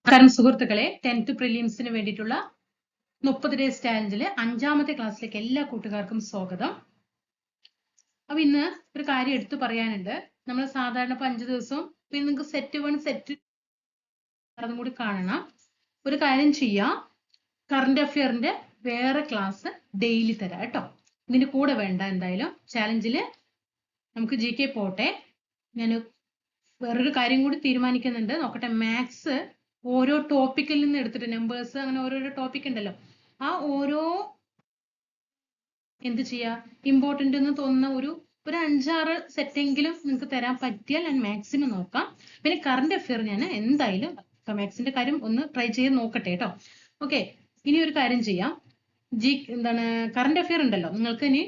നമസ്കാരം സുഹൃത്തുക്കളെ, 10th പ്രിലിംസിന് വേണ്ടിയിട്ടുള്ള 30 ഡേയ്സ് ചാലഞ്ചിലെ 5ാമത്തെ ക്ലാസ്സിലേക്ക് എല്ലാ കൂട്ടുകാർക്കും സ്വാഗതം. അപ്പൊ ഇന്ന് ഒരു കാര്യം എടുത്തു പറയാനുണ്ട്. നമ്മൾ സാധാരണ 5 ദിവസവും പിന്നെ നിങ്ങൾക്ക് സെറ്റ് 1 സെറ്റ് അതും കൂടി കാണണം. ഒരു കാര്യം ചെയ്യാം, കറണ്ട് അഫെയറിന്റെ വേറെ ക്ലാസ് ഡെയിലി തരാം കേട്ടോ. ഇതിന്റെ കൂടെ വേണ്ട, എന്തായാലും ചാലഞ്ചില് നമുക്ക് GK പോട്ടെ. ഞാൻ വേറൊരു കാര്യം കൂടി തീരുമാനിക്കുന്നുണ്ട്, നോക്കട്ടെ. മാത്സ് ഓരോ ടോപ്പിക്കിൽ നിന്ന് എടുത്തിട്ട് നമ്പേഴ്സ് അങ്ങനെ ഓരോരോ ടോപ്പിക് ഉണ്ടല്ലോ, ആ ഓരോ എന്ത് ചെയ്യാ ഇമ്പോർട്ടന്റ് എന്ന് തോന്നുന്ന ഒരു 5-6 സെറ്റെങ്കിലും നിങ്ങൾക്ക് തരാൻ പറ്റിയാൽ ഞാൻ മാക്സിമം നോക്കാം. പിന്നെ കറണ്ട് അഫെയർ ഞാൻ എന്തായാലും മാത്സിന്റെ കാര്യം ഒന്ന് ട്രൈ ചെയ്ത് നോക്കട്ടെ കേട്ടോ. ഓക്കെ, ഇനി ഒരു കാര്യം ചെയ്യാം. കറണ്ട് അഫെയർ ഉണ്ടല്ലോ, നിങ്ങൾക്ക് ഇനി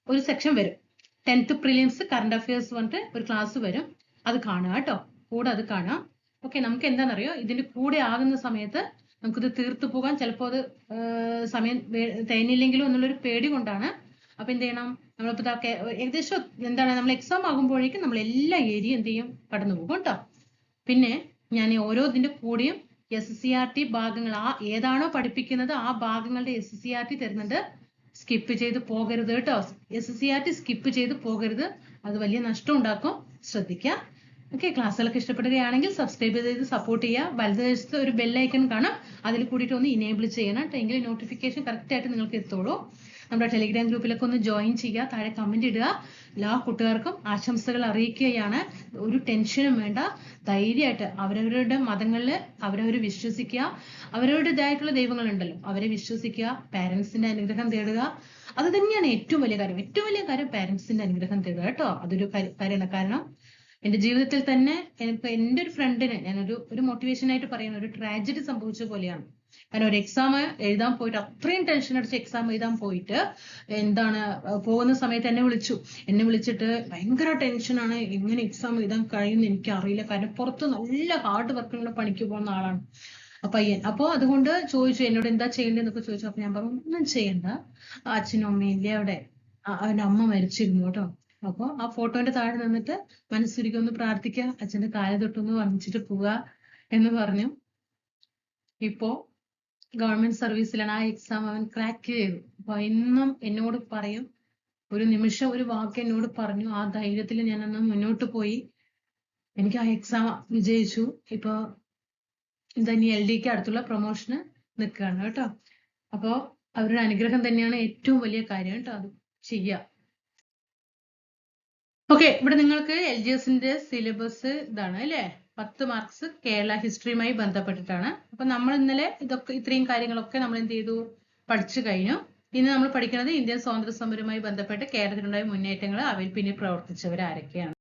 ഒരു സെക്ഷൻ വരും, 10th പ്രിലിംസ് കറണ്ട് അഫെയർസ് പറഞ്ഞിട്ട് ഒരു ക്ലാസ് വരും. അത് കാണുക കേട്ടോ, കൂടെ അത് കാണാം. ഓക്കെ, നമുക്ക് എന്താണെന്നറിയോ, ഇതിന്റെ കൂടെ ആകുന്ന സമയത്ത് നമുക്കിത് തീർത്തു പോകാൻ ചിലപ്പോൾ അത് സമയം തേനില്ലെങ്കിലും എന്നുള്ളൊരു പേടി കൊണ്ടാണ്. അപ്പൊ എന്ത് ചെയ്യണം, നമ്മളിപ്പോ ഏകദേശം നമ്മൾ എക്സാം ആകുമ്പോഴേക്കും നമ്മൾ എല്ലാ ഏരിയയും എന്ത് ചെയ്യും, കടന്നു പോകും കേട്ടോ. പിന്നെ ഞാൻ ഓരോ ഇതിന്റെ കൂടെയും SCRT ഭാഗങ്ങൾ, ഏതാണോ പഠിപ്പിക്കുന്നത് ആ ഭാഗങ്ങളുടെ SCRT തരുന്നുണ്ട്. സ്കിപ്പ് ചെയ്ത് പോകരുത് കേട്ടോ. SCRT സ്കിപ്പ് ചെയ്ത് പോകരുത്, അത് വലിയ നഷ്ടം ഉണ്ടാക്കും, ശ്രദ്ധിക്കുക. ഓക്കെ, ക്ലാസ്സുകളൊക്കെ ഇഷ്ടപ്പെടുകയാണെങ്കിൽ സബ്സ്ക്രൈബ് ചെയ്ത് സപ്പോർട്ട് ചെയ്യുക. വലതുവശത്ത് ഒരു ബെല്ലൈക്കൺ കാണാം, അതിൽ കൂടിയിട്ട് ഒന്ന് ഇനേബിൾ ചെയ്യണം, എങ്കിൽ നോട്ടിഫിക്കേഷൻ കറക്റ്റ് ആയിട്ട് നിങ്ങൾക്ക് എത്തുള്ളൂ. നമ്മുടെ ടെലിഗ്രാം ഗ്രൂപ്പിലൊക്കെ ഒന്ന് ജോയിൻ ചെയ്യുക, താഴെ കമന്റ് ഇടുക. എല്ലാ കൂട്ടുകാർക്കും ആശംസകൾ അറിയിക്കുകയാണ്. ഒരു ടെൻഷനും വേണ്ട, ധൈര്യമായിട്ട് അവരവരുടെ മതങ്ങളിൽ അവരവർ വിശ്വസിക്കുക. അവരവരുടേതായിട്ടുള്ള ദൈവങ്ങളുണ്ടല്ലോ, അവരെ വിശ്വസിക്കുക, പാരന്റ്സിന്റെ അനുഗ്രഹം തേടുക. അത് തന്നെയാണ് ഏറ്റവും വലിയ കാര്യം. ഏറ്റവും വലിയ കാര്യം പാരന്റ്സിന്റെ അനുഗ്രഹം തേടുക കേട്ടോ. അതൊരു കാര്യമാണ്. കാരണം എന്റെ ജീവിതത്തിൽ തന്നെ എന്റെ ഒരു ഫ്രണ്ടിന് ഞാനൊരു മോട്ടിവേഷൻ ആയിട്ട് പറയുന്ന ഒരു ട്രാജഡി സംഭവിച്ച പോലെയാണ്. കാരണം ഒരു എക്സാം എഴുതാൻ പോയിട്ട്, അത്രയും ടെൻഷൻ അടിച്ച് എക്സാം എഴുതാൻ പോയിട്ട് പോകുന്ന സമയത്ത് എന്നെ വിളിച്ചിട്ട് ഭയങ്കര ടെൻഷനാണ്, എങ്ങനെ എക്സാം എഴുതാൻ കഴിയുമെന്ന് എനിക്ക് അറിയില്ല. കാരണം പുറത്ത് നല്ല ഹാർഡ് വർക്കുള്ള പണിക്ക് പോകുന്ന ആളാണ് പയ്യൻ. അപ്പൊ അതുകൊണ്ട് ചോദിച്ചു എന്നോട് എന്താ ചെയ്യേണ്ടതെന്നൊക്കെ ചോദിച്ചു. അപ്പൊ ഞാൻ പറഞ്ഞു, ഒന്നും ചെയ്യണ്ട, അച്ഛനും അമ്മയും ഇല്ലേ അവിടെ, അവന്റെ അമ്മ മരിച്ചിരുന്നു കേട്ടോ. അപ്പൊ ആ ഫോട്ടോന്റെ താഴെ നിന്നിട്ട് മനസ്സുരുക്കി ഒന്ന് പ്രാർത്ഥിക്കുക, അച്ഛന്റെ കാല് തൊട്ടൊന്ന് വന്നിച്ചിട്ട് പോവുക എന്ന് പറഞ്ഞു. ഇപ്പോ ഗവൺമെന്റ് സർവീസിലാണ്. ആ എക്സാം അവൻ ക്രാക്ക് ചെയ്തു. അപ്പൊ ഇന്നും എന്നോട് പറയും, ഒരു നിമിഷം ഒരു വാക്ക് എന്നോട് പറഞ്ഞു, ആ ധൈര്യത്തിൽ ഞാനന്ന് മുന്നോട്ട് പോയി, എനിക്ക് ആ എക്സാം വിജയിച്ചു. ഇപ്പൊ ഇനി LDക്ക് അടുത്തുള്ള പ്രൊമോഷന് നിൽക്കുകയാണ് കേട്ടോ. അപ്പോ അവരുടെ അനുഗ്രഹം തന്നെയാണ് ഏറ്റവും വലിയ കാര്യം കേട്ടോ, അത് ചെയ്യുക. ഓക്കെ, ഇവിടെ നിങ്ങൾക്ക് LGSന്റെ സിലബസ് ഇതാണ് അല്ലേ. 10 മാർക്സ് കേരള ഹിസ്റ്ററിയുമായി ബന്ധപ്പെട്ടിട്ടാണ്. അപ്പൊ നമ്മൾ ഇന്നലെ ഇത്രയും കാര്യങ്ങളൊക്കെ നമ്മൾ എന്ത് ചെയ്തു, പഠിച്ചു കഴിഞ്ഞു. ഇന്ന് നമ്മൾ പഠിക്കുന്നത് ഇന്ത്യൻ സ്വാതന്ത്ര്യ സമരവുമായി ബന്ധപ്പെട്ട് കേരളത്തിലുണ്ടായ മുന്നേറ്റങ്ങൾ, അവയിൽ പിന്നിൽ പ്രവർത്തിച്ചവർ ആരൊക്കെയാണ്.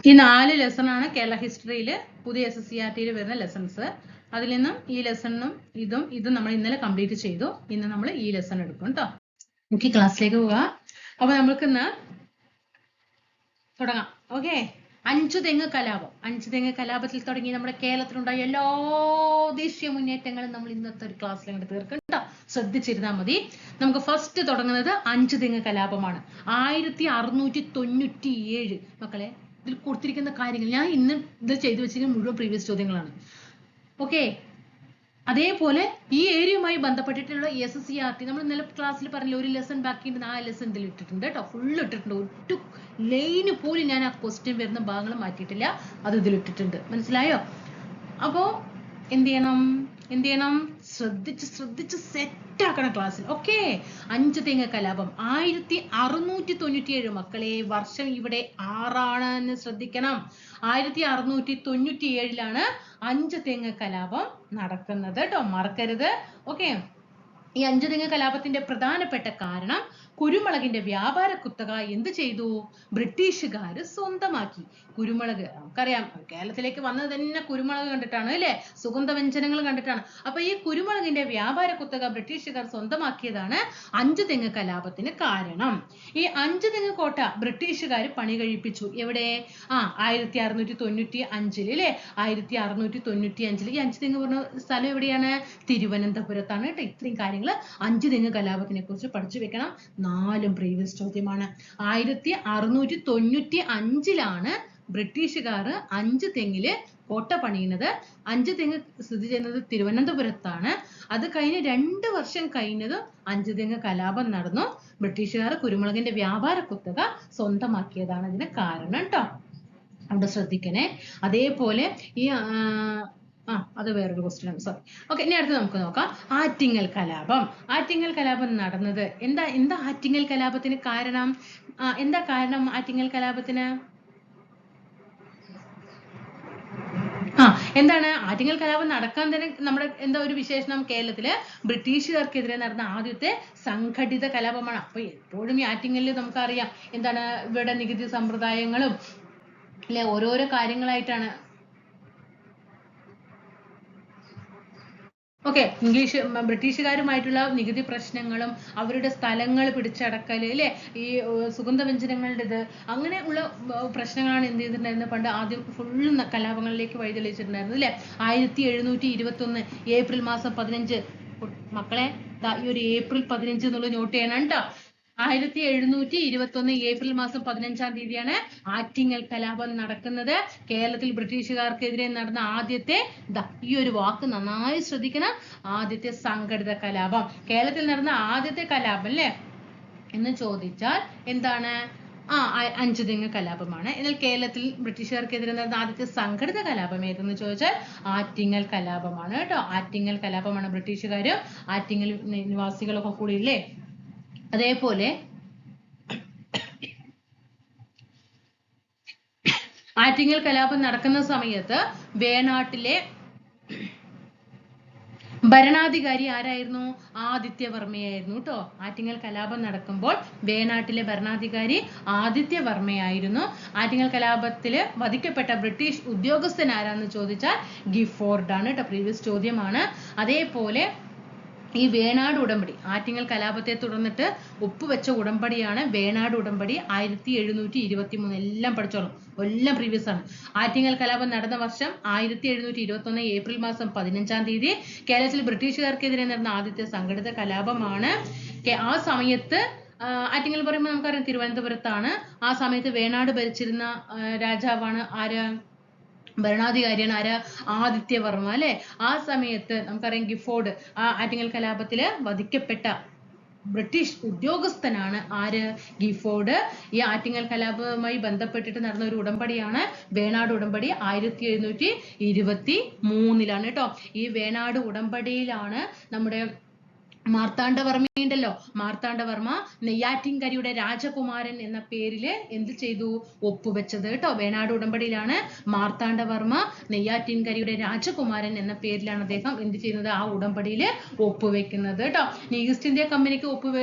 ഈ 4 ലെസൺ ആണ് കേരള ഹിസ്റ്ററിയിൽ പുതിയ SCRTയിൽ വരുന്ന ലെസൺസ്. അതിൽ നിന്നും ഈ ലെസണും ഇതും നമ്മൾ ഇന്നലെ കംപ്ലീറ്റ് ചെയ്തു. ഇന്ന് നമ്മൾ ഈ ലെസൺ എടുക്കും കേട്ടോ. നമുക്ക് ക്ലാസ്സിലേക്ക് പോവാം. അപ്പൊ നമ്മൾക്ക് ഇന്ന് തുടങ്ങാം. ഓക്കെ, 5 തെങ്ങ് കലാപം. 5 തെങ്ങ് കലാപത്തിൽ തുടങ്ങി നമ്മുടെ കേരളത്തിലുണ്ടായ എല്ലാ ദേശീയ മുന്നേറ്റങ്ങളും നമ്മൾ ഇന്നത്തെ ഒരു ക്ലാസ്സിൽ അങ്ങോട്ട് തീർക്കണ്ട, ശ്രദ്ധിച്ചിരുന്നാൽ മതി. നമുക്ക് ഫസ്റ്റ് തുടങ്ങുന്നത് 5 തെങ്ങ് കലാപമാണ്. 1697. മക്കളെ, ഇതിൽ കൊടുത്തിരിക്കുന്ന കാര്യങ്ങൾ ഞാൻ ഇന്ന് ഇത് ചെയ്തു വെച്ചിരിക്കുന്ന മുഴുവൻ പ്രീവിയസ് ചോദ്യങ്ങളാണ്. ഓക്കെ, അതേപോലെ ഈ ഏരിയയുമായി ബന്ധപ്പെട്ടിട്ടുള്ള SCRT നമ്മൾ ഇന്നലെ ക്ലാസ്സിൽ പറഞ്ഞില്ല, ഒരു ലെസൺ ബാക്കിയുണ്ട്, ആ ലെസൺ ഇതിൽ ഇട്ടിട്ടുണ്ട് കേട്ടോ, ഫുള്ള് ഇട്ടിട്ടുണ്ട്. ഒരു ലൈന് പോലും ഞാൻ ആ ക്വസ്റ്റ്യൻ വരുന്ന ഭാഗങ്ങൾ മാറ്റിയിട്ടില്ല, അത് ഇതിൽ ഇട്ടിട്ടുണ്ട്. മനസ്സിലായോ? അപ്പോ എന്ത് ചെയ്യണം, ശ്രദ്ധിച്ച് സെറ്റ് ആക്കണം ക്ലാസ്സിൽ. ഓക്കെ, 5 തെങ്ങ് കലാപം 1697. മക്കളെ, വർഷം ഇവിടെ 6 ആണെന്ന് ശ്രദ്ധിക്കണം. 1697 5 തെങ്ങ് കലാപം നടക്കുന്നത് കേട്ടോ, മറക്കരുത്. ഓക്കെ, ഈ 5 തെങ്ങ് കലാപത്തിന്റെ പ്രധാനപ്പെട്ട കാരണം കുരുമുളകിന്റെ വ്യാപാര കുത്തക എന്ത് ചെയ്തു, ബ്രിട്ടീഷുകാര് സ്വന്തമാക്കി. കുരുമുളക് നമുക്കറിയാം, കേരളത്തിലേക്ക് വന്നത് തന്നെ കുരുമുളക് കണ്ടിട്ടാണ് അല്ലെ, സുഗന്ധവ്യഞ്ജനങ്ങൾ കണ്ടിട്ടാണ്. അപ്പൊ ഈ കുരുമുളകിന്റെ വ്യാപാര കുത്തക ബ്രിട്ടീഷുകാർ സ്വന്തമാക്കിയതാണ് 5 തെങ്ങ് കലാപത്തിന് കാരണം. ഈ 5 തെങ്ങ് കോട്ട ബ്രിട്ടീഷുകാർ പണി കഴിപ്പിച്ചു. എവിടെ? 1695 അല്ലെ, 1695. ഈ 5 തെങ്ങ് പറഞ്ഞ സ്ഥലം എവിടെയാണ്? തിരുവനന്തപുരത്താണ് കേട്ടോ. ഇത്രയും കാര്യങ്ങൾ 5 തെങ്ങ് കലാപത്തിനെ കുറിച്ച് പഠിച്ചു വെക്കണം. 4 പ്രീവിയസ് ചോദ്യമാണ്. 1695 ബ്രിട്ടീഷുകാർ 5 തെങ്ങില് കോട്ട പണിയുന്നത്. അഞ്ചുതെങ്ങ് സ്ഥിതി ചെയ്യുന്നത് തിരുവനന്തപുരത്താണ്. അത് കഴിഞ്ഞ് 2 വർഷം കഴിഞ്ഞത് അഞ്ചുതെങ്ങ് കലാപം നടന്നു. ബ്രിട്ടീഷുകാർ കുരുമുളകിന്റെ വ്യാപാര കുത്തക സ്വന്തമാക്കിയതാണ് ഇതിന് കാരണം ട്ടോ. അവിടെ ശ്രദ്ധിക്കണേ. അതേപോലെ ഈ അത് വേറൊരു ക്വസ്റ്റ്യൻ ആണ്, സോറി. ഓക്കെ, ഇനി അടുത്ത് നമുക്ക് നോക്കാം. ആറ്റിങ്ങൽ കലാപം. ആറ്റിങ്ങൽ കലാപം നടന്നത് എന്താ ആറ്റിങ്ങൽ കലാപത്തിന് കാരണം? എന്താ കാരണം ആറ്റിങ്ങൽ കലാപത്തിന്? എന്താണ് ആറ്റിങ്ങൽ കലാപം നടക്കാൻ തന്നെ നമ്മുടെ എന്താ ഒരു വിശേഷണം? കേരളത്തില് ബ്രിട്ടീഷുകാർക്കെതിരെ നടന്ന ആദ്യത്തെ സംഘടിത കലാപമാണ്. അപ്പൊ എപ്പോഴും ഈ ആറ്റിങ്ങലിൽ നമുക്കറിയാം എന്താണ് ഇവിടെ നികുതി സമ്പ്രദായങ്ങളും അല്ലെ ഓരോരോ കാര്യങ്ങളായിട്ടാണ്. ഓക്കെ, ബ്രിട്ടീഷുകാരുമായിട്ടുള്ള നികുതി പ്രശ്നങ്ങളും അവരുടെ സ്ഥലങ്ങൾ പിടിച്ചടക്കല് അല്ലെ, ഈ സുഗന്ധവ്യഞ്ജനങ്ങളുടേത്, അങ്ങനെ ഉള്ള പ്രശ്നങ്ങളാണ് എന്ത് ചെയ്തിട്ടുണ്ടായിരുന്നത് പണ്ട് ആദ്യം ഫുള്ള് കലാപങ്ങളിലേക്ക് വഴിതെളിച്ചിട്ടുണ്ടായിരുന്നത് അല്ലെ. 1721 ഏപ്രിൽ മാസം 15. മക്കളെ ഈ ഒരു ഏപ്രിൽ 15 എന്നുള്ളത് നോട്ട് ചെയ്യണം ട്ടോ. 1721 ഏപ്രിൽ മാസം 15-ാം തീയതിയാണ് ആറ്റിങ്ങൽ കലാപം നടക്കുന്നത്. കേരളത്തിൽ ബ്രിട്ടീഷുകാർക്കെതിരെ നടന്ന ആദ്യത്തെ ഈ ഒരു വാക്ക് നന്നായി ശ്രദ്ധിക്കണം, ആദ്യത്തെ സംഘടിത കലാപം. കേരളത്തിൽ നടന്ന ആദ്യത്തെ കലാപം അല്ലേ എന്ന് ചോദിച്ചാൽ എന്താണ്? അഞ്ചുതെങ്ങ് കലാപമാണ്. എന്നാൽ കേരളത്തിൽ ബ്രിട്ടീഷുകാർക്കെതിരെ നടന്ന ആദ്യത്തെ സംഘടിത കലാപം ഏതെന്ന് ചോദിച്ചാൽ ആറ്റിങ്ങൽ കലാപമാണ് കേട്ടോ. ആറ്റിങ്ങൽ കലാപമാണ്. ബ്രിട്ടീഷുകാരും ആറ്റിങ്ങൽ നിവാസികളൊക്കെ കൂടി ഇല്ലേ. അതേപോലെ ആറ്റിങ്ങൽ കലാപം നടക്കുന്ന സമയത്ത് വേണാട്ടിലെ ഭരണാധികാരി ആരായിരുന്നു? ആദിത്യവർമ്മയായിരുന്നു കേട്ടോ. ആറ്റിങ്ങൽ കലാപം നടക്കുമ്പോൾ വേണാട്ടിലെ ഭരണാധികാരി ആദിത്യവർമ്മയായിരുന്നു. ആറ്റിങ്ങൽ കലാപത്തില് വധിക്കപ്പെട്ട ബ്രിട്ടീഷ് ഉദ്യോഗസ്ഥൻ ആരാന്ന് ചോദിച്ചാൽ ഗിഫോർഡ് ആണ് കേട്ടോ. പ്രീവിയസ് ചോദ്യമാണ്. അതേപോലെ ഈ വേണാട് ഉടമ്പടി, ആറ്റിങ്ങൽ കലാപത്തെ തുടർന്നിട്ട് ഒപ്പുവെച്ച ഉടമ്പടിയാണ് വേണാട് ഉടമ്പടി. 1723. എല്ലാം പഠിച്ചോളും, എല്ലാം പ്രീവിയസ് ആണ്. ആറ്റിങ്ങൽ കലാപം നടന്ന വർഷം 1721 ഏപ്രിൽ മാസം 15-ാം തീയതി. കേരളത്തിൽ ബ്രിട്ടീഷുകാർക്കെതിരെ നടന്ന ആദ്യത്തെ സംഘടിത കലാപമാണ്. ആ സമയത്ത് ആറ്റിങ്ങൽ പറയുമ്പോൾ നമുക്കറിയാം തിരുവനന്തപുരത്താണ്. ആ സമയത്ത് വേണാട് ഭരിച്ചിരുന്ന രാജാവാണ് ആര്? ഭരണാധികാരിയാണ് ആര്? ആദിത്യവർമ്മ അല്ലെ. ആ സമയത്ത് നമുക്കറിയാം ഗിഫോർഡ് ആറ്റിങ്ങൽ കലാപത്തില് വധിക്കപ്പെട്ട ബ്രിട്ടീഷ് ഉദ്യോഗസ്ഥനാണ് ആര്? ഗിഫോർഡ്. ഈ ആറ്റിങ്ങൽ കലാപവുമായി ബന്ധപ്പെട്ടിട്ട് നടന്ന ഒരു ഉടമ്പടിയാണ് വേണാട് ഉടമ്പടി. 1723 കേട്ടോ. ഈ വേണാട് ഉടമ്പടിയിലാണ് നമ്മുടെ മാർത്താണ്ഡവർമ്മയുണ്ടല്ലോ, മാർത്താണ്ഡവർമ്മ നെയ്യാറ്റിൻകരയുടെ രാജകുമാരൻ എന്ന പേരില് എന്ത് ചെയ്തു? ഒപ്പുവെച്ചത് കേട്ടോ. വേണാട് ഉടമ്പടിയിലാണ് മാർത്താണ്ഡവർമ്മ നെയ്യാറ്റിൻകരയുടെ രാജകുമാരൻ എന്ന പേരിലാണ് അദ്ദേഹം എന്ത് ചെയ്യുന്നത്? ആ ഉടമ്പടിയിൽ ഒപ്പുവെക്കുന്നത് കേട്ടോ. ഈസ്റ്റ് ഇന്ത്യ കമ്പനിക്ക്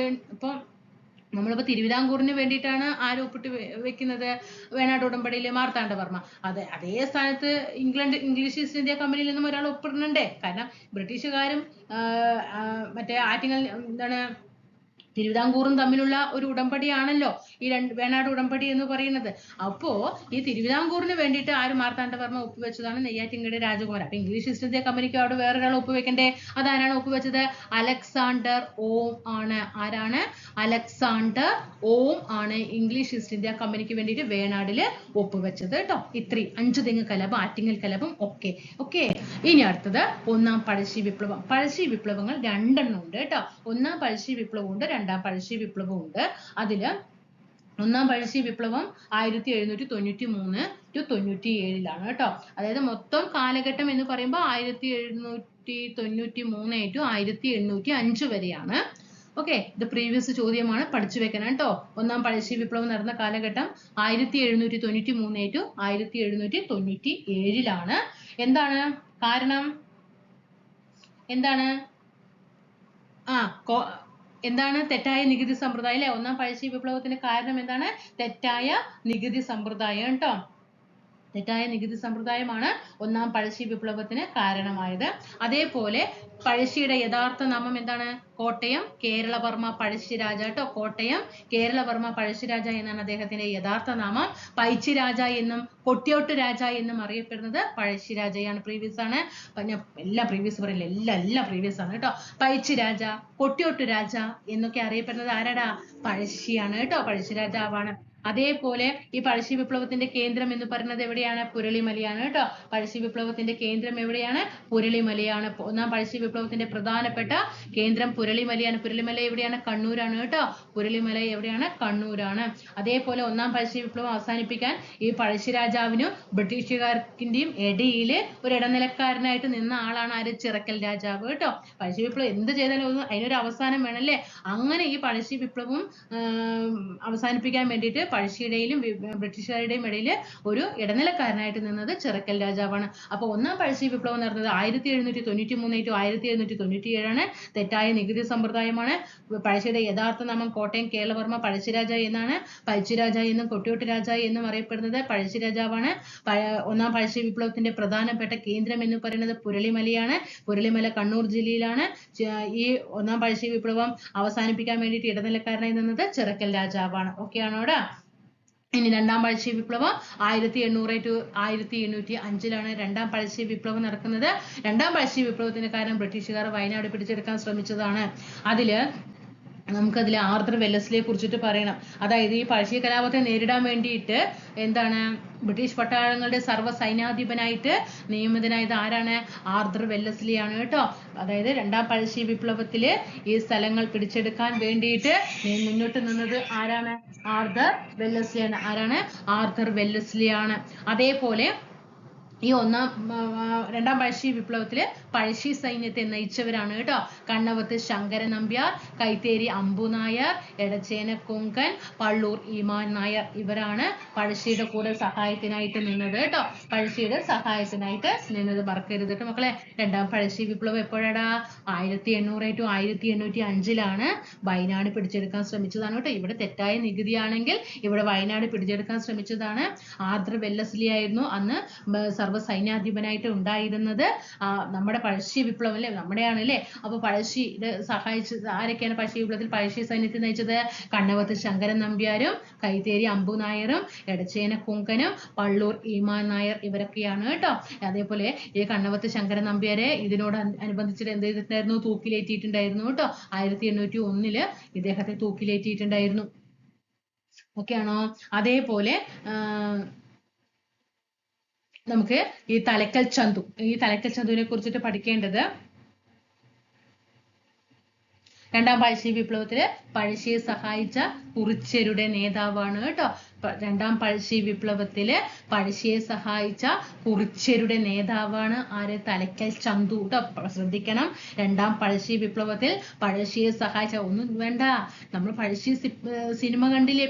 ഇപ്പൊ നമ്മളിപ്പോ തിരുവിതാംകൂറിന് വേണ്ടിയിട്ടാണ് ആര് ഒപ്പിട്ട് വെക്കുന്നത്? വേണാട് ഉടമ്പടിയിൽ മാർത്താണ്ഡവർമ്മ. അതേ സ്ഥാനത്ത് ഇംഗ്ലീഷ് ഈസ്റ്റ് ഇന്ത്യ കമ്പനിയിൽ നിന്നും ഒരാൾ ഒപ്പിടുന്നുണ്ടേ. കാരണം ബ്രിട്ടീഷുകാരും മറ്റേ ആറ്റിങ്ങൽ എന്താണ് തിരുവിതാംകൂറും തമ്മിലുള്ള ഒരു ഉടമ്പടിയാണല്ലോ ഈ വേണാട് ഉടമ്പടി എന്ന് പറയുന്നത്. അപ്പോ ഈ തിരുവിതാംകൂറിന് വേണ്ടിയിട്ട് ആര്? മാർത്താണ്ഡവർമ്മ ഒപ്പുവെച്ചതാണ് നെയ്യാറ്റിൻകരയുടെ രാജകുമാരൻ. അപ്പൊ ഇംഗ്ലീഷ് ഈസ്റ്റ് ഇന്ത്യ കമ്പനിക്ക് അവിടെ വേറൊരാൾ ഒപ്പുവെക്കണ്ടേ? അതാരാണ് ഒപ്പുവെച്ചത്? അലക്സാണ്ടർ ഓം ആണ്. ആരാണ്? അലക്സാണ്ടർ ഓം ആണ് ഇംഗ്ലീഷ് ഈസ്റ്റ് ഇന്ത്യ കമ്പനിക്ക് വേണ്ടിയിട്ട് വേണാടില് ഒപ്പുവെച്ചത് കേട്ടോ. ഇത്രയും അഞ്ചുതെങ്ങ് കലാപം, ആറ്റിങ്ങൽ കലാപം. ഓക്കെ. ഇനി അടുത്തത് ഒന്നാം പഴശ്ശി വിപ്ലവം. പഴശ്ശി വിപ്ലവങ്ങൾ 2 എണ്ണം ഉണ്ട് കേട്ടോ. ഒന്നാം പഴശ്ശി വിപ്ലവം ഉണ്ട്, രണ്ടാം പഴശ്ശി വിപ്ലവം ഉണ്ട്. അതില് ഒന്നാം പഴശ്ശി വിപ്ലവം 1793 to 97 കേട്ടോ. അതായത് മൊത്തം കാലഘട്ടം എന്ന് പറയുമ്പോൾ 1793 to 1805 വരെയാണ്. ഓക്കെ, ഇത് പ്രീവിയസ് ചോദ്യമാണ്, പഠിച്ചു വെക്കണം കേട്ടോ. ഒന്നാം പഴശ്ശി വിപ്ലവം നടന്ന കാലഘട്ടം 1793 to 1797 എന്താണ് കാരണം? എന്താണ് തെറ്റായ നികുതി സമ്പ്രദായം അല്ലെ. ഒന്നാം പഴശ്ശി വിപ്ലവത്തിന് കാരണം എന്താണ്? തെറ്റായ നികുതി സമ്പ്രദായം കേട്ടോ. തെറ്റായ നികുതി സമ്പ്രദായമാണ് ഒന്നാം പഴശ്ശി വിപ്ലവത്തിന് കാരണമായത്. അതേപോലെ പഴശ്ശിയുടെ യഥാർത്ഥ നാമം എന്താണ്? കോട്ടയം കേരളവർമ്മ പഴശ്ശിരാജ കേട്ടോ. കോട്ടയം കേരളവർമ്മ പഴശ്ശിരാജ എന്നാണ് അദ്ദേഹത്തിന്റെ യഥാർത്ഥ നാമം. പൈച്ചി രാജ എന്നും കൊട്ടിയോട്ട് രാജ എന്നും അറിയപ്പെടുന്നത് പഴശ്ശിരാജയാണ്. പ്രീവിയസ് ആണ്. എല്ലാം പ്രീവിയസ് പറയില്ല, എല്ലാം പ്രീവിയസ് ആണ് കേട്ടോ. പൈച്ചി രാജ, കൊട്ടിയോട്ട് രാജ എന്നൊക്കെ അറിയപ്പെടുന്നത് ആരാടാ? പഴശ്ശിയാണ് കേട്ടോ. പഴശ്ശിരാജാവാണ്. അതേപോലെ ഈ പഴശ്ശി വിപ്ലവത്തിന്റെ കേന്ദ്രം എന്ന് പറയുന്നത് എവിടെയാണ്? പുരളിമലയാണ് കേട്ടോ. പഴശ്ശി വിപ്ലവത്തിന്റെ കേന്ദ്രം എവിടെയാണ്? പുരളിമലയാണ്. ഒന്നാം പഴശ്ശി വിപ്ലവത്തിന്റെ പ്രധാനപ്പെട്ട കേന്ദ്രം പുരളിമലയാണ്. പുരളിമല എവിടെയാണ്? കണ്ണൂരാണ് കേട്ടോ. പുരളിമല എവിടെയാണ്? കണ്ണൂരാണ്. അതേപോലെ ഒന്നാം പഴശ്ശി വിപ്ലവം അവസാനിപ്പിക്കാൻ ഈ പഴശ്ശി രാജാവിനും ബ്രിട്ടീഷുകാർക്കിന്റെയും ഇടയിൽ ഒരു ഇടനിലക്കാരനായിട്ട് നിന്ന ആളാണ് ആര്? ചിറക്കൽ രാജാവ് കേട്ടോ. പഴശ്ശി വിപ്ലവം എന്ത് ചെയ്താലും അതിനൊരു അവസാനം വേണമല്ലേ? അങ്ങനെ ഈ പഴശ്ശി വിപ്ലവം അവസാനിപ്പിക്കാൻ വേണ്ടിയിട്ട് പഴശ്ശിയുടെയും ബ്രിട്ടീഷുകാരുടെയും ഇടയിൽ ഒരു ഇടനിലക്കാരനായിട്ട് നിന്നത് ചിറക്കൽ രാജാവാണ്. അപ്പൊ ഒന്നാം പഴശ്ശി വിപ്ലവം നടന്നത് 1793 to 1797 തെറ്റായ നികുതി സമ്പ്രദായമാണ്. പഴശ്ശിയുടെ യഥാർത്ഥ നാമം കോട്ടയം കേരളവർമ്മ പഴശ്ശിരാജ എന്നാണ്. പഴശ്ശിരാജ എന്നും കൊട്ടിയോട്ട് രാജ എന്നും അറിയപ്പെടുന്നത് പഴശ്ശി രാജാവാണ്. ഒന്നാം പഴശ്ശി വിപ്ലവത്തിന്റെ പ്രധാനപ്പെട്ട കേന്ദ്രം എന്ന് പറയുന്നത് പുരളിമലയാണ്. പുരളിമല കണ്ണൂർ ജില്ലയിലാണ്. ഈ ഒന്നാം പഴശ്ശി വിപ്ലവം അവസാനിപ്പിക്കാൻ വേണ്ടിയിട്ട് ഇടനിലക്കാരനായി നിന്നത് ചിറക്കൽ രാജാവാണ്. ഓക്കെ ആണോടാ? ഇനി രണ്ടാം പഴശ്ശി വിപ്ലവം 1800 to 1805 രണ്ടാം പഴശ്ശി വിപ്ലവം നടക്കുന്നത്. രണ്ടാം പഴശ്ശി വിപ്ലവത്തിന് കാരണം ബ്രിട്ടീഷുകാർ വയനാട് പിടിച്ചെടുക്കാൻ ശ്രമിച്ചതാണ്. നമുക്കതിൽ ആർതർ വെല്ലസ്ലിയെ കുറിച്ചിട്ട് പറയണം. അതായത് ഈ പഴശ്ശി കലാപത്തെ നേരിടാൻ വേണ്ടിയിട്ട് എന്താണ് ബ്രിട്ടീഷ് പട്ടാളങ്ങളുടെ സർവ്വ സൈന്യാധിപനായിട്ട് നിയമിതനായത് ആരാണ്? ആർതർ വെല്ലസ്ലിയാണ് കേട്ടോ. അതായത് രണ്ടാം പഴശ്ശി വിപ്ലവത്തില് ഈ സ്ഥലങ്ങൾ പിടിച്ചെടുക്കാൻ വേണ്ടിയിട്ട് മുന്നോട്ട് നിന്നത് ആരാണ്? ആർതർ വെല്ലസ്ലിയാണ്. ആരാണ്? ആർതർ വെല്ലസ്ലിയാണ്. അതേപോലെ ഈ രണ്ടാം പഴശ്ശി വിപ്ലവത്തില് പഴശ്ശി സൈന്യത്തെ നയിച്ചവരാണ് കേട്ടോ കണ്ണവത്ത് ശങ്കരൻ നമ്പ്യാർ, കൈത്തേരി അമ്പു നായർ, എടച്ചേന കൊങ്കൻ, പള്ളൂർ ഈമാൻ നായർ. ഇവരാണ് പഴശ്ശിയുടെ കൂടെ സഹായത്തിനായിട്ട് നിന്നത് കേട്ടോ. പഴശ്ശിയുടെ സഹായത്തിനായിട്ട് നിന്നത് മറക്കരുത് കേട്ടോ മക്കളെ. രണ്ടാം പഴശ്ശി വിപ്ലവം എപ്പോഴാടാ? 1800 to 1805 വയനാട് പിടിച്ചെടുക്കാൻ ശ്രമിച്ചതാണ് കേട്ടോ. ഇവിടെ തെറ്റായ നികുതിയാണെങ്കിൽ ഇവിടെ വയനാട് പിടിച്ചെടുക്കാൻ ശ്രമിച്ചതാണ്. ആർതർ വെല്ലസ്ലി ആയിരുന്നു അന്ന് സർവ്വ സൈന്യാധിപനായിട്ട് ഉണ്ടായിരുന്നത്. നമ്മുടെ പഴശ്ശി വിപ്ലവം അല്ലേ? നമ്മുടെയാണ് അല്ലേ? അപ്പൊ പഴശ്ശിയുടെ സഹായിച്ചത് ആരൊക്കെയാണ്? പഴശ്ശി വിപ്ലവത്തിൽ പഴശ്ശി സൈന്യത്തെ നയിച്ചത് കണ്ണവത്ത് ശങ്കരൻ നമ്പ്യാരും, കൈത്തേരി അമ്പു നായരും, എടച്ചേന കുങ്കനും, പള്ളൂർ ഈമാൻ നായർ ഇവരൊക്കെയാണ് കേട്ടോ. അതേപോലെ ഈ കണ്ണവത്ത് ശങ്കരൻ നമ്പ്യാരെ ഇതിനോട് അനുബന്ധിച്ചിട്ട് എന്ത് ചെയ്തിട്ടുണ്ടായിരുന്നു? തൂക്കിലേറ്റിയിട്ടുണ്ടായിരുന്നു കേട്ടോ. 1801 ഇദ്ദേഹത്തെ തൂക്കിലേറ്റിയിട്ടുണ്ടായിരുന്നു. ഓക്കെ ആണോ? അതേപോലെ നമുക്ക് ഈ തലക്കൽ ചന്തുവിനെ കുറിച്ചിട്ട് പഠിക്കേണ്ടത് രണ്ടാം പഴശ്ശി വിപ്ലവത്തില് പഴശ്ശിയെ സഹായിച്ച കുറിച്യരുടെ നേതാവാണ് കേട്ടോ. രണ്ടാം പഴശ്ശി വിപ്ലവത്തില് പഴശ്ശിയെ സഹായിച്ച കുറിച്യരുടെ നേതാവാണ് ആര്? തലക്കൽ ചന്തു കേട്ടോ. ശ്രദ്ധിക്കണം. രണ്ടാം പഴശ്ശി വിപ്ലവത്തിൽ പഴശ്ശിയെ സഹായിച്ച ഒന്നും വേണ്ട. നമ്മൾ പഴശ്ശി സിനിമ കണ്ടില്ലേ?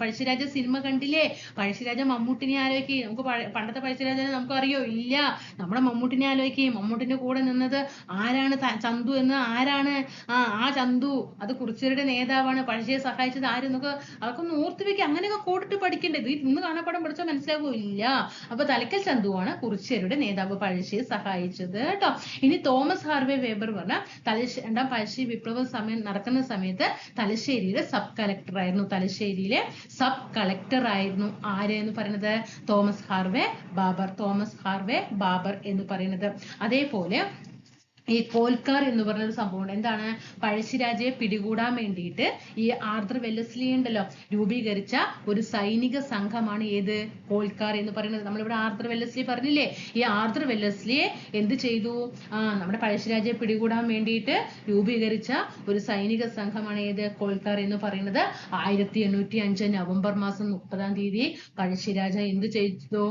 പഴശ്ശിരാജ സിനിമ കണ്ടില്ലേ? പഴശ്ശിരാജ മമ്മൂട്ടിനെ ആലോചിക്കുകയും നമുക്ക് പണ്ടത്തെ പഴശ്ശിരാജനെ നമുക്ക് അറിയോ? ഇല്ല. നമ്മുടെ മമ്മൂട്ടിനെ ആലോചിക്കുകയും മമ്മൂട്ടിന്റെ കൂടെ നിന്നത് ആരാണ്? ചന്തു എന്ന് ആരാണ്? ആ ചന്തു അത് കുറിച്യരുടെ നേതാവാണ്. പഴശ്ശിയെ സഹായിച്ചത് ആര്? അതൊക്കെ ഒന്ന് ഓർത്ത് വെക്കുക. അങ്ങനെയൊക്കെ കോടിട്ട് പഠിക്കേണ്ടത് ഇന്ന് കാണാപ്പാടം പഠിച്ചാൽ മനസ്സിലാവില്ല. അപ്പൊ തലക്കൽ ചന്തുവാണ് കുറിച്യരുടെ നേതാവ് പഴശ്ശിയെ സഹായിച്ചത് കേട്ടോ. ഇനി തോമസ് ഹാർവേ വേബർ പറഞ്ഞ രണ്ടാം പഴശ്ശി വിപ്ലവ നടക്കുന്ന സമയത്ത് തലശ്ശേരിയിലെ സബ് കളക്ടർ ആയിരുന്നു. തലശ്ശേരിയിലെ സബ് കളക്ടർ ആയിരുന്നു ആര് എന്ന് പറയുന്നത്? തോമസ് ഹാർവേ ബാബർ എന്ന് പറയുന്നത്. അതേപോലെ ഈ കോൽക്കാർ എന്ന് പറഞ്ഞൊരു സംഭവം എന്താണ്? പഴശ്ശിരാജയെ പിടികൂടാൻ വേണ്ടിയിട്ട് ഈ ആർതർ വെല്ലസ്ലി ഉണ്ടല്ലോ രൂപീകരിച്ച ഒരു സൈനിക സംഘമാണ് ഏത്? കോൽക്കാർ എന്ന് പറയുന്നത്. നമ്മളിവിടെ ആർതർ വെല്ലസ്ലി പറഞ്ഞില്ലേ? ഈ ആർതർ വെല്ലസ്ലിയെ എന്ത് ചെയ്തു? നമ്മുടെ പഴശ്ശിരാജയെ പിടികൂടാൻ വേണ്ടിയിട്ട് രൂപീകരിച്ച ഒരു സൈനിക സംഘമാണ് ഏത്? കോൽക്കാർ എന്ന് പറയുന്നത്. 1805 നവംബർ മാസം 30 പഴശ്ശിരാജ എന്ത് ചെയ്തു?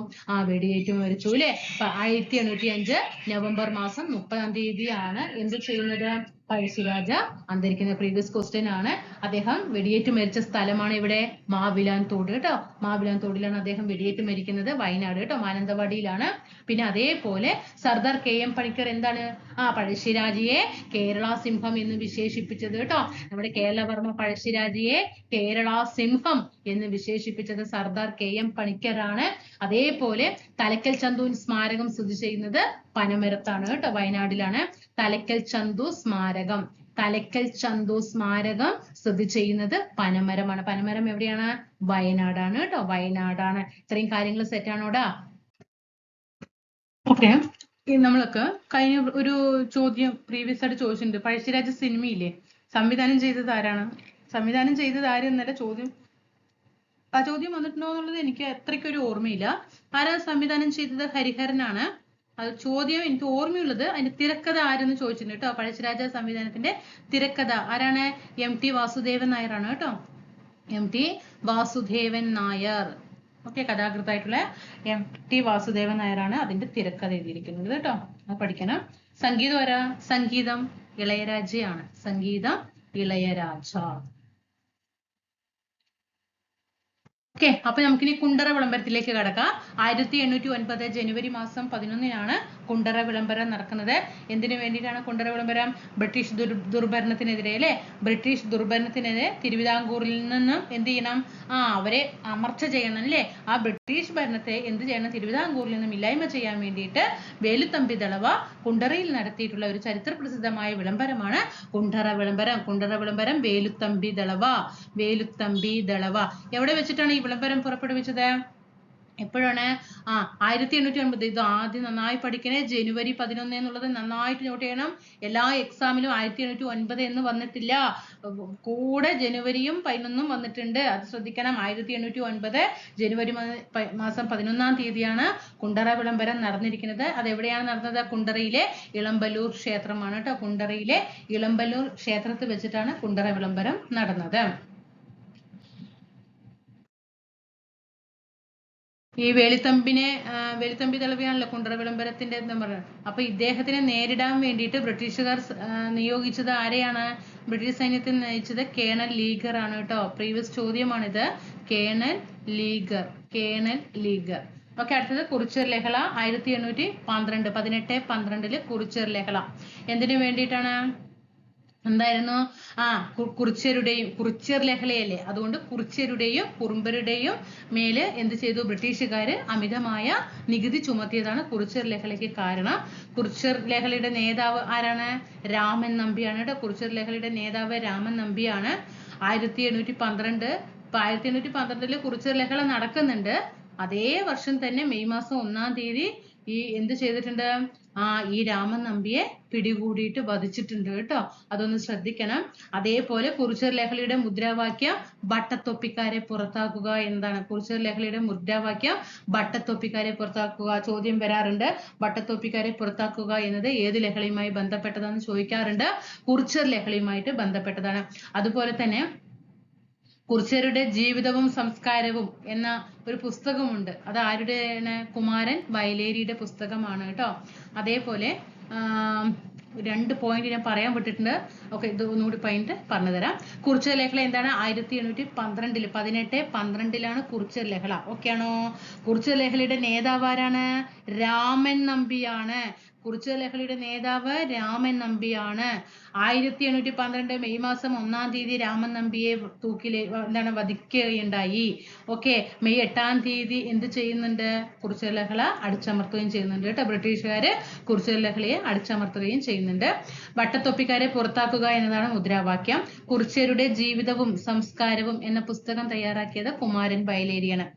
വെടിയേറ്റ് മരിച്ചു അല്ലെ? 1805 നവംബർ മാസം 30 ആണ് എന്ത് ചെയ്യുന്നത്? പഴശ്ശിരാജ അന്തരിക്കുന്നത്. പ്രീവിയസ് ക്വസ്റ്റ്യൻ ആണ്. അദ്ദേഹം വെടിയേറ്റ് മരിച്ച സ്ഥലമാണ് ഇവിടെ മാവിലാൻതോട് കേട്ടോ. മാവിലാൻതോടിലാണ് അദ്ദേഹം വെടിയേറ്റ് മരിക്കുന്നത്. വയനാട് കേട്ടോ. മാനന്തവാടിയിലാണ്. പിന്നെ അതേപോലെ സർദാർ KM പണിക്കർ എന്താണ്? പഴശ്ശിരാജയെ കേരള സിംഹം എന്ന് വിശേഷിപ്പിച്ചത് കേട്ടോ. നമ്മുടെ കേരളവർമ്മ പഴശ്ശിരാജയെ കേരള സിംഹം എന്ന് വിശേഷിപ്പിച്ചത് സർദാർ KM പണിക്കരാണ്. അതേപോലെ തലക്കൽ ചന്തു സ്മാരകം സ്ഥിതി ചെയ്യുന്നത് പനമരത്താണ് കേട്ടോ. വയനാടിലാണ് തലക്കൽ ചന്തു സ്മാരകം സ്ഥിതി ചെയ്യുന്നത് പനമരമാണ്. പനമരം എവിടെയാണ്? വയനാടാണ് കേട്ടോ. വയനാടാണ്. ഇത്രയും കാര്യങ്ങൾ സെറ്റ് ആണോടാ? ഓക്കെ. നമ്മളൊക്കെ കഴിഞ്ഞ ഒരു ചോദ്യം പ്രീവിയസ് ആയിട്ട് ചോദിച്ചിട്ടുണ്ട്. പഴശ്ശിരാജ സിനിമയില്ലേ സംവിധാനം ചെയ്തത് ആരാണ്? സംവിധാനം ചെയ്തത് ആര് എന്നല്ല ചോദ്യം. ആ ചോദ്യം വന്നിട്ടുണ്ടോ എന്നുള്ളത് എനിക്ക് അത്രയ്ക്കൊരു ഓർമ്മയില്ല. ആരാ സംവിധാനം ചെയ്തത്? ഹരിഹരനാണ്. അത് ചോദ്യം എനിക്ക് ഓർമ്മയുള്ളത്. അതിന്റെ തിരക്കഥ ആരെന്ന് ചോദിച്ചിട്ടുണ്ട് കേട്ടോ. പഴശ്ശിരാജ സംവിധാനത്തിന്റെ തിരക്കഥ ആരാണ്? MT വാസുദേവൻ നായരാണ് കേട്ടോ. MT വാസുദേവൻ നായർ. ഓക്കെ, കഥാകൃത്തായിട്ടുള്ള MT വാസുദേവൻ നായരാണ് അതിന്റെ തിരക്കഥ എഴുതിയിരിക്കുന്നത് കേട്ടോ. അത് പഠിക്കണം. സംഗീതം ആരാ? സംഗീതം ഇളയരാജയാണ്. സംഗീതം ഇളയരാജ. ഓക്കെ, അപ്പൊ നമുക്കിനി കുണ്ടറ വിളംബരത്തിലേക്ക് കടക്കാം. 1809 ജനുവരി മാസം 11 കുണ്ടറ വിളംബരം നടക്കുന്നത്. എന്തിനു വേണ്ടിയിട്ടാണ് കുണ്ടറ വിളംബരം? ബ്രിട്ടീഷ് ദുർഭരണത്തിനെതിരെ അല്ലെ? ബ്രിട്ടീഷ് ദുർഭരണത്തിനെതിരെ തിരുവിതാംകൂറിൽ നിന്നും എന്ത് ചെയ്യണം? അവരെ അമർച്ച ചെയ്യണം അല്ലെ? ആ ബ്രിട്ടീഷ് ഭരണത്തെ എന്ത് ചെയ്യണം? തിരുവിതാംകൂറിൽ നിന്നും ഇല്ലായ്മ ചെയ്യാൻ വേണ്ടിയിട്ട് വേലുത്തമ്പി ദളവ കുണ്ടറയിൽ നടത്തിയിട്ടുള്ള ഒരു ചരിത്ര പ്രസിദ്ധമായ വിളംബരമാണ് കുണ്ടറ വിളംബരം. കുണ്ടറ വിളംബരം വേലുത്തമ്പി ദളവ. വേലുത്തമ്പി ദളവ എവിടെ വെച്ചിട്ടാണ് ഈ വിളംബരം പുറപ്പെടുവിച്ചത്? എപ്പോഴാണ്? 1809. ഇത് ആദ്യം നന്നായി പഠിക്കണേ. ജനുവരി 11 എന്നുള്ളത് നന്നായിട്ട് നോട്ട് ചെയ്യണം. എല്ലാ എക്സാമിലും 1809 എന്ന് വന്നിട്ടില്ല. കൂടെ ജനുവരിയും 11 വന്നിട്ടുണ്ട്. അത് ശ്രദ്ധിക്കണം. 1809 ജനുവരി മാസം 11 കുണ്ടറ വിളംബരം നടന്നിരിക്കുന്നത്. അത് എവിടെയാണ് നടന്നത്? കുണ്ടറയിലെ ഇളമ്പല്ലൂർ ക്ഷേത്രമാണ് കേട്ടോ. കുണ്ടറയിലെ ഇളമ്പല്ലൂർ ക്ഷേത്രത്തിൽ വെച്ചിട്ടാണ് കുണ്ടറ വിളംബരം നടന്നത്. ഈ വേലുത്തമ്പി ദളവയാണല്ലോ കുണ്ടറ വിളംബരത്തിന്റെ എന്താ പറയുക. അപ്പൊ ഇദ്ദേഹത്തിനെ നേരിടാൻ വേണ്ടിയിട്ട് ബ്രിട്ടീഷുകാർ നിയോഗിച്ചത് ആരെയാണ്? ബ്രിട്ടീഷ് സൈന്യത്തിൽ നയിച്ചത് കേണൽ ലീഗർ ആണ് കേട്ടോ. പ്രീവിയസ് ചോദ്യമാണിത്. Colonel Leger. ഓക്കെ, അടുത്തത് കുറിച്യർ ലഹള 1812 കുറിച്യർ ലഹള എന്തിനു വേണ്ടിയിട്ടാണ്? എന്തായിരുന്നു? കുറിച്യർ ലഹളയല്ലേ. അതുകൊണ്ട് കുറിച്യരുടെയും കുറുമ്പരുടെയും മേല് എന്ത് ചെയ്തു? ബ്രിട്ടീഷുകാര് അമിതമായ നികുതി ചുമത്തിയതാണ് കുറിച്യർ ലഹളയ്ക്ക് കാരണം. കുറിച്യർ ലഹളയുടെ നേതാവ് ആരാണ്? രാമൻ നമ്പിയാണ് കേട്ടോ. കുറിച്യർ ലഹളയുടെ നേതാവ് രാമൻ നമ്പിയാണ്. 1812. 1812 കുറിച്യർ ലഹള നടക്കുന്നുണ്ട്. അതേ വർഷം തന്നെ മെയ് മാസം 1 ഈ എന്ത് ചെയ്തിട്ടുണ്ട്? ഈ രാമൻ നമ്പിയെ പിടികൂടിയിട്ട് വധിച്ചിട്ടുണ്ട് കേട്ടോ. അതൊന്ന് ശ്രദ്ധിക്കണം. അതേപോലെ കുറിച്യർ ലഹളയുടെ മുദ്രാവാക്യം ബട്ടത്തൊപ്പിക്കാരെ പുറത്താക്കുക എന്നതാണ്. കുറിച്യർ ലഹളയുടെ മുദ്രാവാക്യം ബട്ടത്തൊപ്പിക്കാരെ പുറത്താക്കുക. ചോദ്യം വരാറുണ്ട്. ബട്ടത്തൊപ്പിക്കാരെ പുറത്താക്കുക എന്നത് ഏത് ലഹളയുമായി ബന്ധപ്പെട്ടതാണെന്ന് ചോദിക്കാറുണ്ട്. കുറിച്യർ ലഹളയുമായിട്ട് ബന്ധപ്പെട്ടതാണ്. അതുപോലെ തന്നെ കുറിച്യരുടെ ജീവിതവും സംസ്കാരവും എന്ന ഒരു പുസ്തകമുണ്ട്. അത് ആരുടെയാണ്? കുമാരൻ വയലേരിയുടെ പുസ്തകമാണ് കേട്ടോ. അതേപോലെ 2 പോയിന്റ് ഞാൻ പറയാൻ വിട്ടിട്ടുണ്ട്. ഓക്കെ, ഇത് ഒന്നുകൂടി പോയിന്റ് പറഞ്ഞുതരാം. കുറിച്യർ ലഹള എന്താണ്? 1812 1812 കുറിച്യർ ലഹള. ഓക്കെ ആണോ? കുറിച്യർ ലഹളയുടെ നേതാവ് ആരാണ്? രാമൻ നമ്പിയാണ്. കുറിച്യർ ലഹളയുടെ നേതാവ് രാമൻ നമ്പിയാണ്. 1812 മെയ് മാസം 1 രാമൻ നമ്പിയെ വധിക്കുകയുണ്ടായി. ഓക്കെ, മെയ് 8 എന്ത് ചെയ്യുന്നുണ്ട്? കുറിച്യർ ലഹള അടിച്ചമർത്തുകയും ചെയ്യുന്നുണ്ട് കേട്ടോ. ബ്രിട്ടീഷുകാര് കുറിച്യർ ലഹളയെ അടിച്ചമർത്തുകയും ചെയ്യുന്നുണ്ട്. ബട്ടത്തൊപ്പിക്കാരെ പുറത്താക്കുക എന്നതാണ് മുദ്രാവാക്യം. കുറിച്യരുടെ ജീവിതവും സംസ്കാരവും എന്ന പുസ്തകം തയ്യാറാക്കിയത് കുമാരൻ വയലേരിയാണ്.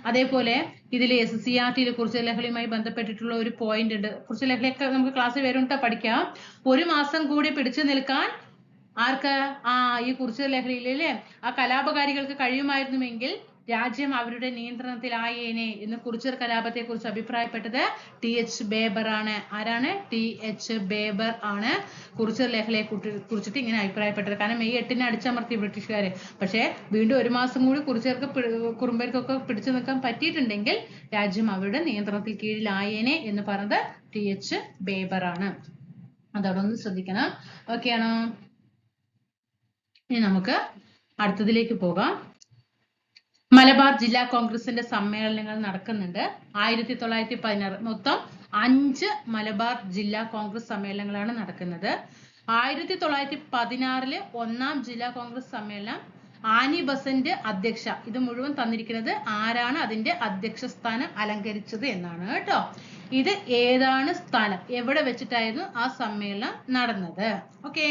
അതേപോലെ ഇതിൽ SCERT കുറിച്യർ ലഹളയുമായി ബന്ധപ്പെട്ടിട്ടുള്ള ഒരു പോയിന്റ് ഉണ്ട്. കുറിച്യർ ലഹളയൊക്കെ നമുക്ക് ക്ലാസ്സിൽ വരുമ്പോൾ പഠിക്കാം. 1 മാസം കൂടി പിടിച്ചു നിൽക്കാൻ ആർക്ക്? ഈ കുറിച്യർ ലഹളയിലെ ആ കലാപകാരികൾക്ക് കഴിയുമായിരുന്നുവെങ്കിൽ രാജ്യം അവരുടെ നിയന്ത്രണത്തിലായേനെ എന്ന് കുറിച്യർ കലാപത്തെ കുറിച്ച് അഭിപ്രായപ്പെട്ടത് TH ബേബർ ആണ്. ആരാണ്? TH ബേബർ ആണ് കുറിച്യർ ലഹളയെ കുറിച്ചിട്ട് ഇങ്ങനെ അഭിപ്രായപ്പെട്ടത്. കാരണം മെയ് 8 അടിച്ചമർത്തി ബ്രിട്ടീഷുകാര്. പക്ഷെ വീണ്ടും 1 മാസം കൂടി കുറുമ്പർക്കൊക്കെ പിടിച്ചു നിൽക്കാൻ പറ്റിയിട്ടുണ്ടെങ്കിൽ രാജ്യം അവരുടെ നിയന്ത്രണത്തിൽ കീഴിലായേനെ എന്ന് പറഞ്ഞത് TH ബേബർ ആണ്. അതോടൊന്ന് ശ്രദ്ധിക്കണം. ഓക്കെ ആണോ? ഇനി നമുക്ക് അടുത്തതിലേക്ക് പോകാം. മലബാർ ജില്ലാ കോൺഗ്രസിന്റെ സമ്മേളനങ്ങൾ നടക്കുന്നുണ്ട്. 1916 മൊത്തം 5 മലബാർ ജില്ലാ കോൺഗ്രസ് സമ്മേളനങ്ങളാണ് നടക്കുന്നത്. 1916 1-ാം ജില്ലാ കോൺഗ്രസ് സമ്മേളനം ആനി ബസന്റ് അധ്യക്ഷ. ഇത് മുഴുവൻ തന്നിരിക്കുന്നത് ആരാണ് അതിന്റെ അധ്യക്ഷ സ്ഥാനം അലങ്കരിച്ചത് എന്നാണ് കേട്ടോ. ഇത് ഏതാണ് സ്ഥാനം? എവിടെ വെച്ചിട്ടായിരുന്നു ആ സമ്മേളനം നടന്നത്? ഓക്കെ,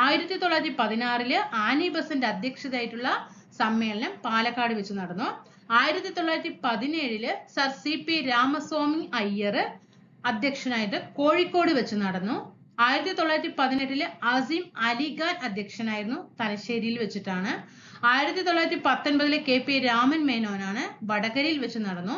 1916 ആനി ബസന്റ് അധ്യക്ഷതയായിട്ടുള്ള സമ്മേളനം പാലക്കാട് വെച്ച് നടന്നു. 1917 സർ CP രാമസ്വാമി അയ്യർ അധ്യക്ഷനായിട്ട് കോഴിക്കോട് വെച്ച് നടന്നു. 1918 അസീം അലിഖാൻ അധ്യക്ഷനായിരുന്നു, തലശ്ശേരിയിൽ വെച്ചിട്ടാണ്. 1919 KP രാമൻ മേനോനാണ്, വടകരയിൽ വെച്ച് നടന്നു.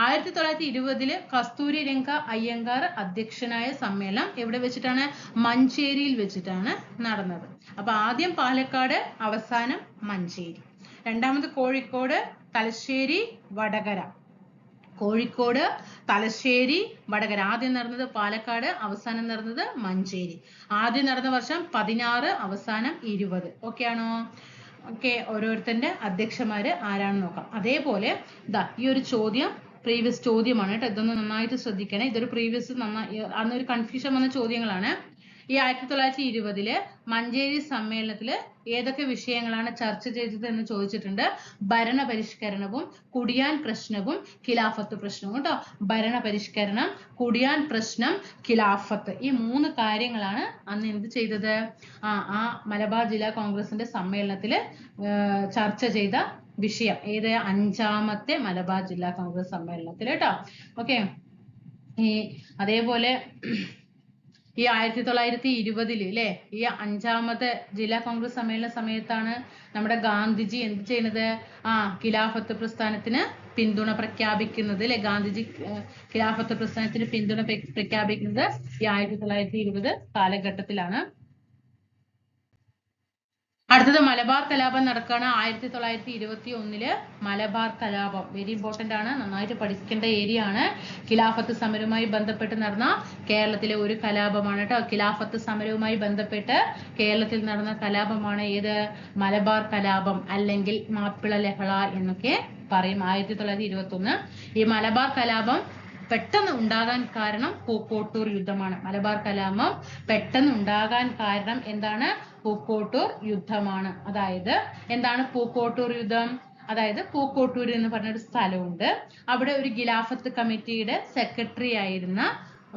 1920 കസ്തൂരി രംഗ അയ്യങ്കാർ അധ്യക്ഷനായ സമ്മേളനം എവിടെ വെച്ചിട്ടാണ്? മഞ്ചേരിയിൽ വെച്ചിട്ടാണ് നടന്നത്. അപ്പൊ ആദ്യം പാലക്കാട്, അവസാനം മഞ്ചേരി. രണ്ടാമത് കോഴിക്കോട്, തലശ്ശേരി, വടകര. കോഴിക്കോട്, തലശ്ശേരി, വടകര. ആദ്യം നടന്നത് പാലക്കാട്, അവസാനം നടന്നത് മഞ്ചേരി. ആദ്യം നടന്ന വർഷം 16, അവസാനം 20. ഓക്കെ ആണോ? ഓക്കെ, ഓരോരുത്തരുടെ അധ്യക്ഷന്മാര് ആരാണെന്ന് നോക്കാം. അതേപോലെ ഇതാ ഈ ഒരു ചോദ്യം പ്രീവിയസ് ചോദ്യമാണ് കേട്ടോ. ഇതൊന്ന് നന്നായിട്ട് ശ്രദ്ധിക്കണേ. ഇതൊരു പ്രീവിയസ് അന്നൊരു കൺഫ്യൂഷൻ വന്ന ചോദ്യങ്ങളാണ്. ഈ 1920 മഞ്ചേരി സമ്മേളനത്തില് ഏതൊക്കെ വിഷയങ്ങളാണ് ചർച്ച ചെയ്തത് എന്ന് ചോദിച്ചിട്ടുണ്ട്. ഭരണപരിഷ്കരണവും, കുടിയാൻ പ്രശ്നവും, ഖിലാഫത്ത് പ്രശ്നവും കേട്ടോ. ഭരണപരിഷ്കരണം, കുടിയാൻ പ്രശ്നം, ഖിലാഫത്ത്, ഈ 3 കാര്യങ്ങളാണ് അന്ന് എന്ത് ചെയ്തത്? ആ മലബാർ ജില്ലാ കോൺഗ്രസിന്റെ സമ്മേളനത്തില് ചർച്ച ചെയ്ത വിഷയം. ഏത്? 5ാമത്തെ മലബാർ ജില്ലാ കോൺഗ്രസ് സമ്മേളനത്തിൽ കേട്ടോ. ഓക്കെ, അതേപോലെ ഈ 1920 അല്ലേ, ഈ 5ാമത്തെ ജില്ലാ കോൺഗ്രസ് സമ്മേളന സമയത്താണ് നമ്മുടെ ഗാന്ധിജി എന്ത് ചെയ്യുന്നത്? ഖിലാഫത്ത് പ്രസ്ഥാനത്തിന് പിന്തുണ പ്രഖ്യാപിക്കുന്നത് അല്ലെ. ഗാന്ധിജി ഖിലാഫത്ത് പ്രസ്ഥാനത്തിന് പിന്തുണ പ്രഖ്യാപിക്കുന്നത് ഈ 1920 കാലഘട്ടത്തിലാണ്. അടുത്തത് മലബാർ കലാപം നടക്കുകയാണ് 1921 മലബാർ കലാപം. വെരി ഇമ്പോർട്ടന്റ് ആണ്, നന്നായിട്ട് പഠിക്കേണ്ട ഏരിയ ആണ്. ഖിലാഫത്ത് സമരവുമായി ബന്ധപ്പെട്ട് നടന്ന കേരളത്തിലെ ഒരു കലാപമാണ് കേട്ടോ. ഖിലാഫത്ത് സമരവുമായി ബന്ധപ്പെട്ട് കേരളത്തിൽ നടന്ന കലാപമാണ് ഏത്? മലബാർ കലാപം, അല്ലെങ്കിൽ മാപ്പിള ലഹള എന്നൊക്കെ പറയും. 1921 ഈ മലബാർ കലാപം പെട്ടെന്ന് ഉണ്ടാകാൻ കാരണം പൂക്കോട്ടൂർ യുദ്ധമാണ്. മലബാർ കലാപം പെട്ടെന്ന് ഉണ്ടാകാൻ കാരണം എന്താണ്? പൂക്കോട്ടൂർ യുദ്ധമാണ്. അതായത് എന്താണ് പൂക്കോട്ടൂർ യുദ്ധം? അതായത് പൂക്കോട്ടൂർ എന്ന് പറഞ്ഞൊരു സ്ഥലമുണ്ട്. അവിടെ ഒരു ഖിലാഫത്ത് കമ്മിറ്റിയുടെ സെക്രട്ടറി ആയിരുന്ന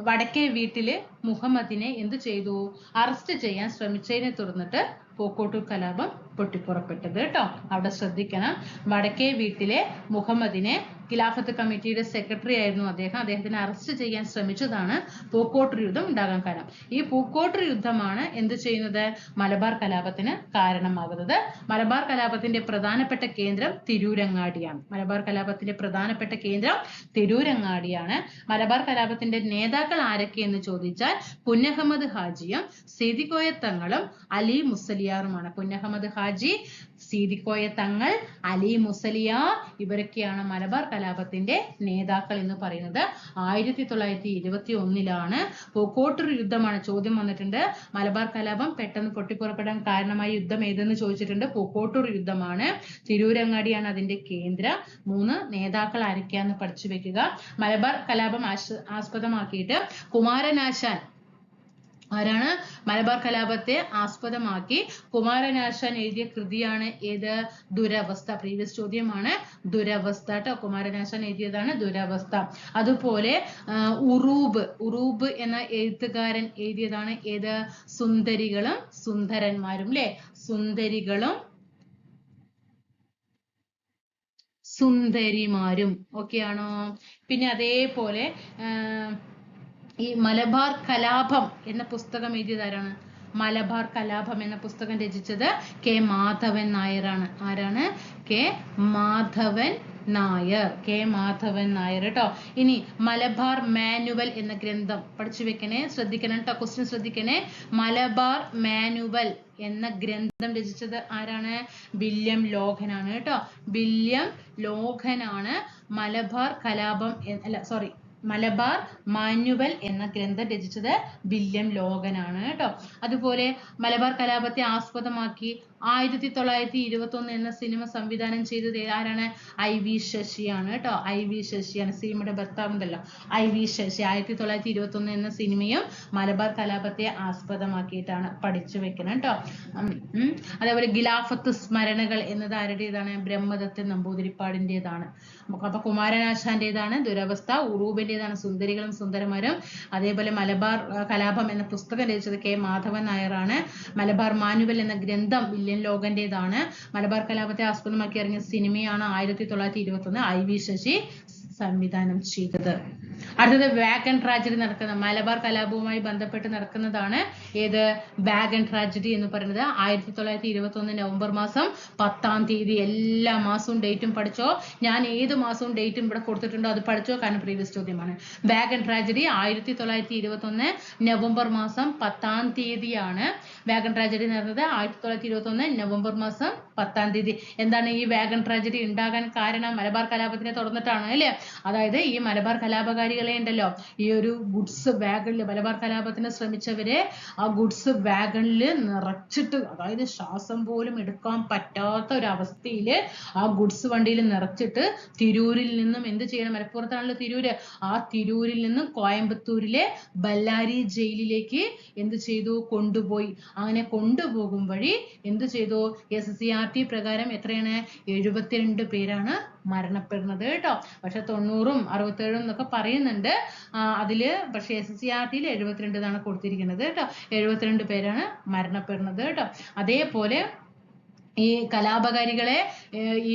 വടക്കേ വീട്ടില് മുഹമ്മദിനെ എന്ത് ചെയ്തു? അറസ്റ്റ് ചെയ്യാൻ ശ്രമിച്ചതിനെ തുടർന്നിട്ട് പൂക്കോട്ടൂർ കലാപം പൊട്ടിപ്പുറപ്പെട്ടത് കേട്ടോ. അവിടെ ശ്രദ്ധിക്കണം. വടക്കേ വീട്ടിലെ മുഹമ്മദിനെ, ഖിലാഫത്ത് കമ്മിറ്റിയുടെ സെക്രട്ടറി ആയിരുന്നു അദ്ദേഹം, അദ്ദേഹത്തിനെ അറസ്റ്റ് ചെയ്യാൻ ശ്രമിച്ചതാണ് പൂക്കോട്ടൂർ യുദ്ധം ഉണ്ടാകാൻ കാരണം. ഈ പൂക്കോട്ടൂർ യുദ്ധമാണ് എന്ത് ചെയ്യുന്നത്? മലബാർ കലാപത്തിന് കാരണമാകുന്നത്. മലബാർ കലാപത്തിന്റെ പ്രധാനപ്പെട്ട കേന്ദ്രം തിരൂരങ്ങാടിയാണ്. മലബാർ കലാപത്തിന്റെ പ്രധാനപ്പെട്ട കേന്ദ്രം തിരൂരങ്ങാടിയാണ്. മലബാർ കലാപത്തിന്റെ നേതാക്കൾ ആരൊക്കെയെന്ന് ചോദിച്ചാൽ കുഞ്ഞഹമ്മദ് ഹാജിയും സീതിക്കോയ തങ്ങളും അലി മുസലിയാറുമാണ്. കുഞ്ഞഹമ്മദ് ഹാജി, സീതിക്കോയ തങ്ങൾ, അലി മുസലിയാർ, ഇവരൊക്കെയാണ് മലബാർ കലാപത്തിന്റെ നേതാക്കൾ എന്ന് പറയുന്നത്. 1921 പൂക്കോട്ടൂർ യുദ്ധമാണ് ചോദ്യം വന്നിട്ടുണ്ട്. മലബാർ കലാപം പെട്ടെന്ന് പൊട്ടിപ്പുറപ്പെടാൻ കാരണമായ യുദ്ധം ഏതെന്ന് ചോദിച്ചിട്ടുണ്ട്. പൂക്കോട്ടൂർ യുദ്ധമാണ്. തിരൂരങ്ങാടിയാണ് അതിന്റെ കേന്ദ്രം. 3 നേതാക്കൾ ആരൊക്കെയാന്ന് പഠിച്ചു വെക്കുക. മലബാർ കലാപം ആസ്പദമാക്കിയിട്ട് കുമാരനാശാൻ, ആരാണ്? മലബാർ കലാപത്തെ ആസ്പദമാക്കി കുമാരനാശാൻ എഴുതിയ കൃതിയാണ് ഏത്? ദുരവസ്ഥ. പ്രീവിയസ് ചോദ്യമാണ്, ദുരവസ്ഥ കേട്ടോ. കുമാരനാശാൻ എഴുതിയതാണ് ദുരവസ്ഥ. അതുപോലെ ഉറൂബ് എന്ന എഴുത്തുകാരൻ എഴുതിയതാണ് ഏത്? സുന്ദരികളും സുന്ദരന്മാരും അല്ലെ. സുന്ദരികളും സുന്ദരിമാരും. ഓക്കെ ആണോ? പിന്നെ അതേപോലെ ഈ മലബാർ കലാപം എന്ന പുസ്തകം എഴുതിയതാരാണ്? മലബാർ കലാപം എന്ന പുസ്തകം രചിച്ചത് കെ മാധവൻ നായരാണ്. ആരാണ്? കെ മാധവൻ നായർ. കെ മാധവൻ നായർ കേട്ടോ. ഇനി മലബാർ മാനുവൽ എന്ന ഗ്രന്ഥം പഠിച്ചു വെക്കണേ, ശ്രദ്ധിക്കണം കേട്ടോ. ക്വസ്റ്റ്യൻ ശ്രദ്ധിക്കണേ. മലബാർ മാനുവൽ എന്ന ഗ്രന്ഥം രചിച്ചത് ആരാണ്? വില്യം ലോഗനാണ് കേട്ടോ. വില്യം ലോഗനാണ് മലബാർ കലാപം മലബാർ മാനുവൽ എന്ന ഗ്രന്ഥം രചിച്ചത് വില്യം ലോഗനാണ് കേട്ടോ. അതുപോലെ മലബാർ കലാപത്തെ ആസ്പദമാക്കി 1921 എന്ന സിനിമ സംവിധാനം ചെയ്തത് ആരാണ്? IV ശശിയാണ് കേട്ടോ. IV ശശിയാണ്. സിനിമയുടെ ഭർത്താവുണ്ടല്ലോ, IV ശശി. 1921 എന്ന സിനിമയും മലബാർ കലാപത്തെ ആസ്പദമാക്കിയിട്ടാണ്. പഠിച്ചു വെക്കണം കേട്ടോ. അതേപോലെ ഖിലാഫത്ത് സ്മരണകൾ എന്നത് ആരുടേതാണ്? ബ്രഹ്മദത്തൻ നമ്പൂതിരിപ്പാടിൻ്റെതാണ്. അപ്പൊ കുമാരനാശാന്റേതാണ് ദുരവസ്ഥ, ഉറൂബിന്റേതാണ് സുന്ദരികളും സുന്ദരന്മാരും. അതേപോലെ മലബാർ കലാപം എന്ന പുസ്തകം രചിച്ചത് കെ മാധവൻ നായരാണ്. മലബാർ മാനുവൽ എന്ന ഗ്രന്ഥം വില്യം ലോഗന്റേതാണ്. മലബാർ കലാപത്തെ ആസ്പദമാക്കി ഇറങ്ങിയ സിനിമയാണ് 1921 IV ശശി സംവിധാനം ചെയ്തത്. അടുത്തത് വാഗൺ ട്രാജഡി നടക്കുന്ന മലബാർ കലാപവുമായി ബന്ധപ്പെട്ട് നടക്കുന്നതാണ് ഏത് വാഗൺ ട്രാജഡി എന്ന് പറയുന്നത്. 1921 നവംബർ മാസം 10-ാം തീയതി. എല്ലാ മാസവും ഡേറ്റും പഠിച്ചോ. ഞാൻ ഏത് മാസവും ഡേറ്റും ഇവിടെ കൊടുത്തിട്ടുണ്ടോ അത് പഠിച്ചോ, കാരണം പ്രീവിയസ് ചോദ്യമാണ്. വാഗൺ ട്രാജഡി 1921 നവംബർ മാസം 10-ാം തീയതിയാണ് വാഗൺ ട്രാജഡി നടന്നത്. 1921 നവംബർ മാസം 10-ാം തീയതി. എന്താണ് ഈ വാഗൺ ട്രാജഡി ഉണ്ടാകാൻ കാരണം? മലബാർ കലാപത്തിനെ തുടർന്നിട്ടാണ് അല്ലേ. അതായത് ഈ മലബാർ കലാപകാരികളെ ഉണ്ടല്ലോ, ഈ ഒരു ഗുഡ്സ് വാഗണിൽ മലബാർ കലാപത്തിന് ശ്രമിച്ചവരെ ആ ഗുഡ്സ് വാഗണിൽ നിറച്ചിട്ട്, അതായത് ശ്വാസം പോലും എടുക്കാൻ പറ്റാത്ത ഒരു അവസ്ഥയിൽ ആ ഗുഡ്സ് വണ്ടിയിൽ നിറച്ചിട്ട് തിരൂരിൽ നിന്നും എന്ത് ചെയ്യണം, മലപ്പുറത്താണല്ലോ തിരൂര്, ആ തിരൂരിൽ നിന്നും കോയമ്പത്തൂരിലെ ബല്ലാരി ജയിലിലേക്ക് എന്ത് ചെയ്തു, കൊണ്ടുപോയി. അങ്ങനെ കൊണ്ടുപോകും വഴി എന്ത് ചെയ്തു, SCRT പ്രകാരം എത്രയാണ്, 72 പേരാണ് മരണപ്പെടുന്നത് കേട്ടോ. പക്ഷെ 90-ഉം 67-ഉം എന്നൊക്കെ പറയുന്നുണ്ട് അതില്. പക്ഷെ SCRT-യിൽ 72 എന്നാണ് കൊടുത്തിരിക്കുന്നത് കേട്ടോ. 72 പേരാണ് മരണപ്പെടുന്നത് കേട്ടോ. അതേപോലെ ഈ കലാപകാരികളെ ഈ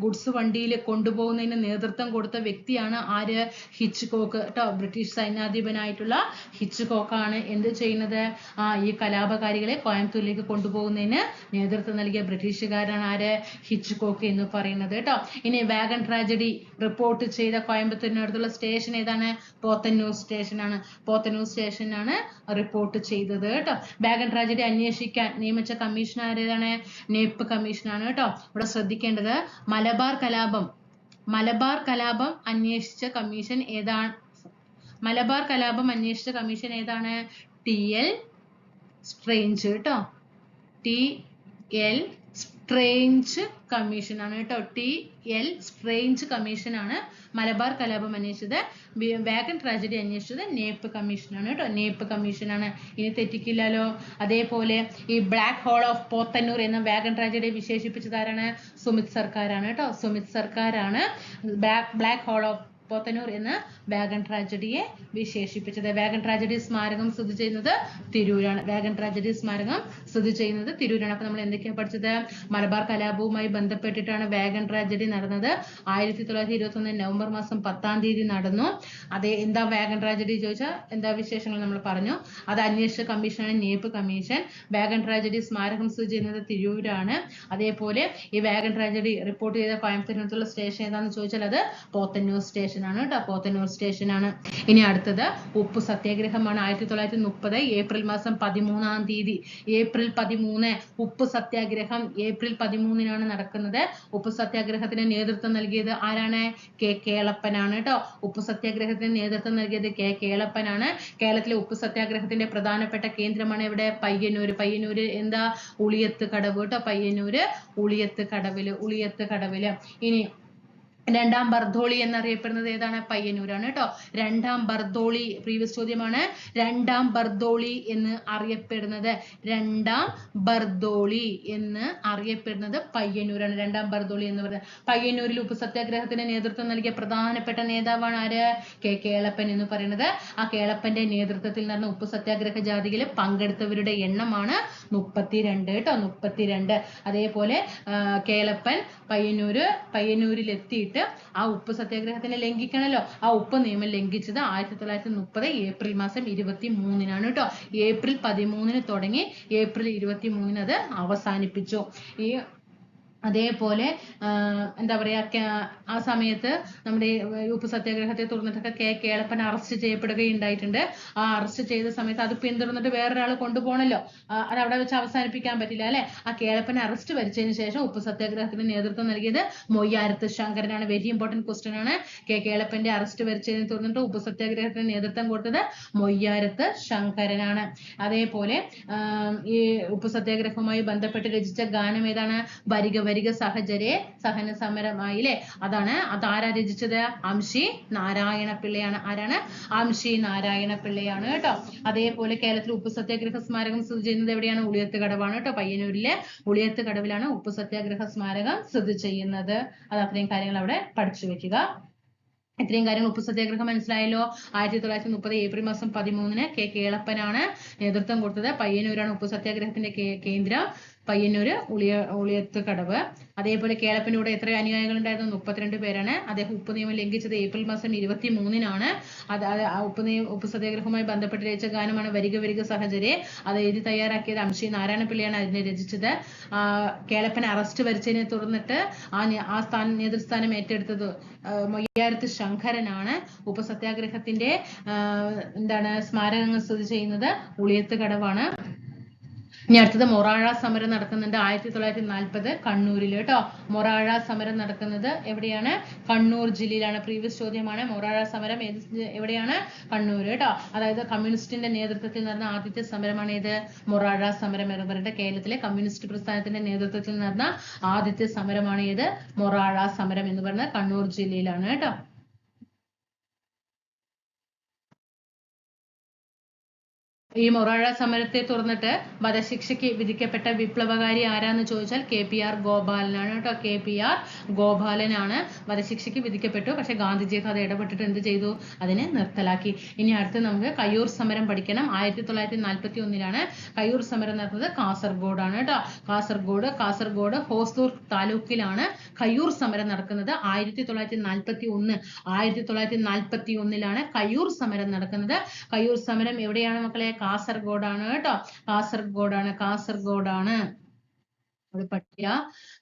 ഗുഡ്സ് വണ്ടിയിൽ കൊണ്ടുപോകുന്നതിന് നേതൃത്വം കൊടുത്ത വ്യക്തിയാണ് ആര്, ഹിച്ച്കോക്ക് കേട്ടോ. ബ്രിട്ടീഷ് സൈന്യാധിപനായിട്ടുള്ള ഹിച്ച്കോക്കാണ് എന്ത് ചെയ്യുന്നത്, ഈ കലാപകാരികളെ കോയമ്പത്തൂരിലേക്ക് കൊണ്ടുപോകുന്നതിന് നേതൃത്വം നൽകിയ ബ്രിട്ടീഷുകാരനാണ് ആര്, ഹിച്ച്കോക്ക് എന്ന് പറയുന്നത് കേട്ടോ. ഇനി വാഗൺ ട്രാജഡി റിപ്പോർട്ട് ചെയ്ത കോയമ്പത്തൂരിനടുത്തുള്ള സ്റ്റേഷൻ ഏതാണ്, പോത്തന്നൂർ സ്റ്റേഷനാണ്. പോത്തന്നൂർ സ്റ്റേഷനാണ് റിപ്പോർട്ട് ചെയ്തത് കേട്ടോ. വാഗൺ ട്രാജഡി അന്വേഷിക്കാൻ നിയമിച്ച കമ്മീഷൻ ആരേതാണ്, നേപ്പ് കമ്മീഷനാണ് കേട്ടോ. ഇവിടെ ശ്രദ്ധിക്കേണ്ടത് മലബാർ കലാപം അന്വേഷിച്ച കമ്മീഷൻ ഏതാണ്, മലബാർ കലാപം അന്വേഷിച്ച കമ്മീഷൻ ഏതാണ്, TL സ്ട്രേഞ്ച് കേട്ടോ. TL സ്ട്രേഞ്ച് കമ്മീഷൻ ആണ് കേട്ടോ. TL സ്ട്രേഞ്ച് കമ്മീഷൻ ആണ് മലബാർ കലാപം അന്വേഷിച്ചത്. വാഗൺ ട്രാജഡി അന്വേഷിച്ചത് നേപ്പ് കമ്മീഷൻ ആണ് കേട്ടോ. നേപ്പ് കമ്മീഷൻ ആണ്, ഇനി തെറ്റിക്കില്ലല്ലോ. അതേപോലെ ഈ ബ്ലാക്ക് ഹോൾ ഓഫ് പോത്തന്നൂർ എന്ന വാഗൺ ട്രാജഡി വിശേഷിപ്പിച്ചത് ആരാണ്, സുമിത് സർക്കാരാണ് കേട്ടോ. സുമിത് സർക്കാരാണ് ബ്ലാക്ക് ഹോൾ ഓഫ് പോത്തന്നൂർ എന്ന വാഗൺ ട്രാജഡിയെ വിശേഷിപ്പിച്ചത്. വാഗൺ ട്രാജഡി സ്മാരകം സ്ഥിതി ചെയ്യുന്നത് തിരൂരാണ്. വാഗൺ ട്രാജഡി സ്മാരകം സ്ഥിതി ചെയ്യുന്നത് തിരൂരാണ്. അപ്പൊ നമ്മൾ എന്തൊക്കെയാണ് പഠിച്ചത്, മലബാർ കലാപവുമായി ബന്ധപ്പെട്ടിട്ടാണ് വാഗൺ ട്രാജഡി നടന്നത്. 1921 നവംബർ മാസം 10-ാം തീയതി നടന്നു. അതേ എന്താ വാഗൺ ട്രാജഡി ചോദിച്ചാൽ എന്താ വിശേഷങ്ങൾ നമ്മൾ പറഞ്ഞു. അത് അന്വേഷിച്ച കമ്മീഷനാണ് നേപ്പ് കമ്മീഷൻ. വാഗൺ ട്രാജഡി സ്മാരകം സ്ഥിതി ചെയ്യുന്നത് തിരൂരാണ്. അതേപോലെ ഈ വാഗൺ ട്രാജഡി റിപ്പോർട്ട് ചെയ്ത കോയമ്പത്തൂരിനടുത്തുള്ള സ്റ്റേഷൻ ഏതാണെന്ന് ചോദിച്ചാൽ അത് പോത്തന്നൂർ സ്റ്റേഷൻ ആണ് കേട്ടോ. പോത്തന്നൂർ സ്റ്റേഷൻ ആണ്. ഇനി അടുത്തത് ഉപ്പ് സത്യാഗ്രഹമാണ്. 1930 ഏപ്രിൽ മാസം 13-ാം തീയതി. ഏപ്രിൽ 13 ഉപ്പ് സത്യാഗ്രഹം ഏപ്രിൽ 13-നാണ് നടക്കുന്നത്. ഉപ്പ് സത്യാഗ്രഹത്തിന് നേതൃത്വം നൽകിയത് ആരാണ്, K കേളപ്പനാണ് കേട്ടോ. ഉപ്പ് സത്യാഗ്രഹത്തിന് നേതൃത്വം നൽകിയത് K കേളപ്പനാണ്. കേരളത്തിലെ ഉപ്പ് സത്യാഗ്രഹത്തിന്റെ പ്രധാനപ്പെട്ട കേന്ദ്രമാണ് ഇവിടെ പയ്യന്നൂര്. പയ്യന്നൂര് എന്താ, ഉളിയത്ത് കടവ് കേട്ടോ. പയ്യന്നൂര് ഉളിയത്ത് കടവില്. ഇനി രണ്ടാം ബർദോളി എന്നറിയപ്പെടുന്നത് ഏതാണ്, പയ്യന്നൂരാണ് കേട്ടോ. രണ്ടാം ബർദോളി പ്രീവിയസ് ചോദ്യമാണ്. രണ്ടാം ബർദോളി എന്ന് അറിയപ്പെടുന്നത് പയ്യന്നൂരാണ്. രണ്ടാം ബർദോളി എന്ന് പറയുന്നത്. പയ്യന്നൂരിൽ ഉപ്പ് സത്യാഗ്രഹത്തിന് നേതൃത്വം നൽകിയ പ്രധാനപ്പെട്ട നേതാവാണ് ആര്, K കേളപ്പൻ എന്ന് പറയുന്നത്. ആ കേളപ്പന്റെ നേതൃത്വത്തിൽ നടന്ന ഉപ്പ് സത്യാഗ്രഹ ജാഥയിൽ പങ്കെടുത്തവരുടെ എണ്ണമാണ് 32 കേട്ടോ. 32. അതേപോലെ കേളപ്പൻ പയ്യന്നൂരിൽ എത്തിയിട്ട് ആ ഉപ്പ് സത്യാഗ്രഹത്തിനെ ലംഘിക്കണല്ലോ. ആ ഉപ്പ് നിയമം ലംഘിച്ചത് 1930 ഏപ്രിൽ മാസം 23-നാണ് കേട്ടോ. ഏപ്രിൽ 13-ന് തുടങ്ങി ഏപ്രിൽ 23-ന് അത് അവസാനിപ്പിച്ചു. അതേപോലെ എന്താ പറയാ, ആ സമയത്ത് നമ്മുടെ ഉപ്പ് സത്യാഗ്രഹത്തെ തുടർന്നിട്ടൊക്കെ K കേളപ്പൻ അറസ്റ്റ് ചെയ്യപ്പെടുകയുണ്ടായിട്ടുണ്ട്. ആ അറസ്റ്റ് ചെയ്ത സമയത്ത് അത് പിന്തുടർന്നിട്ട് വേറൊരാൾ കൊണ്ടുപോകണല്ലോ. അത് അവിടെ വെച്ച് അവസാനിപ്പിക്കാൻ പറ്റില്ല അല്ലെ. ആ കേളപ്പൻ അറസ്റ്റ് വരിച്ചതിന് ശേഷം ഉപ്പ് സത്യാഗ്രഹത്തിന് നേതൃത്വം നൽകിയത് മൊയ്യാരത്ത് ശങ്കരനാണ്. വെരി ഇമ്പോർട്ടന്റ് ക്വസ്റ്റ്യൻ ആണ്. K കേളപ്പന്റെ അറസ്റ്റ് വരിച്ചതിനെ തുടർന്നിട്ട് ഉപ്പ് സത്യാഗ്രഹത്തിന് നേതൃത്വം കൊടുത്തത് മൊയ്യാരത്ത് ശങ്കരനാണ്. അതേപോലെ ഈ ഉപ്പ് സത്യാഗ്രഹവുമായി ബന്ധപ്പെട്ട് രചിച്ച ഗാനം ഏതാണ്, വരിക സഹചരെ സഹന സമരമായില്ലേ. അതാരാ രചിച്ചത്, അംശി നാരായണ പിള്ളയാണ്. ആരാണ്, അംശി നാരായണ പിള്ളയാണ് കേട്ടോ. അതേപോലെ കേരളത്തിൽ ഉപ്പ് സത്യാഗ്രഹ സ്മാരകം സ്ഥിതി ചെയ്യുന്നത് എവിടെയാണ്, ഉളിയത്ത് കടവാണ് കേട്ടോ. പയ്യന്നൂരിലെ ഉളിയത്ത് കടവിലാണ് ഉപ്പ് സത്യാഗ്രഹ സ്മാരകം സ്ഥിതി ചെയ്യുന്നത്. അത് അത്രയും കാര്യങ്ങൾ അവിടെ പഠിച്ചു വെക്കുക. ഇത്രയും കാര്യങ്ങൾ ഉപ്പ് സത്യാഗ്രഹം മനസ്സിലായല്ലോ. 1930 ഏപ്രിൽ മാസം 13-ന് K കേളപ്പനാണ് നേതൃത്വം കൊടുത്തത്. പയ്യന്നൂരാണ് ഉപ്പ് സത്യാഗ്രഹത്തിന്റെ കേന്ദ്രം. പയ്യന്നൂര് ഉളിയത്ത് കടവ്. അതേപോലെ കേളപ്പന്റെ കൂടെ എത്ര അനുയായികൾ ഉണ്ടായിരുന്നു? 32 പേരാണ്. അദ്ദേഹം ഉപ്പ് നിയമം ലംഘിച്ചത് ഏപ്രിൽ മാസം 23-നാണ്. ഉപ്പ് സത്യാഗ്രഹവുമായി ബന്ധപ്പെട്ട് രചിച്ച ഗാനമാണ് വരിക വരിക സഹചരെ. അത് എഴുതി തയ്യാറാക്കിയത് അംശി നാരായണപിള്ളയാണ് അതിനെ രചിച്ചത്. കേളപ്പൻ അറസ്റ്റ് വരിച്ചതിനെ തുടർന്നിട്ട് ആ നേതൃസ്ഥാനം ഏറ്റെടുത്തത് മൊയ്യാരത്ത് ശങ്കരനാണ്. ഉപ്പ് സത്യാഗ്രഹത്തിന്റെ സ്മാരകങ്ങൾ സ്ഥിതി ചെയ്യുന്നത് ഉളിയത്ത് കടവാണ്. ഇനി അടുത്തത് മൊറാഴ സമരം നടക്കുന്നുണ്ട് 1940 കണ്ണൂരിൽ കേട്ടോ. മൊറാഴ സമരം നടക്കുന്നത് എവിടെയാണ്? കണ്ണൂർ ജില്ലയിലാണ്. പ്രീവിയസ് ചോദ്യമാണ്. മൊറാഴ സമരം എവിടെയാണ്? കണ്ണൂർ കേട്ടോ. അതായത് കമ്മ്യൂണിസ്റ്റിന്റെ നേതൃത്വത്തിൽ നടന്ന ആദ്യത്തെ സമരമാണ് ഏത്? മൊറാഴ സമരം എന്ന് പറഞ്ഞിട്ട് കേരളത്തിലെ കമ്മ്യൂണിസ്റ്റ് പ്രസ്ഥാനത്തിന്റെ നേതൃത്വത്തിൽ നടന്ന ആദ്യത്തെ സമരമാണ് ഏത്? മൊറാഴ സമരം എന്ന് പറയുന്നത് കണ്ണൂർ ജില്ലയിലാണ് കേട്ടോ. ഈ മൊറാഴ സമരത്തെ തുടർന്നിട്ട് വധശിക്ഷയ്ക്ക് വിധിക്കപ്പെട്ട വിപ്ലവകാരി ആരാന്ന് ചോദിച്ചാൽ KPR ഗോപാലനാണ് കേട്ടോ. KPR ഗോപാലനാണ് വധശിക്ഷയ്ക്ക് വിധിക്കപ്പെട്ടു. പക്ഷെ ഗാന്ധിജിയൊക്കെ അത് ഇടപെട്ടിട്ട് എന്ത് ചെയ്തു? അതിനെ നിർത്തലാക്കി. ഇനി അടുത്ത് നമുക്ക് കയ്യൂർ സമരം പഠിക്കണം. 1941-ലാണ് കയ്യൂർ സമരം നടന്നത് കാസർഗോഡാണ് കേട്ടോ. കാസർഗോഡ് ഹോസൂർ താലൂക്കിലാണ് കയ്യൂർ സമരം നടക്കുന്നത്. 1941-ലാണ് കയ്യൂർ സമരം നടക്കുന്നത്. കയ്യൂർ സമരം എവിടെയാണ് മക്കളെ? കാസർഗോഡാണ് കേട്ടോ. കാസർഗോഡാണ് അത് പഠിക്കുക.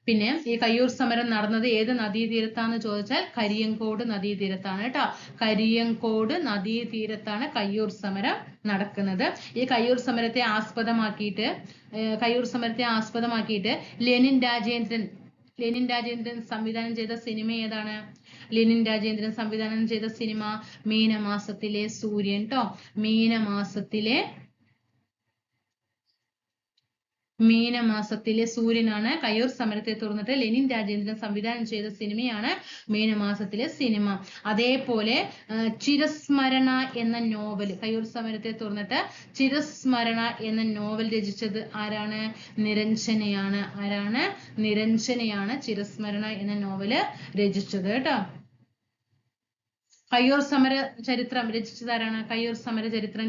പിന്നെ ഈ കയ്യൂർ സമരം നടന്നത് ഏത് നദീതീരത്താന്ന് ചോദിച്ചാൽ കരിയങ്കോട് നദീതീരത്താണ് കേട്ടോ. കരിയങ്കോട് നദീതീരത്താണ് കയ്യൂർ സമരം നടക്കുന്നത്. ഈ കയ്യൂർ സമരത്തെ ആസ്പദമാക്കിയിട്ട് ലെനിൻ രാജേന്ദ്രൻ സംവിധാനം ചെയ്ത സിനിമ ഏതാണ്? ലെനിൻ രാജേന്ദ്രൻ സംവിധാനം ചെയ്ത സിനിമ മീനമാസത്തിലെ സൂര്യൻ ട്ടോ. മീനമാസത്തിലെ സൂര്യനാണ്. കയ്യൂർ സമരത്തെ തുടർന്നിട്ട് ലെനിൻ രാജേന്ദ്രൻ സംവിധാനം ചെയ്ത സിനിമയാണ് മീനമാസത്തിലെ സിനിമ. അതേപോലെ ചിരസ്മരണ എന്ന നോവൽ കയ്യൂർ സമരത്തെ തുടർന്നിട്ട് ചിരസ്മരണ എന്ന നോവൽ രചിച്ചത് ആരാണ്? നിരഞ്ജനയാണ്. നിരഞ്ജനയാണ് ചിരസ്മരണ എന്ന നോവല് രചിച്ചത് കേട്ടോ. കയ്യൂർ സമര ചരിത്രം രചിച്ചത് ആരാണ്? കയ്യൂർ സമര ചരിത്രം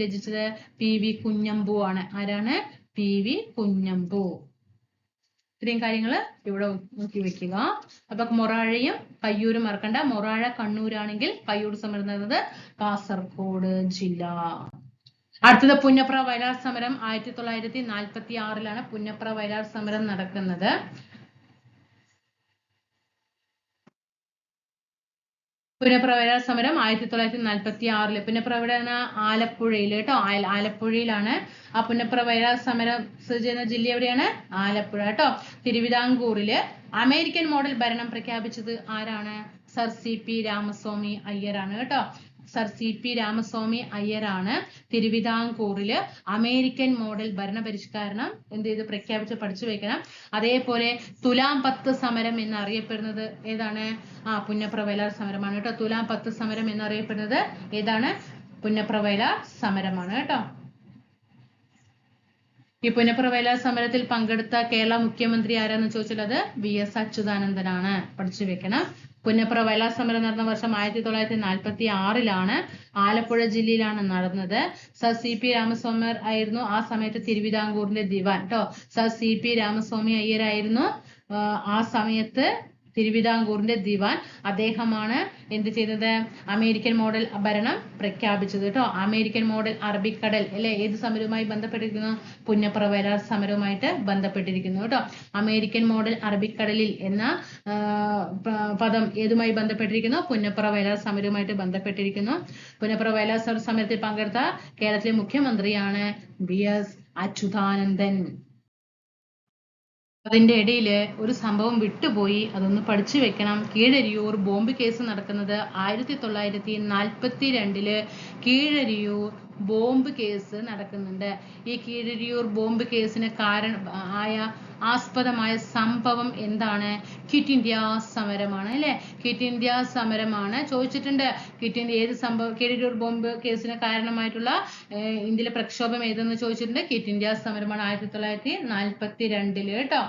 രചിച്ചത് PV കുഞ്ഞമ്പു ആണ്. ആരാണ്? PV കുഞ്ഞമ്പു. ഇത്രയും കാര്യങ്ങൾ ഇവിടെ നോക്കി വെക്കുക. അപ്പൊ മൊറാഴയും കയ്യൂരും മറക്കണ്ട. മൊറാഴ കണ്ണൂരാണെങ്കിൽ കയ്യൂർ സമരം നടന്നത് കാസർഗോഡ് ജില്ല. അടുത്തത് പുന്നപ്ര വയലാർ സമരം 1946-ലാണ് പുന്നപ്ര വയലാർ സമരം നടക്കുന്നത്. പുന്നപ്ര വയലാർ സമരം 1946. പുന്നപ്ര എവിടെയാണ്? ആലപ്പുഴയിൽ കേട്ടോ. ആലപ്പുഴയിലാണ് ആ പുന്നപ്ര വയലാർ സമരം സ്ഥിതി ചെയ്യുന്ന ജില്ല എവിടെയാണ്? ആലപ്പുഴ കേട്ടോ. തിരുവിതാംകൂറില് അമേരിക്കൻ മോഡൽ ഭരണം പ്രഖ്യാപിച്ചത് ആരാണ്? സർ CP രാമസ്വാമി അയ്യരാണ് കേട്ടോ. സർ CP രാമസ്വാമി അയ്യരാണ് തിരുവിതാംകൂറില് അമേരിക്കൻ മോഡൽ ഭരണപരിഷ്കരണം എന്ത് ചെയ്ത് പ്രഖ്യാപിച്ച് പഠിച്ചു വെക്കണം. അതേപോലെ തുലാം 10 സമരം എന്നറിയപ്പെടുന്നത് ഏതാണ്? പുന്നപ്ര വയലാർ സമരമാണ് കേട്ടോ. തുലാം 10 സമരം എന്നറിയപ്പെടുന്നത് ഏതാണ്? പുന്നപ്ര വയലാർ സമരമാണ് കേട്ടോ. ഈ പുന്നപ്ര വയലാർ സമരത്തിൽ പങ്കെടുത്ത കേരള മുഖ്യമന്ത്രി ആരാന്ന് ചോദിച്ചാൽ അത് VS അച്യുതാനന്ദനാണ്. പഠിച്ചു വെക്കണം. പുന്നപ്ര വയലാർ സമരം നടന്ന വർഷം 1946-ലാണ്. ആലപ്പുഴ ജില്ലയിലാണ് നടന്നത്. സർ CP രാമസ്വാമി ആയിരുന്നു ആ സമയത്ത് തിരുവിതാംകൂറിന്റെ ദിവാൻ ട്ടോ. സർ CP രാമസ്വാമി അയ്യരായിരുന്നു ആ സമയത്ത് തിരുവിതാംകൂറിന്റെ ദിവാൻ. അദ്ദേഹമാണ് എന്ത് ചെയ്തത്? അമേരിക്കൻ മോഡൽ ഭരണം പ്രഖ്യാപിച്ചത് കേട്ടോ. അമേരിക്കൻ മോഡൽ അറബിക്കടൽ അല്ലെ ഏത് സമരവുമായി ബന്ധപ്പെട്ടിരിക്കുന്നു? പുന്നപ്ര വയലാർ സമരവുമായിട്ട് ബന്ധപ്പെട്ടിരിക്കുന്നു കേട്ടോ. അമേരിക്കൻ മോഡൽ അറബിക്കടലിൽ എന്ന പദം ഏതുമായി ബന്ധപ്പെട്ടിരിക്കുന്നു? പുന്നപ്ര വയലാർ സമരവുമായിട്ട് ബന്ധപ്പെട്ടിരിക്കുന്നു. പുന്നപ്ര വയലാർ സമരത്തിൽ പങ്കെടുത്ത കേരളത്തിലെ മുഖ്യമന്ത്രിയാണ് VS അച്യുതാനന്ദൻ. അതിന്റെ ഇടയിൽ ഒരു സംഭവം വിട്ടുപോയി, അതൊന്ന് പഠിച്ചു വെക്കണം. കീഴരിയൂർ ബോംബ് കേസ് നടക്കുന്നത് 1942 കീഴരിയൂർ ബോംബ് കേസ് നടക്കുന്നുണ്ട്. ഈ കീഴരിയൂർ ബോംബ് കേസിന് ആസ്പദമായ സംഭവം എന്താണ്? ക്വിറ്റ് ഇന്ത്യ സമരമാണ് അല്ലെ. ക്വിറ്റ് ഇന്ത്യ സമരമാണ് ചോദിച്ചിട്ടുണ്ട്. കീഴരിയൂർ ബോംബ് കേസിന് കാരണമായിട്ടുള്ള ഇന്ത്യയിലെ പ്രക്ഷോഭം ഏതെന്ന് ചോദിച്ചിട്ടുണ്ട്. ക്വിറ്റ് ഇന്ത്യ സമരമാണ് 1942 കേട്ടോ.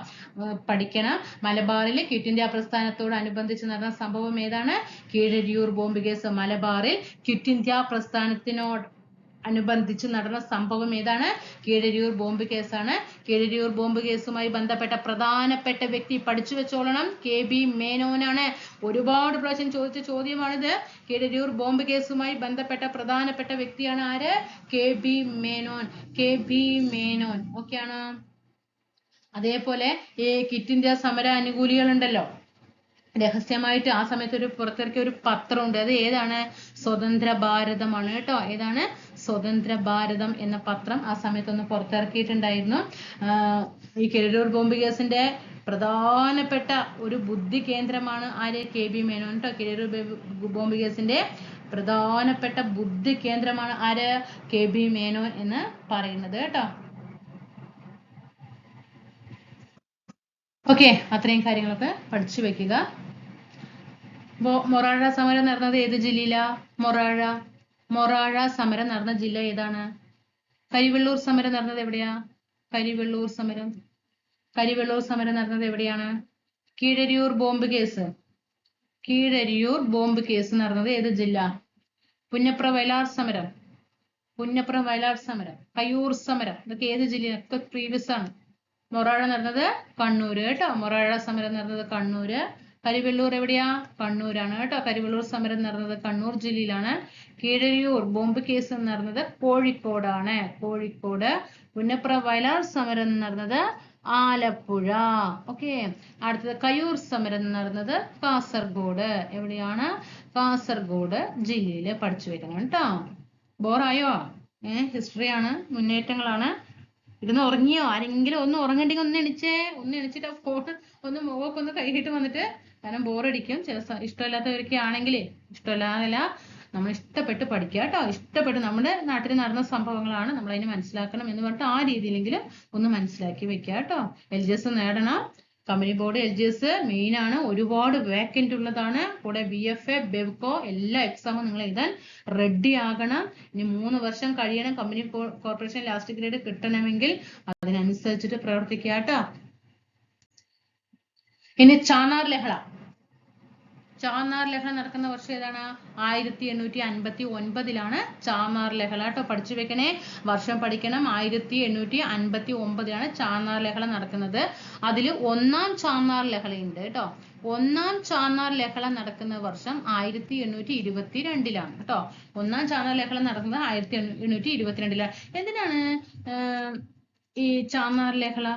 പഠിക്കണം. മലബാറിൽ ക്വിറ്റ് ഇന്ത്യ പ്രസ്ഥാനത്തോടനുബന്ധിച്ച് നടന്ന സംഭവം ഏതാണ്? Keezhariyur bomb case. മലബാറിൽ ക്വിറ്റ് ഇന്ത്യ പ്രസ്ഥാനത്തിനോട് അനുബന്ധിച്ച് നടന്ന സംഭവം ഏതാണ്? കീഴരിയൂർ ബോംബ് കേസാണ്. കീഴരിയൂർ ബോംബ് കേസുമായി ബന്ധപ്പെട്ട പ്രധാനപ്പെട്ട വ്യക്തി പഠിച്ചു വെച്ചോളണം, KB മേനോനാണ്. ഒരുപാട് പ്രാവശ്യം ചോദിച്ച ചോദ്യമാണിത്. കീഴരിയൂർ ബോംബ് കേസുമായി ബന്ധപ്പെട്ട പ്രധാനപ്പെട്ട വ്യക്തിയാണ് ആര്? KB Menon. KB Menon. Okay ആണ്. അതേപോലെ ഈ ക്വിറ്റ് ഇന്ത്യ സമര അനുകൂലികൾ ഉണ്ടല്ലോ, രഹസ്യമായിട്ട് ആ സമയത്ത് ഒരു പുറത്തിറക്കിയ ഒരു പത്രമുണ്ട്. അത് ഏതാണ്? സ്വതന്ത്ര ഭാരതമാണ് കേട്ടോ. ഏതാണ്? സ്വതന്ത്ര ഭാരതം എന്ന പത്രം ആ സമയത്തൊന്ന് പുറത്തിറക്കിയിട്ടുണ്ടായിരുന്നു. ഈ കീഴരിയൂർ ബോംബ് കേസിന്റെ പ്രധാനപ്പെട്ട ഒരു ബുദ്ധി കേന്ദ്രമാണ് ആര്? KB മേനോൻ കേട്ടോ. കീഴരിയൂർ ബോംബ് കേസിന്റെ പ്രധാനപ്പെട്ട ബുദ്ധി കേന്ദ്രമാണ് ആര്? KB മേനോൻ എന്ന് പറയുന്നത് കേട്ടോ. ഓക്കെ, അത്രയും കാര്യങ്ങളൊക്കെ പഠിച്ചു വെക്കുക. മൊറാഴ സമരം നടന്നത് ഏത് ജില്ലയിലാ? മൊറാഴ സമരം നടന്ന ജില്ല ഏതാണ്? കരിവെള്ളൂർ സമരം നടന്നത് എവിടെയാ? കരിവെള്ളൂർ സമരം നടന്നത് എവിടെയാണ്? കീഴരിയൂർ ബോംബ് കേസ് നടന്നത് ഏത് ജില്ല? പുന്നപ്ര വയലാർ സമരം, കയ്യൂർ സമരം, ഇതൊക്കെ ഏത് ജില്ലയൊക്കെ പ്രീവിയസ് ആണ്. മൊറാഴ നടന്നത് കണ്ണൂര് കേട്ടോ. മൊറാഴ സമരം നടന്നത് കണ്ണൂര്. കരിവെള്ളൂർ എവിടെയാ? കണ്ണൂരാണ് കേട്ടോ. കരിവെള്ളൂർ സമരം നടന്നത് കണ്ണൂർ ജില്ലയിലാണ്. കീഴരിയൂർ ബോംബ് കേസ് നടന്നത് കോഴിക്കോടാണ്. പുന്നപ്ര വയലാർ സമരം നടന്നത് ആലപ്പുഴ. ഓക്കെ, അടുത്തത് കയ്യൂർ സമരം നടന്നത് കാസർഗോഡ്. എവിടെയാണ്? കാസർഗോഡ് ജില്ലയിൽ പഠിച്ചു വെക്കണം കേട്ടോ. ബോറായോ? ഹിസ്റ്ററിയാണ്, മുന്നേറ്റങ്ങളാണ്. ഇരുന്ന് ഉറങ്ങിയോ? ആരെങ്കിലും ഒന്ന് ഉറങ്ങണ്ടെങ്കിൽ ഒന്ന് എണിച്ചിട്ട് ഫോൺ ഒന്ന് മുഖമൊക്കെ ഒന്ന് കൈയിട്ട് വന്നിട്ട്, കാരണം ബോറടിക്കും. ചില ഇഷ്ടമില്ലാത്തവരൊക്കെ ആണെങ്കിലേ, ഇഷ്ടമില്ലാതല്ല, നമ്മൾ ഇഷ്ടപ്പെട്ട് പഠിക്കുക കേട്ടോ. ഇഷ്ടപ്പെട്ട് നമ്മുടെ നാട്ടിൽ നടന്ന സംഭവങ്ങളാണ്, നമ്മൾ അതിനെ മനസ്സിലാക്കണം എന്ന് പറഞ്ഞിട്ട് ആ രീതിയിലെങ്കിലും ഒന്ന് മനസ്സിലാക്കി വെക്കുക കേട്ടോ. LGS നേടണം. കമ്പനി ബോർഡ് LGS മെയിൻ ആണ്. ഒരുപാട് വേക്കന്റ് ഉള്ളതാണ്. കൂടെ BFA, BEVCO എല്ലാ എക്സാമും നിങ്ങൾ എഴുതാൻ റെഡി ആകണം. ഇനി 3 വർഷം കഴിയണം കമ്പനി കോർപ്പറേഷൻ ലാസ്റ്റ് ഗ്രേഡ് കിട്ടണമെങ്കിൽ. അതിനനുസരിച്ചിട്ട് പ്രവർത്തിക്കുക കേട്ടോ. ഇനി ചാന്നാർ ലഹള നടക്കുന്ന വർഷം ഏതാണ്? 1859 ചാന്നാർ ലഹള കേട്ടോ. പഠിച്ചു വെക്കണേ, വർഷം പഠിക്കണം. 1859 ചാന്നാർ ലഹള നടക്കുന്നത്. അതിൽ ഒന്നാം ചാന്നാർ ലഹളയുണ്ട് കേട്ടോ. ഒന്നാം ചാന്നാർ ലഹള നടക്കുന്ന വർഷം 1822 കേട്ടോ. ഒന്നാം ചാന്നാർ ലഹള നടക്കുന്നത് 1822. എന്തിനാണ് ഈ ചാന്നാർ ലഹള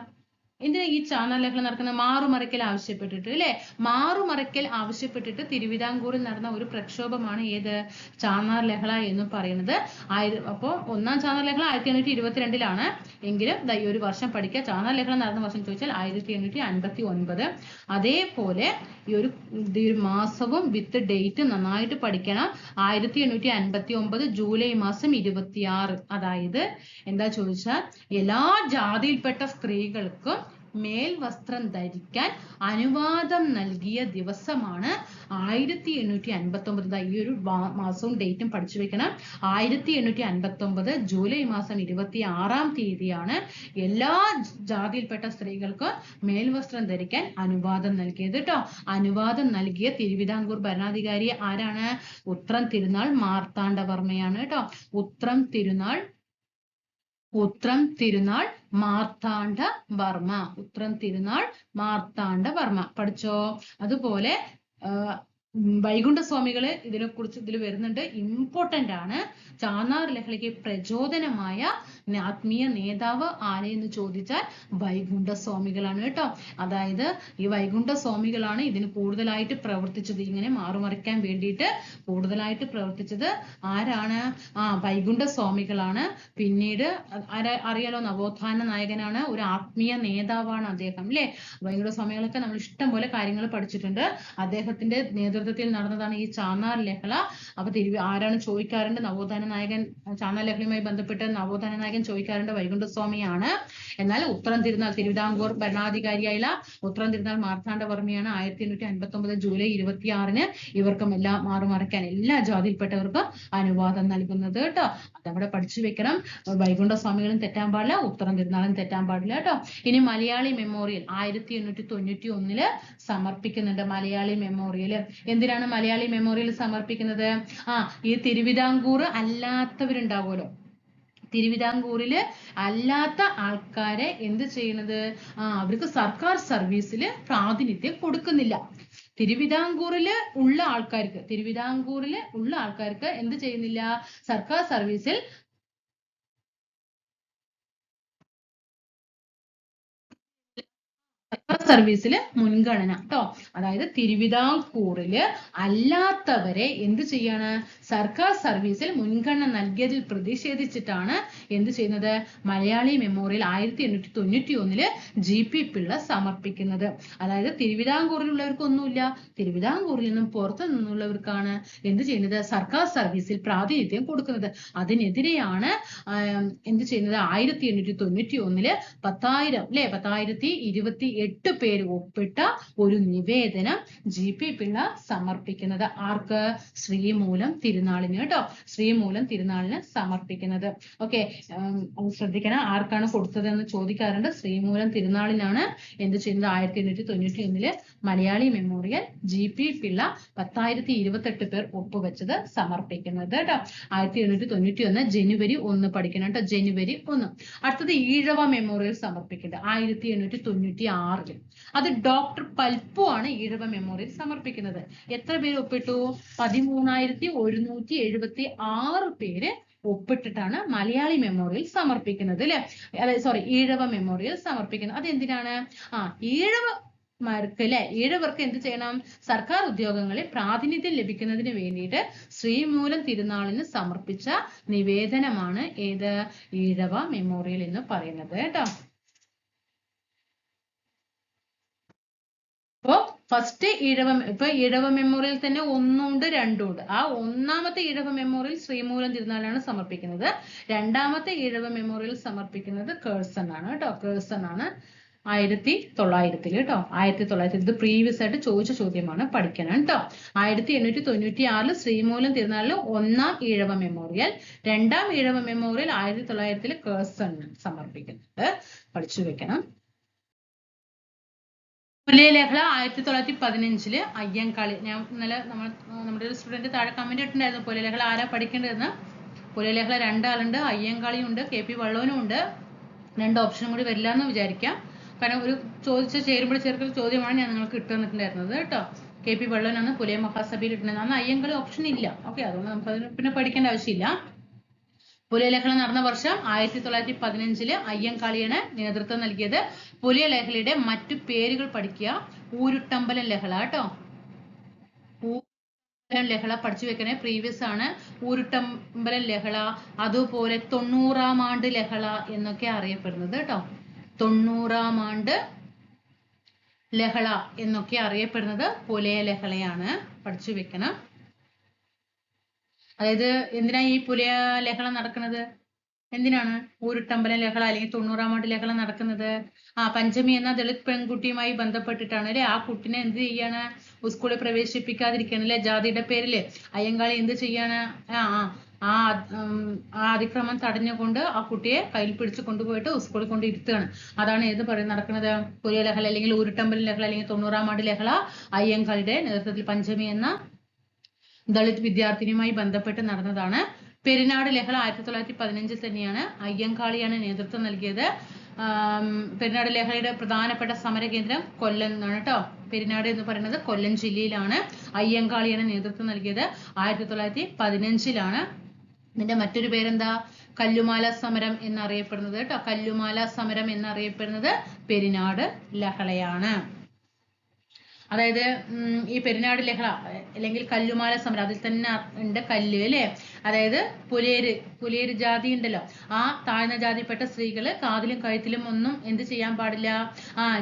നടക്കുന്ന? മാറുമറയ്ക്കൽ ആവശ്യപ്പെട്ടിട്ട് അല്ലെ? മാറുമറയ്ക്കൽ ആവശ്യപ്പെട്ടിട്ട് തിരുവിതാംകൂറിൽ നടന്ന ഒരു പ്രക്ഷോഭമാണ് ഏത്? ചാന്നാർ ലഹള എന്ന് പറയുന്നത്. അപ്പോ ഒന്നാം ചാന്നാർ ലഹള 1822 എങ്കിലും ഈ ഒരു വർഷം പഠിക്കുക. ചാന്നാർ ലഹള നടന്ന വർഷം ചോദിച്ചാൽ 1859. അതേപോലെ ഈ ഒരു മാസവും വിത്ത് ഡേറ്റ് നന്നായിട്ട് പഠിക്കണം. 1859 ജൂലൈ മാസം 26. അതായത് എന്താ ചോദിച്ചാൽ, എല്ലാ ജാതിയിൽപ്പെട്ട സ്ത്രീകൾക്കും മേൽവസ്ത്രം ധരിക്കാൻ അനുവാദം നൽകിയ ദിവസമാണ് 1859. ഈ ഒരു മാസവും ഡേറ്റും പഠിച്ചു വെക്കണം. 1859 ജൂലൈ മാസം 26 തീയതിയാണ് എല്ലാ ജാതിയിൽപ്പെട്ട സ്ത്രീകൾക്കും മേൽവസ്ത്രം ധരിക്കാൻ അനുവാദം നൽകിയത് കേട്ടോ. അനുവാദം നൽകിയ തിരുവിതാംകൂർ ഭരണാധികാരി ആരാണ്? ഉത്രം തിരുനാൾ മാർത്താണ്ഡവർമ്മയാണ് കേട്ടോ. ഉത്രം തിരുനാൾ മാർത്താണ്ഡവർമ്മ. പഠിച്ചോ? അതുപോലെ വൈകുണ്ഠ സ്വാമികള് ഇതിൽ വരുന്നുണ്ട്. ഇമ്പോർട്ടന്റ് ആണ്. ചാന്നാർ ലഹളയ്ക്ക് പ്രചോദനമായ ആത്മീയ നേതാവ് ആരെന്ന് ചോദിച്ചാൽ വൈകുണ്ഠ സ്വാമികളാണ് കേട്ടോ. അതായത് ഈ വൈകുണ്ഠ സ്വാമികളാണ് ഇതിന് കൂടുതലായിട്ട് പ്രവർത്തിച്ചത്. ഇങ്ങനെ മാറുമറിക്കാൻ വേണ്ടിയിട്ട് കൂടുതലായിട്ട് പ്രവർത്തിച്ചത് ആരാണ്? വൈകുണ്ഠ സ്വാമികളാണ്. പിന്നീട് അറിയാലോ, നവോത്ഥാന നായകനാണ്, ഒരു ആത്മീയ നേതാവാണ് അദ്ദേഹം അല്ലെ. വൈകുണ്ഠ സ്വാമികളൊക്കെ നമ്മൾ ഇഷ്ടം പോലെ കാര്യങ്ങൾ പഠിച്ചിട്ടുണ്ട്. അദ്ദേഹത്തിന്റെ നേതൃത്വത്തിൽ നടന്നതാണ് ഈ ചാന്നാർ ലഹള. അപ്പൊ ആരാണ് ചോദിക്കാറുണ്ട്? നവോത്ഥാന നായകൻ. ചാന്നാർ ലഹളയുമായി ബന്ധപ്പെട്ട് നവോത്ഥാന നായകൻ ചോദിക്കാറുണ്ട് വൈകുണ്ഠസ്വാമിയാണ്. എന്നാൽ ഉത്രം തിരുനാൾ തിരുവിതാംകൂർ ഭരണാധികാരിയായുള്ള ഉത്രം തിരുനാൾ മാർത്താണ്ഡവർമ്മയാണ് 1859 ജൂലൈ 26 ഇവർക്കും എല്ലാം മാറുമറയ്ക്കാൻ എല്ലാ ജാതിയിൽപ്പെട്ടവർക്കും അനുവാദം നൽകുന്നത് കേട്ടോ. അതവിടെ പഠിച്ചു വെക്കണം. വൈകുണ്ഠസ്വാമികളും തെറ്റാൻ പാടില്ല, ഉത്രം തിരുനാളും തെറ്റാൻ പാടില്ല കേട്ടോ. ഇനി മലയാളി മെമ്മോറിയൽ 1891 സമർപ്പിക്കുന്നുണ്ട്. മലയാളി മെമ്മോറിയൽ എന്തിനാണ് മലയാളി മെമ്മോറിയൽ സമർപ്പിക്കുന്നത്? ഈ തിരുവിതാംകൂർ അല്ലാത്തവരുണ്ടാവുമല്ലോ, തിരുവിതാംകൂറില് അല്ലാത്ത ആൾക്കാരെ എന്ത് ചെയ്യണത്? അവർക്ക് സർക്കാർ സർവീസിൽ പ്രാതിനിധ്യം കൊടുക്കുന്നില്ല. തിരുവിതാംകൂറില് ഉള്ള ആൾക്കാർക്ക് എന്ത് ചെയ്യുന്നില്ല? സർക്കാർ സർവീസിൽ സർവീസിൽ മുൻഗണന ട്ടോ. അതായത് തിരുവിതാംകൂറില് അല്ലാത്തവരെ എന്ത് ചെയ്യാണ്? സർക്കാർ സർവീസിൽ മുൻഗണന നൽകിയതിൽ പ്രതിഷേധിച്ചിട്ടാണ് എന്ത് ചെയ്യുന്നത്? മലയാളി മെമ്മോറിയൽ 1891 GP പിള്ള സമർപ്പിക്കുന്നത്. അതായത് തിരുവിതാംകൂറിലുള്ളവർക്കൊന്നുമില്ല, തിരുവിതാംകൂറിൽ നിന്നും പുറത്തു നിന്നുള്ളവർക്കാണ് എന്ത് ചെയ്യുന്നത്? സർക്കാർ സർവീസിൽ പ്രാതിനിധ്യം കൊടുക്കുന്നത്. അതിനെതിരെയാണ് എന്ത് ചെയ്യുന്നത്? 1891 10,028 പേര് ഒപ്പിട്ട ഒരു നിവേദനം GP പിള്ള സമർപ്പിക്കുന്നത്. ആർക്ക്? ശ്രീമൂലം തിരുനാളിന് കേട്ടോ. ശ്രീമൂലം തിരുനാളിന് സമർപ്പിക്കുന്നത്. ഓക്കെ, ശ്രദ്ധിക്കണം, ആർക്കാണ് കൊടുത്തതെന്ന് ചോദിക്കാറുണ്ട്. ശ്രീമൂലം തിരുനാളിനാണ് എന്ത് ചെയ്യുന്നത്? 1891 മലയാളി മെമ്മോറിയൽ GP പിള്ള 10,028 പേർ ഒപ്പുവെച്ചത് സമർപ്പിക്കുന്നത് കേട്ടോ. 1891 ജനുവരി 1 പഠിക്കണം കേട്ടോ. ജനുവരി 1. അടുത്തത് ഈഴവ മെമ്മോറിയൽ സമർപ്പിക്കുന്നത് 1896. അത് ഡോക്ടർ പൽപ്പു ആണ് ഈഴവ മെമ്മോറിയൽ സമർപ്പിക്കുന്നത്. എത്ര പേര് ഒപ്പിട്ടു? 13,176 പേര് ഒപ്പിട്ടിട്ടാണ് മലയാളി മെമ്മോറിയൽ സമർപ്പിക്കുന്നത് അല്ലെ. സോറി, ഈഴവ മെമ്മോറിയൽ സമർപ്പിക്കുന്നത്. അതെന്തിനാണ്? ഈഴവർക്ക് എന്ത് ചെയ്യണം? സർക്കാർ ഉദ്യോഗങ്ങളിൽ പ്രാതിനിധ്യം ലഭിക്കുന്നതിന് വേണ്ടിയിട്ട് ശ്രീമൂലം തിരുനാളിന് സമർപ്പിച്ച നിവേദനമാണ് ഏത്? ഈഴവ മെമ്മോറിയൽ എന്ന് പറയുന്നത് കേട്ടോ. അപ്പോ ഫസ്റ്റ് ഈഴവ മെമ്മോറിയൽ തന്നെ 1 ഉണ്ട് 2 ഉണ്ട്. ആ ഒന്നാമത്തെ ഈഴവ മെമ്മോറിയൽ ശ്രീമൂലം തിരുനാളിനാണ് സമർപ്പിക്കുന്നത്. രണ്ടാമത്തെ ഈഴവ മെമ്മോറിയൽ സമർപ്പിക്കുന്നത് കേഴ്സൺ ആണ് കേട്ടോ. കേഴ്സൺ ആണ് 1900 കേട്ടോ. 1900. ഇത് പ്രീവിയസ് ആയിട്ട് ചോദിച്ച ചോദ്യമാണ്, പഠിക്കണം കേട്ടോ. 1896 ശ്രീമൂലം തിരുനാളിൽ 1ാം ഈഴവ മെമ്മോറിയൽ, 2ാം ഈഴവ മെമ്മോറിയൽ 1900 കേഴ്സൺ സമർപ്പിക്കുന്നത്. പഠിച്ചു വെക്കണം. പുലയലേഖല 1915 അയ്യങ്കാളി. ഞാൻ ഇന്നലെ നമ്മുടെ ഒരു സ്റ്റുഡന്റ് താഴെ കമന്റ് ഇട്ടിട്ടുണ്ടായിരുന്നു പുലയലേഖല ആരാ പഠിക്കേണ്ടതെന്ന്. പുലയലേഖല 2 ആളുണ്ട്, അയ്യങ്കാളിയും ഉണ്ട്, KP വള്ളവനും ഉണ്ട്. 2 ഓപ്ഷനും കൂടി വരില്ല എന്ന് വിചാരിക്കാം. കാരണം ഒരു ചേരുമ്പോൾ ചേർക്കൽ ചോദ്യമാണ് ഞാൻ നിങ്ങൾക്ക് ഇട്ട് തന്നിട്ടുണ്ടായിരുന്നത് കേട്ടോ. KP വള്ളവനാണ് പുലയ മഹാസഭയിൽ ഇട്ടുന്നത്. അന്ന് അയ്യങ്കാളി ഓപ്ഷൻ ഇല്ല. ഓക്കെ, അതുകൊണ്ട് നമുക്ക് അതിന് പിന്നെ പഠിക്കേണ്ട ആവശ്യമില്ല. പുലയലേഖല നടന്ന വർഷം 1915 അയ്യങ്കാളിയാണ് നേതൃത്വം നൽകിയത്. പുലയലേഖലയുടെ മറ്റു പേരുകൾ പഠിക്കുക. ഊരുട്ടമ്പലം ലഹള കേട്ടോ. ലഹള പഠിച്ചു വെക്കണേ, പ്രീവിയസ് ആണ്. ഊരുട്ടമ്പലം ലഹള, അതുപോലെ 90-ാം ആണ്ട് ലഹള എന്നൊക്കെ അറിയപ്പെടുന്നത് കേട്ടോ. 90-ാം ആണ്ട് ലഹള എന്നൊക്കെ അറിയപ്പെടുന്നത് പുലയ ലഹളയാണ്. പഠിച്ചു വെക്കണം. അതായത് എന്തിനാ ഈ പുലയ ലഹള നടക്കുന്നത്? എന്തിനാണ് ഊരുട്ടമ്പലം ലഹള അല്ലെങ്കിൽ 90-ാം ആണ്ട് ലഹള നടക്കുന്നത്? പഞ്ചമി എന്ന ദളിത് പെൺകുട്ടിയുമായി ബന്ധപ്പെട്ടിട്ടാണ് അല്ലെ. ആ കുട്ടിനെ എന്ത് ചെയ്യാണ്? സ്കൂളിൽ പ്രവേശിപ്പിക്കാതിരിക്കണം അല്ലെ, ജാതിയുടെ പേരില്. അയ്യങ്കാളി എന്ത് ചെയ്യാണ്? ആ അതിക്രമം തടഞ്ഞുകൊണ്ട് ആ കുട്ടിയെ കയ്യിൽ പിടിച്ച് കൊണ്ടുപോയിട്ട് സ്കൂളിൽ കൊണ്ട് ഇരുത്തുകയാണ്. അതാണ് ഏത് നടക്കുന്നത്? പുലയ ലഹള അല്ലെങ്കിൽ ഊരുട്ടമ്പലം ലഹള അല്ലെങ്കിൽ 90-ാം ആണ്ട് ലഹള അയ്യങ്കാളിയുടെ നേതൃത്വത്തിൽ പഞ്ചമി എന്ന ദളിത് വിദ്യാർത്ഥിനിയുമായി ബന്ധപ്പെട്ട് നടന്നതാണ്. പെരിനാട് ലഹള 1915 തന്നെയാണ്. അയ്യങ്കാളിയാണ് നേതൃത്വം നൽകിയത്. പെരിനാട് ലഹളയുടെ പ്രധാനപ്പെട്ട സമര കേന്ദ്രം കൊല്ലം എന്നാണ് കേട്ടോ. പെരിനാട് എന്ന് പറയുന്നത് കൊല്ലം ജില്ലയിലാണ്. അയ്യങ്കാളിയാണ് നേതൃത്വം നൽകിയത്. 1915 ഇതിന്റെ മറ്റൊരു പേരെന്താ? കല്ലുമാല സമരം എന്നറിയപ്പെടുന്നത് കേട്ടോ. കല്ലുമാല സമരം എന്നറിയപ്പെടുന്നത് പെരിനാട് ലഹളയാണ്. അതായത് ഈ പെരിനാട് ലഹള അല്ലെങ്കിൽ കല്ലുമാല സമരം, അതിൽ തന്നെ ഉണ്ട് കല്ല് അല്ലേ. അതായത് പുലയര് ജാതി ഉണ്ടല്ലോ, ആ താഴ്ന്ന ജാതിപ്പെട്ട സ്ത്രീകള് കാതിലും കഴുത്തിലും ഒന്നും എന്ത് ചെയ്യാൻ പാടില്ല?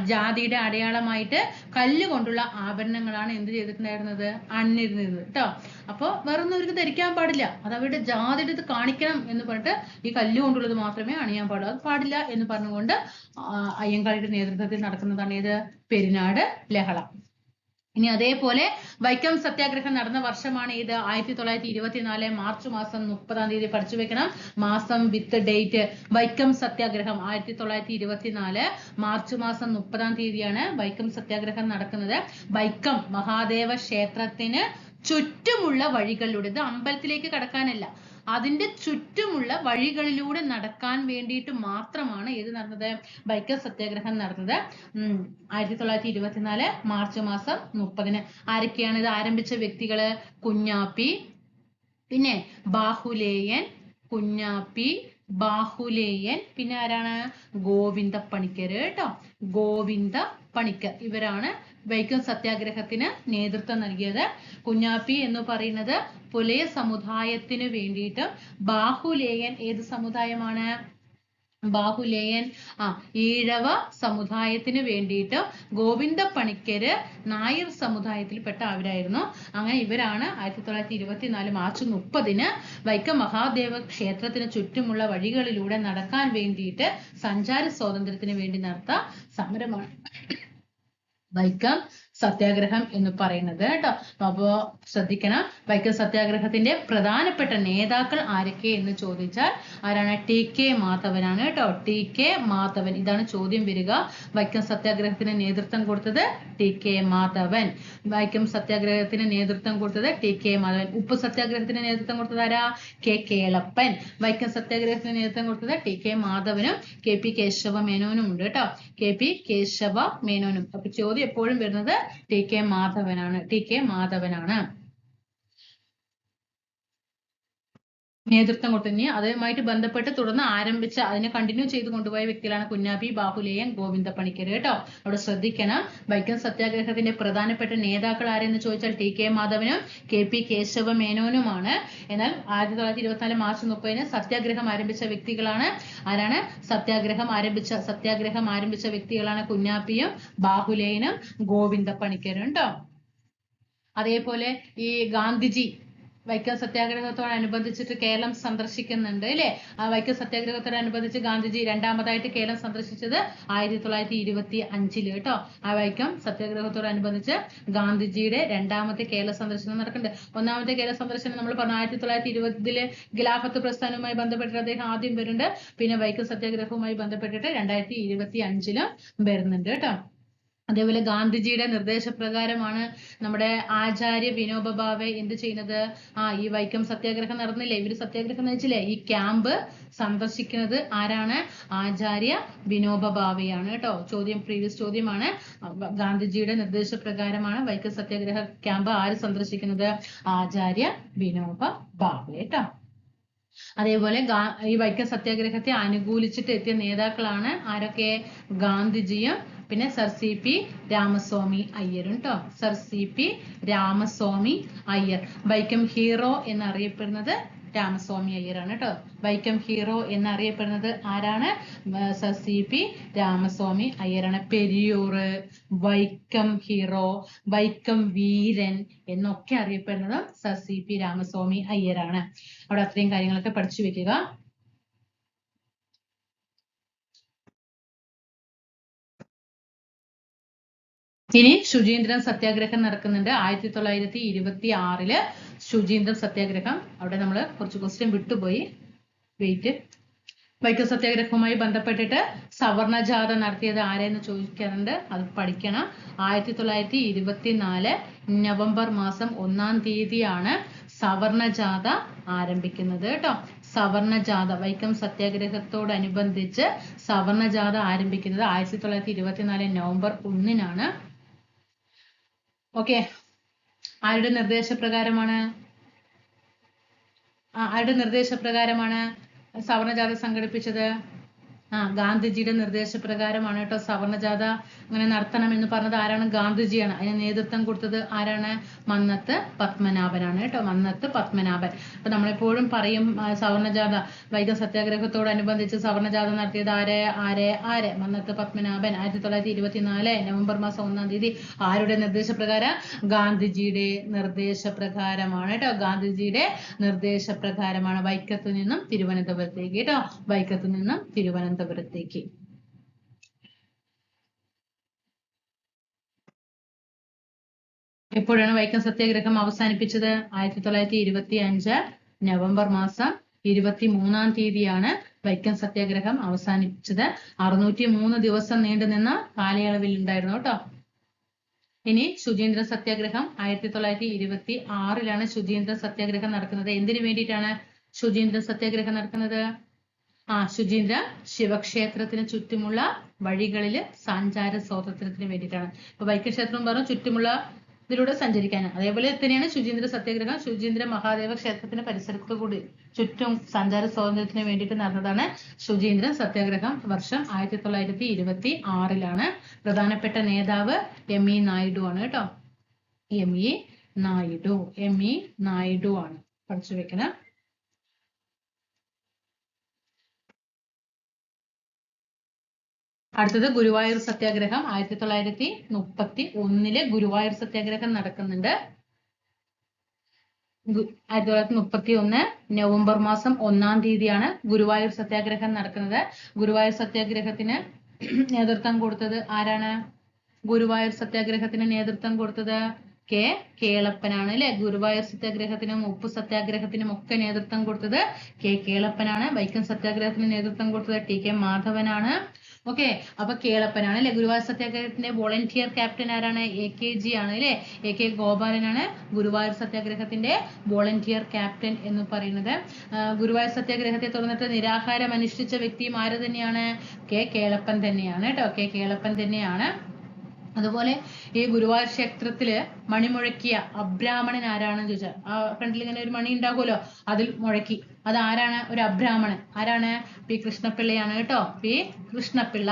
ജാതിയുടെ അടയാളമായിട്ട് കല്ല് കൊണ്ടുള്ള ആഭരണങ്ങളാണ് എന്ത് ചെയ്തിട്ടുണ്ടായിരുന്നത്? അണിഞ്ഞിരുന്നത് കേട്ടോ. അപ്പൊ വേറൊന്നും അവർക്ക് ധരിക്കാൻ പാടില്ല. അത് അവരുടെ ജാതിയുടെ ഇത് കാണിക്കണം എന്ന് പറഞ്ഞിട്ട് ഈ കല്ല് കൊണ്ടുള്ളത് മാത്രമേ അണിയാൻ പാടുള്ളൂ. അത് പാടില്ല എന്ന് പറഞ്ഞുകൊണ്ട് അയ്യങ്കാളിയുടെ നേതൃത്വത്തിൽ നടക്കുന്നതാണ് ഇത് പെരിനാട് ലഹള. ഇനി അതേപോലെ വൈക്കം സത്യാഗ്രഹം നടന്ന വർഷമാണ് ഇത് 1924 മാർച്ച് മാസം 30-ാം തീയതി. പഠിച്ചു വെക്കണം മാസം വിത്ത് ഡേറ്റ്. വൈക്കം സത്യാഗ്രഹം 1924 മാർച്ച് മാസം 30-ാം തീയതിയാണ് വൈക്കം സത്യാഗ്രഹം നടക്കുന്നത്. വൈക്കം മഹാദേവ ക്ഷേത്രത്തിന് ചുറ്റുമുള്ള വഴികളിലൂടെ, ഇത് അമ്പലത്തിലേക്ക് കടക്കാനല്ല, അതിന്റെ ചുറ്റുമുള്ള വഴികളിലൂടെ നടക്കാൻ വേണ്ടിയിട്ട് മാത്രമാണ് ഏത് നടന്നത്, വൈക്കം സത്യാഗ്രഹം നടന്നത്. 1924 മാർച്ച് മാസം 30-ന്. ആരൊക്കെയാണ് ഇത് ആരംഭിച്ച വ്യക്തികള്? കുഞ്ഞാപ്പി, പിന്നെ ബാഹുലേയൻ, കുഞ്ഞാപ്പി, ബാഹുലേയൻ, പിന്നെ ആരാണ്? ഗോവിന്ദ പണിക്കർ കേട്ടോ. ഗോവിന്ദ പണിക്കർ ഇവരാണ് വൈക്കം സത്യാഗ്രഹത്തിന് നേതൃത്വം നൽകിയത്. കുഞ്ഞാപ്പി എന്ന് പറയുന്നത് പുലയ സമുദായത്തിന് വേണ്ടിയിട്ട്, ബാഹുലേയൻ ഏത് സമുദായമാണ്? ബാഹുലേയൻ ഈഴവ സമുദായത്തിന് വേണ്ടിയിട്ട്, ഗോവിന്ദ പണിക്കര് നായർ സമുദായത്തിൽപ്പെട്ട അവരായിരുന്നു. അങ്ങനെ ഇവരാണ് 1924 മാർച്ച് 30-ന് വൈക്കം മഹാദേവ ക്ഷേത്രത്തിന് ചുറ്റുമുള്ള വഴികളിലൂടെ നടക്കാൻ വേണ്ടിയിട്ട് സഞ്ചാര സ്വാതന്ത്ര്യത്തിന് വേണ്ടി നടത്ത സമരമാണ് വൈക്കം സത്യാഗ്രഹം എന്ന് പറയുന്നത് കേട്ടോ. അപ്പോ ശ്രദ്ധിക്കണം, വൈക്കം സത്യാഗ്രഹത്തിന്റെ പ്രധാനപ്പെട്ട നേതാക്കൾ ആരൊക്കെ എന്ന് ചോദിച്ചാൽ ആരാണ്? ടി.കെ. മാധവനാണ് കേട്ടോ. ടി.കെ. മാധവൻ, ഇതാണ് ചോദ്യം വരിക. വൈക്കം സത്യാഗ്രഹത്തിന് നേതൃത്വം കൊടുത്തത് ടി.കെ. മാധവൻ. വൈക്കം സത്യാഗ്രഹത്തിന് നേതൃത്വം കൊടുത്തത് ടി.കെ. മാധവൻ. ഉപ്പ് സത്യാഗ്രഹത്തിന് നേതൃത്വം കൊടുത്തത് ആരാ? കെ. കേളപ്പൻ. വൈക്കം സത്യാഗ്രഹത്തിന് നേതൃത്വം കൊടുത്തത് ടി.കെ. മാധവനും കെ.പി. കേശവ മേനോനും ഉണ്ട് കേട്ടോ. കെ.പി. കേശവ മേനോനും. അപ്പൊ ചോദ്യം എപ്പോഴും വരുന്നത് ടി.കെ. മാധവനാണ്. ടി.കെ. മാധവനാണ് നേതൃത്വം കൊടുത്തു. അതുമായിട്ട് ബന്ധപ്പെട്ട് തുടർന്ന് ആരംഭിച്ച, അതിനെ കണ്ടിന്യൂ ചെയ്ത് കൊണ്ടുപോയ വ്യക്തികളാണ് കുഞ്ഞാപ്പി, ബാഹുലേയൻ, ഗോവിന്ദ പണിക്കർ കേട്ടോ. അവിടെ ശ്രദ്ധിക്കണം, വൈക്കം സത്യാഗ്രഹത്തിന്റെ പ്രധാനപ്പെട്ട നേതാക്കൾ ആരെന്ന് ചോദിച്ചാൽ ടി.കെ. മാധവനും കെ.പി. കേശവ മേനോനുമാണ്. എന്നാൽ 1924 മാർച്ച് 30-ന് സത്യാഗ്രഹം ആരംഭിച്ച വ്യക്തികളാണ് ആരാണ്? സത്യാഗ്രഹം ആരംഭിച്ച വ്യക്തികളാണ് കുഞ്ഞാപ്പിയും ബാഹുലേയനും ഗോവിന്ദ പണിക്കരും കേട്ടോ. അതേപോലെ ഈ ഗാന്ധിജി വൈക്കം സത്യാഗ്രഹത്തോടനുബന്ധിച്ചിട്ട് കേരളം സന്ദർശിക്കുന്നുണ്ട് അല്ലെ. ആ വൈക്കം സത്യാഗ്രഹത്തോടനുബന്ധിച്ച് ഗാന്ധിജി രണ്ടാമതായിട്ട് കേരളം സന്ദർശിച്ചത് 1925 കേട്ടോ. ആ വൈക്കം സത്യാഗ്രഹത്തോടനുബന്ധിച്ച് ഗാന്ധിജിയുടെ രണ്ടാമത്തെ കേരള സന്ദർശനം നടക്കുന്നുണ്ട്. ഒന്നാമത്തെ കേരള സന്ദർശനം നമ്മൾ പറഞ്ഞു 1920 ഖിലാഫത്ത് പ്രസ്ഥാനവുമായി ബന്ധപ്പെട്ടിട്ട് അദ്ദേഹം ആദ്യം വരുന്നുണ്ട്. പിന്നെ വൈക്കം സത്യാഗ്രഹവുമായി ബന്ധപ്പെട്ടിട്ട് 2025 വരുന്നുണ്ട് കേട്ടോ. അതേപോലെ ഗാന്ധിജിയുടെ നിർദ്ദേശപ്രകാരമാണ് നമ്മുടെ ആചാര്യ വിനോബ ഭാവെ എന്ത് ചെയ്യുന്നത്? ഈ വൈക്കം സത്യാഗ്രഹം നടന്നില്ലേ, ഇവര് സത്യാഗ്രഹം നയിച്ചില്ലേ, ഈ ക്യാമ്പ് സന്ദർശിക്കുന്നത് ആരാണ്? ആചാര്യ വിനോബ ഭാവെയാണ് കേട്ടോ. പ്രീവിയസ് ചോദ്യമാണ്. ഗാന്ധിജിയുടെ നിർദ്ദേശപ്രകാരമാണ് വൈക്കം സത്യാഗ്രഹ ക്യാമ്പ് ആര് സന്ദർശിക്കുന്നത്? ആചാര്യ വിനോബ ഭാവെ കേട്ടോ. അതേപോലെ ഈ വൈക്കം സത്യാഗ്രഹത്തെ അനുകൂലിച്ചിട്ട് എത്തിയ നേതാക്കളാണ് ആരൊക്കെ? ഗാന്ധിജിയും പിന്നെ സർ സി.പി. രാമസ്വാമി അയ്യരും കേട്ടോ. Sir C P. Ramaswamy Iyer. Vaikom hero എന്നറിയപ്പെടുന്നത് രാമസ്വാമി അയ്യരാണ് കേട്ടോ. വൈക്കം ഹീറോ എന്നറിയപ്പെടുന്നത് ആരാണ്? Sir C P. രാമസ്വാമി അയ്യരാണ്. പെരിയൂറ്, വൈക്കം ഹീറോ, വൈക്കം വീരൻ എന്നൊക്കെ അറിയപ്പെടുന്നത് സർ സി.പി. രാമസ്വാമി അയ്യരാണ്. അവിടെ അത്രയും കാര്യങ്ങളൊക്കെ പഠിച്ചു വെക്കുക. ഇനി ശുചീന്ദ്രൻ സത്യാഗ്രഹം നടക്കുന്നുണ്ട് 1926 ശുചീന്ദ്രൻ സത്യാഗ്രഹം. അവിടെ നമ്മൾ കുറച്ച് ക്വസ്റ്റ്യൻ വിട്ടുപോയി, വെയിറ്റ്. വൈക്കം സത്യാഗ്രഹവുമായി ബന്ധപ്പെട്ടിട്ട് സവർണ ജാഥ നടത്തിയത് ആരെന്ന് ചോദിക്കാറുണ്ട്, അത് പഠിക്കണം. 1924 നവംബർ മാസം 1-ാം തീയതിയാണ് സവർണ ജാഥ ആരംഭിക്കുന്നത് കേട്ടോ. സവർണ ജാഥ വൈക്കം സത്യാഗ്രഹത്തോടനുബന്ധിച്ച് സവർണ ജാഥ ആരംഭിക്കുന്നത് 1924 നവംബർ 1-നാണ്. ഓക്കെ, ആരുടെ നിർദ്ദേശപ്രകാരമാണ് സവർണ ജാഥ സംഘടിപ്പിച്ചത്? ഗാന്ധിജിയുടെ നിർദ്ദേശപ്രകാരമാണ് കേട്ടോ സവർണ ജാഥ അങ്ങനെ നടത്തണം എന്ന് പറഞ്ഞത് ആരാണ്? ഗാന്ധിജിയാണ്. അതിന് നേതൃത്വം കൊടുത്തത് ആരാണ്? മന്നത്ത് പത്മനാഭനാണ് കേട്ടോ. മന്നത്ത് പത്മനാഭൻ. അപ്പൊ നമ്മളെപ്പോഴും പറയും സവർണ ജാഥ, വൈക്കം സത്യാഗ്രഹത്തോടനുബന്ധിച്ച് സവർണ ജാഥ നടത്തിയത് ആരെ? മന്നത്ത് പത്മനാഭൻ. 1924 നവംബർ മാസം 1-ാം തീയതി. ആരുടെ നിർദ്ദേശപ്രകാരം? ഗാന്ധിജിയുടെ നിർദ്ദേശപ്രകാരമാണ് കേട്ടോ. ഗാന്ധിജിയുടെ നിർദ്ദേശപ്രകാരമാണ് വൈക്കത്തു നിന്നും തിരുവനന്തപുരത്തേക്ക് കേട്ടോ. വൈക്കത്തു നിന്നും തിരുവനന്തപുരത്തേക്ക്. എപ്പോഴാണ് വൈക്കം സത്യാഗ്രഹം അവസാനിപ്പിച്ചത്? 1925 നവംബർ മാസം 23-ാം തീയതിയാണ് വൈക്കം സത്യാഗ്രഹം അവസാനിപ്പിച്ചത്. 603 ദിവസം നീണ്ടുനിന്ന കാലയളവിൽ ഉണ്ടായിരുന്നു കേട്ടോ. ഇനി ശുചീന്ദ്ര സത്യാഗ്രഹം 1926 ശുചീന്ദ്ര സത്യാഗ്രഹം നടക്കുന്നത്. എന്തിനു വേണ്ടിയിട്ടാണ് ശുചീന്ദ്ര സത്യാഗ്രഹം നടക്കുന്നത്? ശുചീന്ദ്ര ശിവക്ഷേത്രത്തിന് ചുറ്റുമുള്ള വഴികളില് സഞ്ചാര സ്വാതന്ത്ര്യത്തിന് വേണ്ടിയിട്ടാണ്. ഇപ്പൊ വൈക്കം ക്ഷേത്രം പറഞ്ഞു ചുറ്റുമുള്ള ഇതിലൂടെ സഞ്ചരിക്കാനാണ്. അതേപോലെ തന്നെയാണ് ശുചീന്ദ്ര സത്യാഗ്രഹം. ശുചീന്ദ്ര മഹാദേവ ക്ഷേത്രത്തിന് പരിസരത്ത് കൂടി ചുറ്റും സഞ്ചാര സ്വാതന്ത്ര്യത്തിന് വേണ്ടിയിട്ട് നടന്നതാണ് ശുചീന്ദ്ര സത്യാഗ്രഹം. വർഷം 1926 പ്രധാനപ്പെട്ട നേതാവ് എം.ഇ. നായിഡു ആണ് കേട്ടോ. എം.ഇ. നായിഡു ആണ്. പഠിച്ചു വെക്കണം. അടുത്തത് ഗുരുവായൂർ സത്യാഗ്രഹം. 1931 ഗുരുവായൂർ സത്യാഗ്രഹം നടക്കുന്നുണ്ട്. 1931 നവംബർ മാസം 1-ാം തീയതിയാണ് ഗുരുവായൂർ സത്യാഗ്രഹം നടക്കുന്നത്. ഗുരുവായൂർ സത്യാഗ്രഹത്തിന് നേതൃത്വം കൊടുത്തത് ആരാണ്? ഗുരുവായൂർ സത്യാഗ്രഹത്തിന് നേതൃത്വം കൊടുത്തത് കെ കേളപ്പനാണ് അല്ലെ. ഗുരുവായൂർ സത്യാഗ്രഹത്തിനും ഉപ്പു സത്യാഗ്രഹത്തിനും ഒക്കെ നേതൃത്വം കൊടുത്തത് കെ കേളപ്പനാണ്. വൈക്കം സത്യാഗ്രഹത്തിന് നേതൃത്വം കൊടുത്തത് ടി കെ മാധവനാണ്. ഓക്കെ, അപ്പൊ കേളപ്പനാണ് അല്ലെ. ഗുരുവായൂർ സത്യാഗ്രഹത്തിന്റെ വോളണ്ടിയർ ക്യാപ്റ്റൻ ആരാണ്? AKG ആണ് അല്ലെ. AK ഗോപാലനാണ് ഗുരുവായൂർ സത്യാഗ്രഹത്തിന്റെ വോളണ്ടിയർ ക്യാപ്റ്റൻ എന്ന് പറയുന്നത്. ഗുരുവായൂർ സത്യാഗ്രഹത്തെ തുടർന്നിട്ട് നിരാഹാരം അനുഷ്ഠിച്ച വ്യക്തിയും ആര് തന്നെയാണ്? കെ കേളപ്പൻ തന്നെയാണ് കേട്ടോ. കെ കേളപ്പൻ തന്നെയാണ്. അതുപോലെ ഈ ഗുരുവായൂർ ക്ഷേത്രത്തില് മണിമുഴക്കിയ അബ്രാഹ്മണൻ ആരാണെന്ന് ചോദിച്ചാൽ ഫ്രണ്ടിൽ ഇങ്ങനെ ഒരു മണി ഉണ്ടാകുമല്ലോ, അതിൽ മുഴക്കി. അത് ആരാണ്? ഒരു അബ്രാഹ്മണൻ. ആരാണ്? പി കൃഷ്ണപിള്ളയാണ് കേട്ടോ. പി കൃഷ്ണപിള്ള.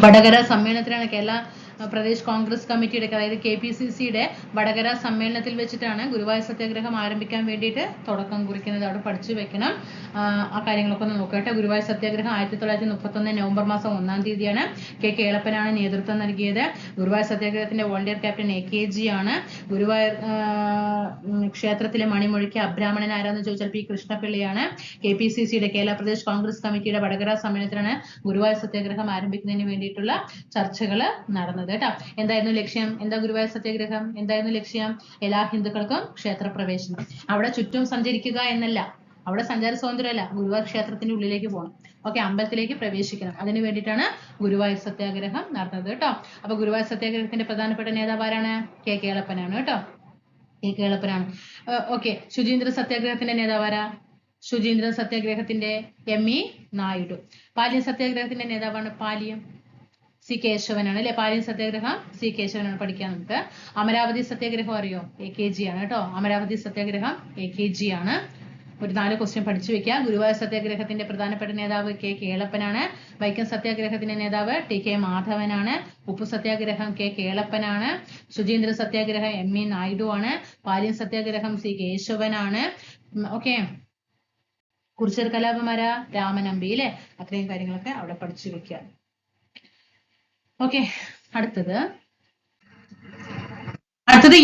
വടകര സമ്മേളനത്തിലാണ് കേരള പ്രദേശ് കോൺഗ്രസ് കമ്മിറ്റിയുടെ, അതായത് KPCCയുടെ വടകര സമ്മേളനത്തിൽ വെച്ചിട്ടാണ് ഗുരുവായൂർ സത്യാഗ്രഹം ആരംഭിക്കാൻ വേണ്ടിയിട്ട് തുടക്കം കുറിക്കുന്നത്. അവിടെ പഠിച്ചു വെക്കണം. ആ കാര്യങ്ങളൊക്കെ ഒന്ന് നോക്കട്ടെ. ഗുരുവായൂർ സത്യാഗ്രഹം 1931 നവംബർ മാസം 1-ാം തീയതിയാണ്. കെ കേളപ്പനാണ് നേതൃത്വം നൽകിയത്. ഗുരുവായൂർ സത്യാഗ്രഹത്തിന്റെ വോളണ്ടിയർ ക്യാപ്റ്റൻ AKG ആണ്. ഗുരുവായൂർ ക്ഷേത്രത്തിലെ മണിമുഴക്കിയ അബ്രാഹ്മണൻ ആരാന്ന് ചോദിച്ചാൽ പി കൃഷ്ണപിള്ളയാണ്. KPCCയുടെ കേരള പ്രദേശ് കോൺഗ്രസ് കമ്മിറ്റിയുടെ വടകര സമ്മേളനത്തിലാണ് ഗുരുവായൂർ സത്യാഗ്രഹം ആരംഭിക്കുന്നതിന് വേണ്ടിയിട്ടുള്ള ചർച്ചകൾ നടന്നത് കേട്ടോ. എന്തായിരുന്നു ലക്ഷ്യം? എന്താ ഗുരുവായൂർ സത്യാഗ്രഹം? എന്തായിരുന്നു ലക്ഷ്യം? എല്ലാ ഹിന്ദുക്കൾക്കും ക്ഷേത്രപ്രവേശനം. അവിടെ ചുറ്റും സഞ്ചരിക്കുക എന്നല്ല, അവിടെ സഞ്ചാര സ്വാതന്ത്ര്യമല്ല, ഗുരുവായൂർ ക്ഷേത്രത്തിന്റെ ഉള്ളിലേക്ക് പോകണം. ഓക്കെ, അമ്പലത്തിലേക്ക് പ്രവേശിക്കണം. അതിനു വേണ്ടിയിട്ടാണ് ഗുരുവായൂർ സത്യാഗ്രഹം നടന്നത് കേട്ടോ. അപ്പൊ ഗുരുവായൂർ സത്യാഗ്രഹത്തിന്റെ പ്രധാനപ്പെട്ട നേതാവ് ആരാണ്? കെ കേളപ്പനാണ് കേട്ടോ. കെ കേളപ്പനാണ്. ഓക്കെ, ശുചീന്ദ്ര സത്യാഗ്രഹത്തിന്റെ നേതാവ് ആരാ? ശുചീന്ദ്ര സത്യാഗ്രഹത്തിന്റെ എം.ഇ. നായിഡു. പാലിയം സത്യാഗ്രഹത്തിന്റെ നേതാവാണ് പാലിയം സി കേശവനാണ് അല്ലെ. പാലിയം സത്യാഗ്രഹം സി കേശവനാണ്. പഠിക്കാൻ നമുക്ക്. അമരാവതി സത്യാഗ്രഹം അറിയോ? AKG ആണ് കേട്ടോ. അമരാവതി സത്യാഗ്രഹം AKG ആണ്. ഒരു 4 ക്വസ്റ്റ്യൻ പഠിച്ചു വെക്കുക. ഗുരുവായൂർ സത്യാഗ്രഹത്തിന്റെ പ്രധാനപ്പെട്ട നേതാവ് കെ കേളപ്പനാണ്. വൈക്കം സത്യാഗ്രഹത്തിന്റെ നേതാവ് ടി കെ മാധവനാണ്. ഉപ്പു സത്യാഗ്രഹം കെ കേളപ്പനാണ്. ശുചീന്ദ്ര സത്യാഗ്രഹം എം.ഇ. നായിഡു ആണ്. പാലിയം സത്യാഗ്രഹം സി കേശവനാണ്. ഓക്കെ, കുറിച്യർ കലാപമാരാ? രാമനമ്പി അല്ലെ. അത്രയും കാര്യങ്ങളൊക്കെ അവിടെ പഠിച്ചു വെക്കുക. ഓക്കെ, അടുത്തത്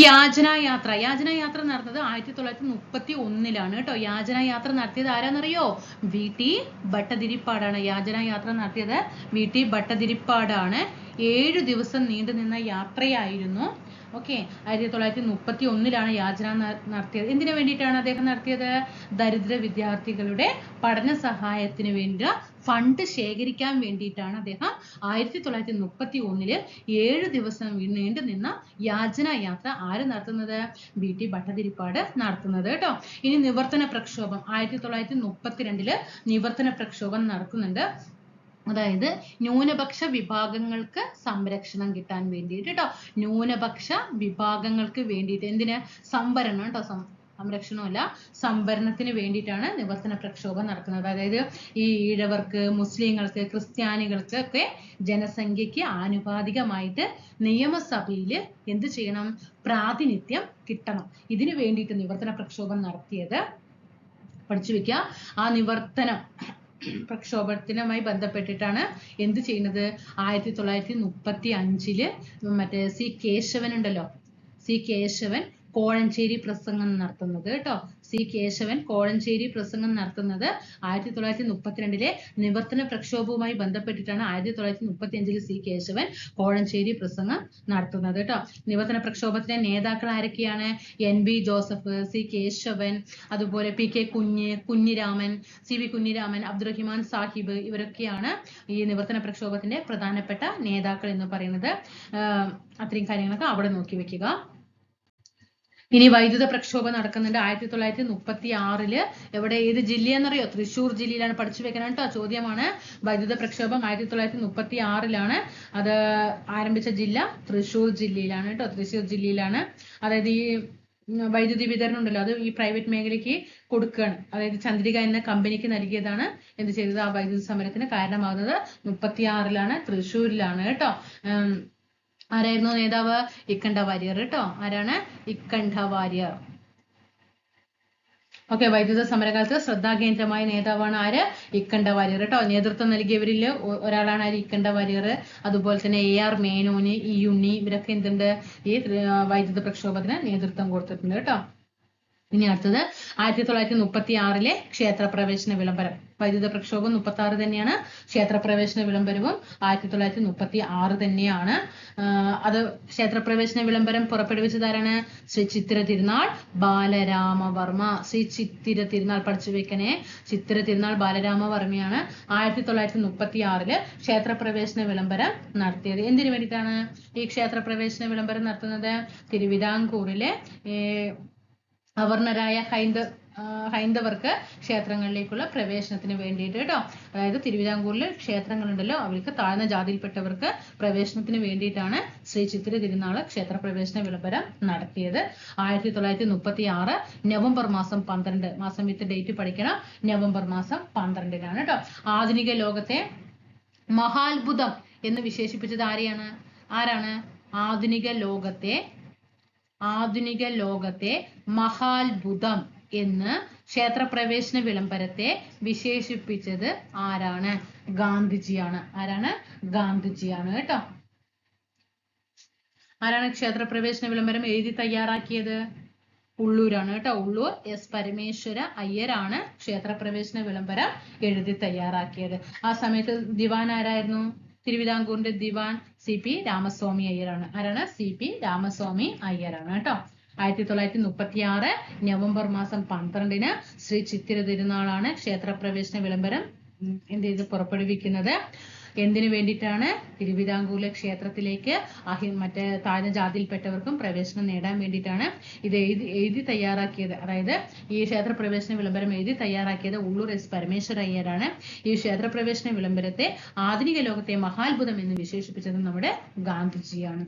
യാചനായാത്ര. യാചനായാത്ര നടന്നത് 1931 കേട്ടോ. യാചനായാത്ര നടത്തിയത് ആരാന്നറിയോ? VT ഭട്ടതിരിപ്പാടാണ്. യാചനായാത്ര നടത്തിയത് VT ഭട്ടതിരിപ്പാടാണ്. 7 ദിവസം നീണ്ടു നിന്ന യാത്രയായിരുന്നു. ഓക്കെ, 1931 യാചന നടത്തിയത്. എന്തിനു വേണ്ടിയിട്ടാണ് അദ്ദേഹം നടത്തിയത്? ദരിദ്ര വിദ്യാർത്ഥികളുടെ പഠന സഹായത്തിന് വേണ്ടി ഫണ്ട് ശേഖരിക്കാൻ വേണ്ടിയിട്ടാണ് അദ്ദേഹം 1931 7 ദിവസം നീണ്ടു നിന്ന യാചനായാത്ര ആര് നടത്തുന്നത്? VT ഭട്ടതിരിപ്പാട് നടത്തുന്നത് കേട്ടോ. ഇനി നിവർത്തന പ്രക്ഷോഭം 1932 നിവർത്തന പ്രക്ഷോഭം നടക്കുന്നുണ്ട്. അതായത് ന്യൂനപക്ഷ വിഭാഗങ്ങൾക്ക് സംരക്ഷണം കിട്ടാൻ വേണ്ടിയിട്ട് കേട്ടോ. ന്യൂനപക്ഷ വിഭാഗങ്ങൾക്ക് വേണ്ടിയിട്ട്. എന്തിന്? സംവരണം കേട്ടോ. സംരക്ഷണമല്ല, സംവരണത്തിന് വേണ്ടിയിട്ടാണ് നിവർത്തന പ്രക്ഷോഭം നടക്കുന്നത്. അതായത് ഈ ഈഴവർക്ക്, മുസ്ലിങ്ങൾക്ക്, ക്രിസ്ത്യാനികൾക്ക് ഒക്കെ ജനസംഖ്യയ്ക്ക് ആനുപാതികമായിട്ട് നിയമസഭയിൽ എന്ത് ചെയ്യണം? പ്രാതിനിധ്യം കിട്ടണം. ഇതിനു വേണ്ടിയിട്ട് നിവർത്തന പ്രക്ഷോഭം നടത്തിയത്. പഠിച്ചു വെക്കുക. ആ നിവർത്തനം പ്രക്ഷോഭത്തിനുമായി ബന്ധപ്പെട്ടിട്ടാണ് എന്ത് ചെയ്യുന്നത്? 1935 മറ്റേ സി കേശവൻ ഉണ്ടല്ലോ, സി കേശവൻ കോഴഞ്ചേരി പ്രസംഗം നടത്തുന്നത് കേട്ടോ. സി കേശവൻ കോഴഞ്ചേരി പ്രസംഗം നടത്തുന്നത് 1932 നിവർത്തന പ്രക്ഷോഭവുമായി ബന്ധപ്പെട്ടിട്ടാണ് 1935 സി കേശവൻ കോഴഞ്ചേരി പ്രസംഗം നടത്തുന്നത് കേട്ടോ. നിവർത്തന പ്രക്ഷോഭത്തിന്റെ നേതാക്കൾ ആരൊക്കെയാണ്? NB ജോസഫ്, സി കേശവൻ, അതുപോലെ PK കുഞ്ഞിരാമൻ, CV കുഞ്ഞിരാമൻ, അബ്ദുറഹിമാൻ സാഹിബ്, ഇവരൊക്കെയാണ് ഈ നിവർത്തന പ്രക്ഷോഭത്തിന്റെ പ്രധാനപ്പെട്ട നേതാക്കൾ എന്ന് പറയുന്നത്. അത്രയും കാര്യങ്ങളൊക്കെ അവിടെ നോക്കി വെക്കുക. ഇനി വൈദ്യുത പ്രക്ഷോഭം നടക്കുന്നുണ്ട് 1936 എവിടെ, ഏത് ജില്ലയെന്നറിയോ? തൃശ്ശൂർ ജില്ലയിലാണ്. പഠിച്ചു വെക്കണം കേട്ടോ, ചോദ്യമാണ്. വൈദ്യുത പ്രക്ഷോഭം 1936 അത് ആരംഭിച്ച ജില്ല തൃശ്ശൂർ ജില്ലയിലാണ് കേട്ടോ. തൃശ്ശൂർ ജില്ലയിലാണ്. അതായത് ഈ വൈദ്യുതി വിതരണം ഉണ്ടല്ലോ, അത് ഈ പ്രൈവറ്റ് മേഖലയ്ക്ക് കൊടുക്കുകയാണ്. അതായത് ചന്ദ്രിക എന്ന കമ്പനിക്ക് നൽകിയതാണ് എന്ത് ചെയ്തത്? ആ വൈദ്യുതി സമരത്തിന് കാരണമാകുന്നത് 36 തൃശ്ശൂരിലാണ് കേട്ടോ. ആരായിരുന്നു നേതാവ്? ഇക്കണ്ട വാര്യർ കേട്ടോ. ആരാണ്? ഇക്കണ്ട വാര്യർ. ഓക്കെ, വൈദ്യുത സമരകാലത്ത് ശ്രദ്ധാകേന്ദ്രമായ നേതാവാണ് ആര്? ഇക്കണ്ട വാര്യർ കേട്ടോ. നേതൃത്വം നൽകിയവരിൽ ഒരാളാണ് ആര്? ഇക്കണ്ട വാര്യർ. അതുപോലെ തന്നെ AR മേനോന്, E ഉണ്ണി, ഇവരൊക്കെ എന്തുണ്ട്? ഈ വൈദ്യുത പ്രക്ഷോഭത്തിന് നേതൃത്വം കൊടുത്തിട്ടുണ്ട് കേട്ടോ. ഇനി അടുത്തത് 1936 ക്ഷേത്രപ്രവേശന വിളംബരം. വൈദ്യുത പ്രക്ഷോഭം 36 തന്നെയാണ്. ക്ഷേത്രപ്രവേശന വിളംബരവും 1936 തന്നെയാണ്. അത് ക്ഷേത്രപ്രവേശന വിളംബരം പുറപ്പെടുവിച്ചതാരാണ്? ശ്രീ ചിത്തിര തിരുനാൾ ബാലരാമവർമ്മ. ശ്രീ ചിത്തിര തിരുനാൾ പഠിച്ചു വെക്കണേ. ചിത്തിര തിരുനാൾ ബാലരാമവർമ്മയാണ് 1936 ക്ഷേത്രപ്രവേശന വിളംബരം നടത്തിയത്. എന്തിനു വേണ്ടിയിട്ടാണ് ഈ ക്ഷേത്രപ്രവേശന വിളംബരം നടത്തുന്നത്? തിരുവിതാംകൂറിലെ അവർണരായ ഹൈന്ദവർക്ക് ക്ഷേത്രങ്ങളിലേക്കുള്ള പ്രവേശനത്തിന് വേണ്ടിയിട്ട് കേട്ടോ. അതായത് തിരുവിതാംകൂറിൽ ക്ഷേത്രങ്ങളുണ്ടല്ലോ, അവർക്ക് താഴ്ന്ന ജാതിയിൽപ്പെട്ടവർക്ക് പ്രവേശനത്തിന് വേണ്ടിയിട്ടാണ് ശ്രീ ചിത്തിര തിരുനാള് ക്ഷേത്രപ്രവേശന വിളംബരം നടത്തിയത്. 1936 നവംബർ മാസം 12, മാസം വിത്ത് ഡേറ്റ് പഠിക്കണം. നവംബർ മാസം 12 കേട്ടോ. ആധുനിക ലോകത്തെ മഹാത്ഭുതം എന്ന് വിശേഷിപ്പിച്ചത് ആരാണ്? ആധുനിക ലോകത്തെ മഹാത്ഭുതം എന്ന് ക്ഷേത്രപ്രവേശന വിളംബരത്തെ വിശേഷിപ്പിച്ചത് ആരാണ്? ഗാന്ധിജിയാണ്. ആരാണ്? ഗാന്ധിജിയാണ് കേട്ടോ. ആരാണ് ക്ഷേത്രപ്രവേശന വിളംബരം എഴുതി തയ്യാറാക്കിയത്? ഉള്ളൂരാണ് കേട്ടോ. ഉള്ളൂർ S പരമേശ്വര അയ്യരാണ് ക്ഷേത്രപ്രവേശന വിളംബരം എഴുതി തയ്യാറാക്കിയത്. ആ സമയത്ത് ദിവാൻ ആരായിരുന്നു? തിരുവിതാംകൂറിന്റെ ദിവാൻ CP രാമസ്വാമി അയ്യരാണ്. ആരാണ്? CP രാമസ്വാമി അയ്യരാണ് കേട്ടോ. 1936 നവംബർ മാസം 12 ശ്രീ ചിത്തിര തിരുനാളാണ് ക്ഷേത്രപ്രവേശന വിളംബരം എന്ത് ചെയ്ത് പുറപ്പെടുവിക്കുന്നത്. എന്തിനു വേണ്ടിയിട്ടാണ്? തിരുവിതാംകൂറിലെ ക്ഷേത്രത്തിലേക്ക് മറ്റേ താഴ്ന്ന ജാതിയിൽപ്പെട്ടവർക്കും പ്രവേശനം നേടാൻ വേണ്ടിയിട്ടാണ് ഇത് എഴുതി തയ്യാറാക്കിയത്. അതായത് ഈ ക്ഷേത്രപ്രവേശന വിളംബരം എഴുതി തയ്യാറാക്കിയത് ഉള്ളൂർ S പരമേശ്വര അയ്യരാണ്. ഈ ക്ഷേത്രപ്രവേശന വിളംബരത്തെ ആധുനിക ലോകത്തെ മഹാത്ഭുതം എന്ന് വിശേഷിപ്പിച്ചത് നമ്മുടെ ഗാന്ധിജിയാണ്.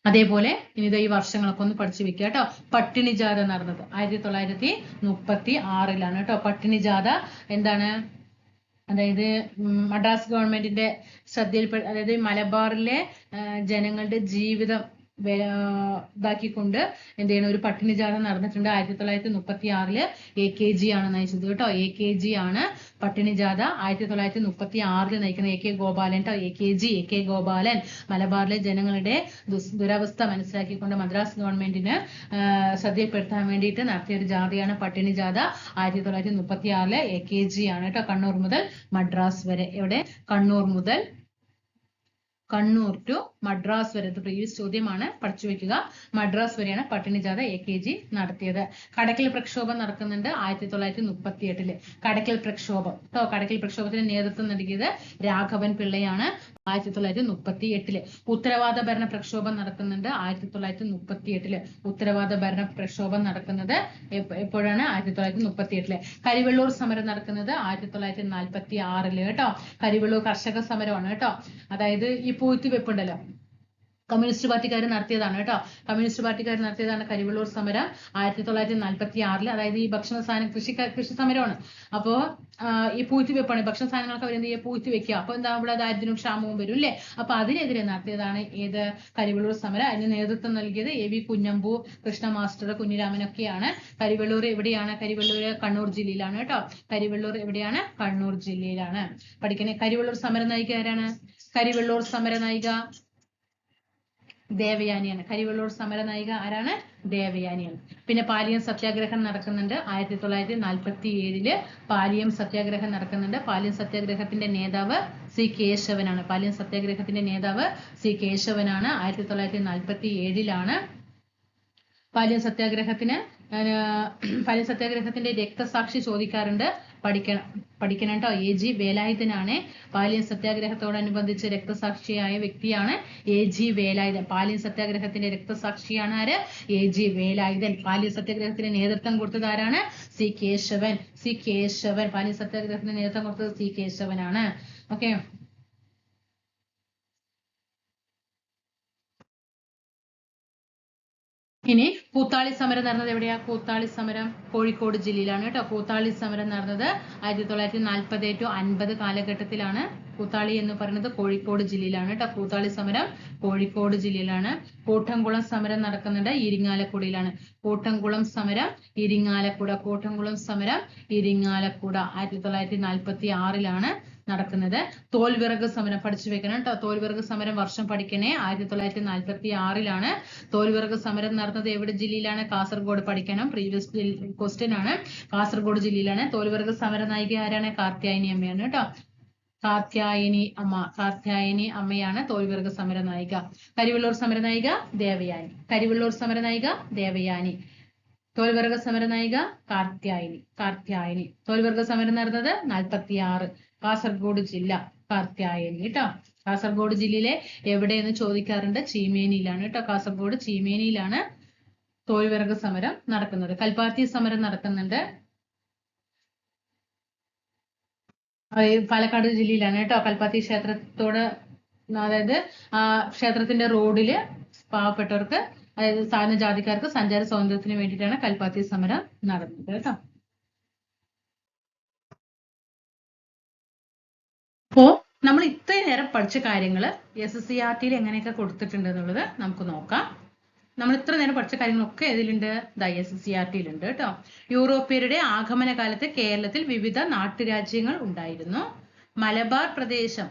അതേപോലെ ഇനി ഈ വർഷങ്ങളൊക്കെ ഒന്ന് പഠിച്ചു വെക്കുക കേട്ടോ. പട്ടിണി ജാഥ നടന്നത് 1936 കേട്ടോ. പട്ടിണി ജാഥ എന്താണ്? അതായത് മദ്രാസ് ഗവൺമെന്റിന്റെ ശ്രദ്ധയിൽപ്പെട്ട, അതായത് മലബാറിലെ ജനങ്ങളുടെ ജീവിതം ഇതാക്കിക്കൊണ്ട് എന്ത് ചെയ്യണം, ഒരു പട്ടിണി ജാഥ നടന്നിട്ടുണ്ട്. 1936 AKG ആണ് നയിച്ചത് കേട്ടോ. AKG ആണ് പട്ടിണി ജാഥ 1936 നയിക്കുന്നത്. AK ഗോപാലൻ കേട്ടോ. AK ഗോപാലൻ മലബാറിലെ ജനങ്ങളുടെ ദുരവസ്ഥ മനസ്സിലാക്കിക്കൊണ്ട് മദ്രാസ് ഗവൺമെന്റിന് ശ്രദ്ധയിൽപ്പെടുത്താൻ വേണ്ടിയിട്ട് നടത്തിയ ഒരു ജാഥയാണ് പട്ടിണി ജാഥ. 1936 AKG ആണ് കേട്ടോ. കണ്ണൂർ മുതൽ മദ്രാസ് വരെ. എവിടെ? കണ്ണൂർ ടു മദ്രാസ് വരെ. പ്രീവിയസ് ചോദ്യമാണ്, പഠിച്ചു വെക്കുക. മദ്രാസ് വരെയാണ് പട്ടിണി ജാഥ AKG നടത്തിയത്. കടക്കൽ പ്രക്ഷോഭം നടക്കുന്നുണ്ട് 1938. കടക്കൽ പ്രക്ഷോഭം കേട്ടോ. കടക്കൽ പ്രക്ഷോഭത്തിന് നേതൃത്വം നൽകിയത് രാഘവൻ പിള്ളയാണ് 1938. ഉത്തരവാദ ഭരണ പ്രക്ഷോഭം നടക്കുന്നുണ്ട് 1938. ഉത്തരവാദ ഭരണ പ്രക്ഷോഭം നടക്കുന്നത് എപ്പോഴാണ്? 1938. കരിവെള്ളൂർ സമരം നടക്കുന്നത് 1946 കേട്ടോ. കരിവെള്ളൂർ കർഷക സമരമാണ് കേട്ടോ. അതായത് ഈ പൂഴ്ത്തിവെപ്പുണ്ടല്ലോ, കമ്മ്യൂണിസ്റ്റ് പാർട്ടിക്കാർ നടത്തിയതാണ് കേട്ടോ. കമ്മ്യൂണിസ്റ്റ് പാർട്ടിക്കാർ നടത്തിയതാണ് കരിവെള്ളൂർ സമരം 1946. അതായത് ഈ ഭക്ഷണ സാധനം കൃഷി സമരമാണ്. അപ്പോ ഈ പൂഴ്ത്തിവെപ്പാണ്. ഭക്ഷണ സാധനങ്ങളൊക്കെ അവരെന്ത് ചെയ്യുക? പൂഴ്ത്തിവെക്കുക. അപ്പൊ എന്താ? ഇവിടെ ദാരിദ്ര്യവും ക്ഷാമവും വരും അല്ലേ? അപ്പൊ അതിനെതിരെ നടത്തിയതാണ് ഏത്? കരിവെള്ളൂർ സമരം. അതിന് നേതൃത്വം നൽകിയത് AV കുഞ്ഞമ്പു, കൃഷ്ണ മാസ്റ്റർ, കുഞ്ഞിരാമനൊക്കെയാണ്. കരിവെള്ളൂർ എവിടെയാണ്? കരിവെള്ളൂർ കണ്ണൂർ ജില്ലയിലാണ് കേട്ടോ. കരിവെള്ളൂർ എവിടെയാണ്? കണ്ണൂർ ജില്ലയിലാണ്. പഠിക്കണേ. കരിവെള്ളൂർ സമര നായിക ആരാണ്? കരിവെള്ളൂർ സമര നായിക ദേവയാനിയാണ്. കരിവെള്ളൂർ സമര നായിക ആരാണ്? ദേവയാനിയാണ്. പിന്നെ പാലിയം സത്യാഗ്രഹം നടക്കുന്നുണ്ട് 1947. പാലിയം സത്യാഗ്രഹം നടക്കുന്നുണ്ട്. പാലിയം സത്യാഗ്രഹത്തിന്റെ നേതാവ് സി കേശവനാണ്. പാലിയം സത്യാഗ്രഹത്തിന്റെ നേതാവ് സി കേശവനാണ്. 1947 പാലിയം സത്യാഗ്രഹത്തിന്റെ രക്തസാക്ഷി ചോദിക്കാറുണ്ട്. പഠിക്കണം കേട്ടോ. AG വേലായുധനാണ് പാലിയം സത്യാഗ്രഹത്തോടനുബന്ധിച്ച് രക്തസാക്ഷിയായ വ്യക്തിയാണ് AG വേലായുധൻ. പാലിയം സത്യാഗ്രഹത്തിന്റെ രക്തസാക്ഷിയാണ് ആര്? AG വേലായുധൻ. പാലിയം സത്യാഗ്രഹത്തിന് നേതൃത്വം കൊടുത്തത് ആരാണ്? സി കേശവൻ. പാലിയം സത്യാഗ്രഹത്തിന് നേതൃത്വം കൊടുത്തത് സി കേശവനാണ്. ഓക്കെ. ഇനി കൂത്താളി സമരം നടന്നത് എവിടെയാ? കൂത്താളി സമരം കോഴിക്കോട് ജില്ലയിലാണ് കേട്ടോ. കൂത്താളി സമരം നടന്നത് 1940 to 50 കാലഘട്ടത്തിലാണ്. കൂത്താളി എന്ന് പറയുന്നത് കോഴിക്കോട് ജില്ലയിലാണ് കേട്ടോ. കൂത്താളി സമരം കോഴിക്കോട് ജില്ലയിലാണ്. കൂട്ടംകുളം സമരം നടക്കുന്നുണ്ട് ഇരിങ്ങാലക്കുടയിലാണ്. കൂട്ടംകുളം സമരം ഇരിങ്ങാലക്കുട. 1946 നടക്കുന്നത്. തോൽവിറക് സമരം പഠിച്ചു വെക്കണം കേട്ടോ. തോൽവിറക് സമരം വർഷം പഠിക്കണേ. 1946 തോൽവിറക് സമരം നടന്നത് എവിടെ ജില്ലയിലാണ്? കാസർഗോഡ്. പഠിക്കണം. പ്രീവിയസ് ക്വസ്റ്റ്യൻ ആണ്. കാസർഗോഡ് ജില്ലയിലാണ്. തോൽവിറക് സമര നായിക ആരാണ്? കാർത്യായനി അമ്മയാണ് കേട്ടോ. കാർത്യായനി അമ്മയാണ് തോൽവിറക് സമര നായിക. കരിവെള്ളൂർ സമര നായിക ദേവയാനി. തോൽവിറക് സമര നായിക കാർത്യായനി. തോൽവിറക് സമരം നടന്നത് 46. കാസർഗോഡ് ജില്ല. കാർത്യായനി കേട്ടോ. കാസർഗോഡ് ജില്ലയിലെ എവിടെയെന്ന് ചോദിക്കാറുണ്ട്. ചീമേനിയിലാണ് കേട്ടോ. കാസർഗോഡ് ചീമേനിയിലാണ് തോൽവിറക് സമരം നടക്കുന്നത്. കൽപ്പാത്തി സമരം നടക്കുന്നുണ്ട് പാലക്കാട് ജില്ലയിലാണ് കേട്ടോ. കൽപ്പാത്തി ക്ഷേത്രത്തോട്, അതായത് ക്ഷേത്രത്തിന്റെ റോഡില് പാവപ്പെട്ടവർക്ക്, അതായത് താഴ്ന്ന ജാതിക്കാർക്ക് സഞ്ചാര സ്വാതന്ത്ര്യത്തിന് വേണ്ടിയിട്ടാണ് കൽപ്പാത്തി സമരം നടന്നത് കേട്ടോ. അപ്പോ നമ്മൾ ഇത്രയും നേരം പഠിച്ച കാര്യങ്ങൾ SSCRT എങ്ങനെയൊക്കെ കൊടുത്തിട്ടുണ്ട് എന്നുള്ളത് നമുക്ക് നോക്കാം. നമ്മൾ ഇത്ര നേരം പഠിച്ച കാര്യങ്ങളൊക്കെ ഇതിലുണ്ട്, SSCRT ഉണ്ട് കേട്ടോ. യൂറോപ്യരുടെ ആഗമന കാലത്ത് കേരളത്തിൽ വിവിധ നാട്ടുരാജ്യങ്ങൾ ഉണ്ടായിരുന്നു. മലബാർ പ്രദേശം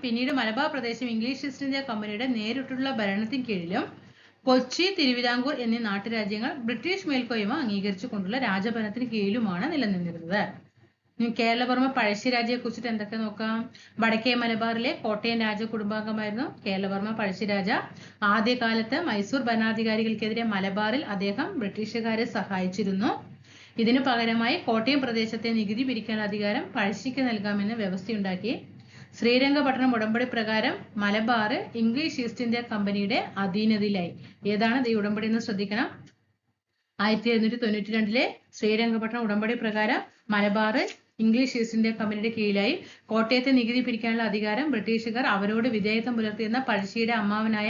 പിന്നീട് മലബാർ പ്രദേശം ഇംഗ്ലീഷ് ഈസ്റ്റ് ഇന്ത്യ കമ്പനിയുടെ നേരിട്ടുള്ള ഭരണത്തിന് കീഴിലും കൊച്ചി, തിരുവിതാംകൂർ എന്നീ നാട്ടുരാജ്യങ്ങൾ ബ്രിട്ടീഷ് മേൽക്കോയ്മ അംഗീകരിച്ചു കൊണ്ടുള്ള രാജഭരണത്തിന് കീഴിലുമാണ് നിലനിന്നിരുന്നത്. കേരളവർമ്മ പഴശ്ശിരാജയെ കുറിച്ചിട്ട് എന്തൊക്കെ നോക്കാം. വടക്കേ മലബാറിലെ കോട്ടയം രാജ കുടുംബാംഗമായിരുന്നു കേരളവർമ്മ പഴശ്ശിരാജ. ആദ്യകാലത്ത് മൈസൂർ ഭരണാധികാരികൾക്കെതിരെ മലബാറിൽ അദ്ദേഹം ബ്രിട്ടീഷുകാരെ സഹായിച്ചിരുന്നു. ഇതിനു പകരമായി കോട്ടയം പ്രദേശത്തെ നികുതി പിരിക്കാൻ അധികാരം പഴശ്ശിക്ക് നൽകാമെന്ന് വ്യവസ്ഥയുണ്ടാക്കി. ശ്രീരംഗപട്ടണം ഉടമ്പടി പ്രകാരം മലബാർ ഇംഗ്ലീഷ് ഈസ്റ്റ് ഇന്ത്യ കമ്പനിയുടെ അധീനതയിലായി. ഏതാണ് ഈ ഉടമ്പടി എന്ന് ശ്രദ്ധിക്കണം. 1792 ശ്രീരംഗപട്ടണം ഉടമ്പടി പ്രകാരം മലബാർ ഇംഗ്ലീഷ് ഈസ്റ്റ് ഇന്ത്യ കമ്പനിയുടെ കീഴിലായി. കോട്ടയത്തെ നികുതി പിരിക്കാനുള്ള അധികാരം ബ്രിട്ടീഷുകാർ അവരോട് വിധേയത്വം പുലർത്തിയിരുന്ന പഴശ്ശിയുടെ അമ്മാവനായ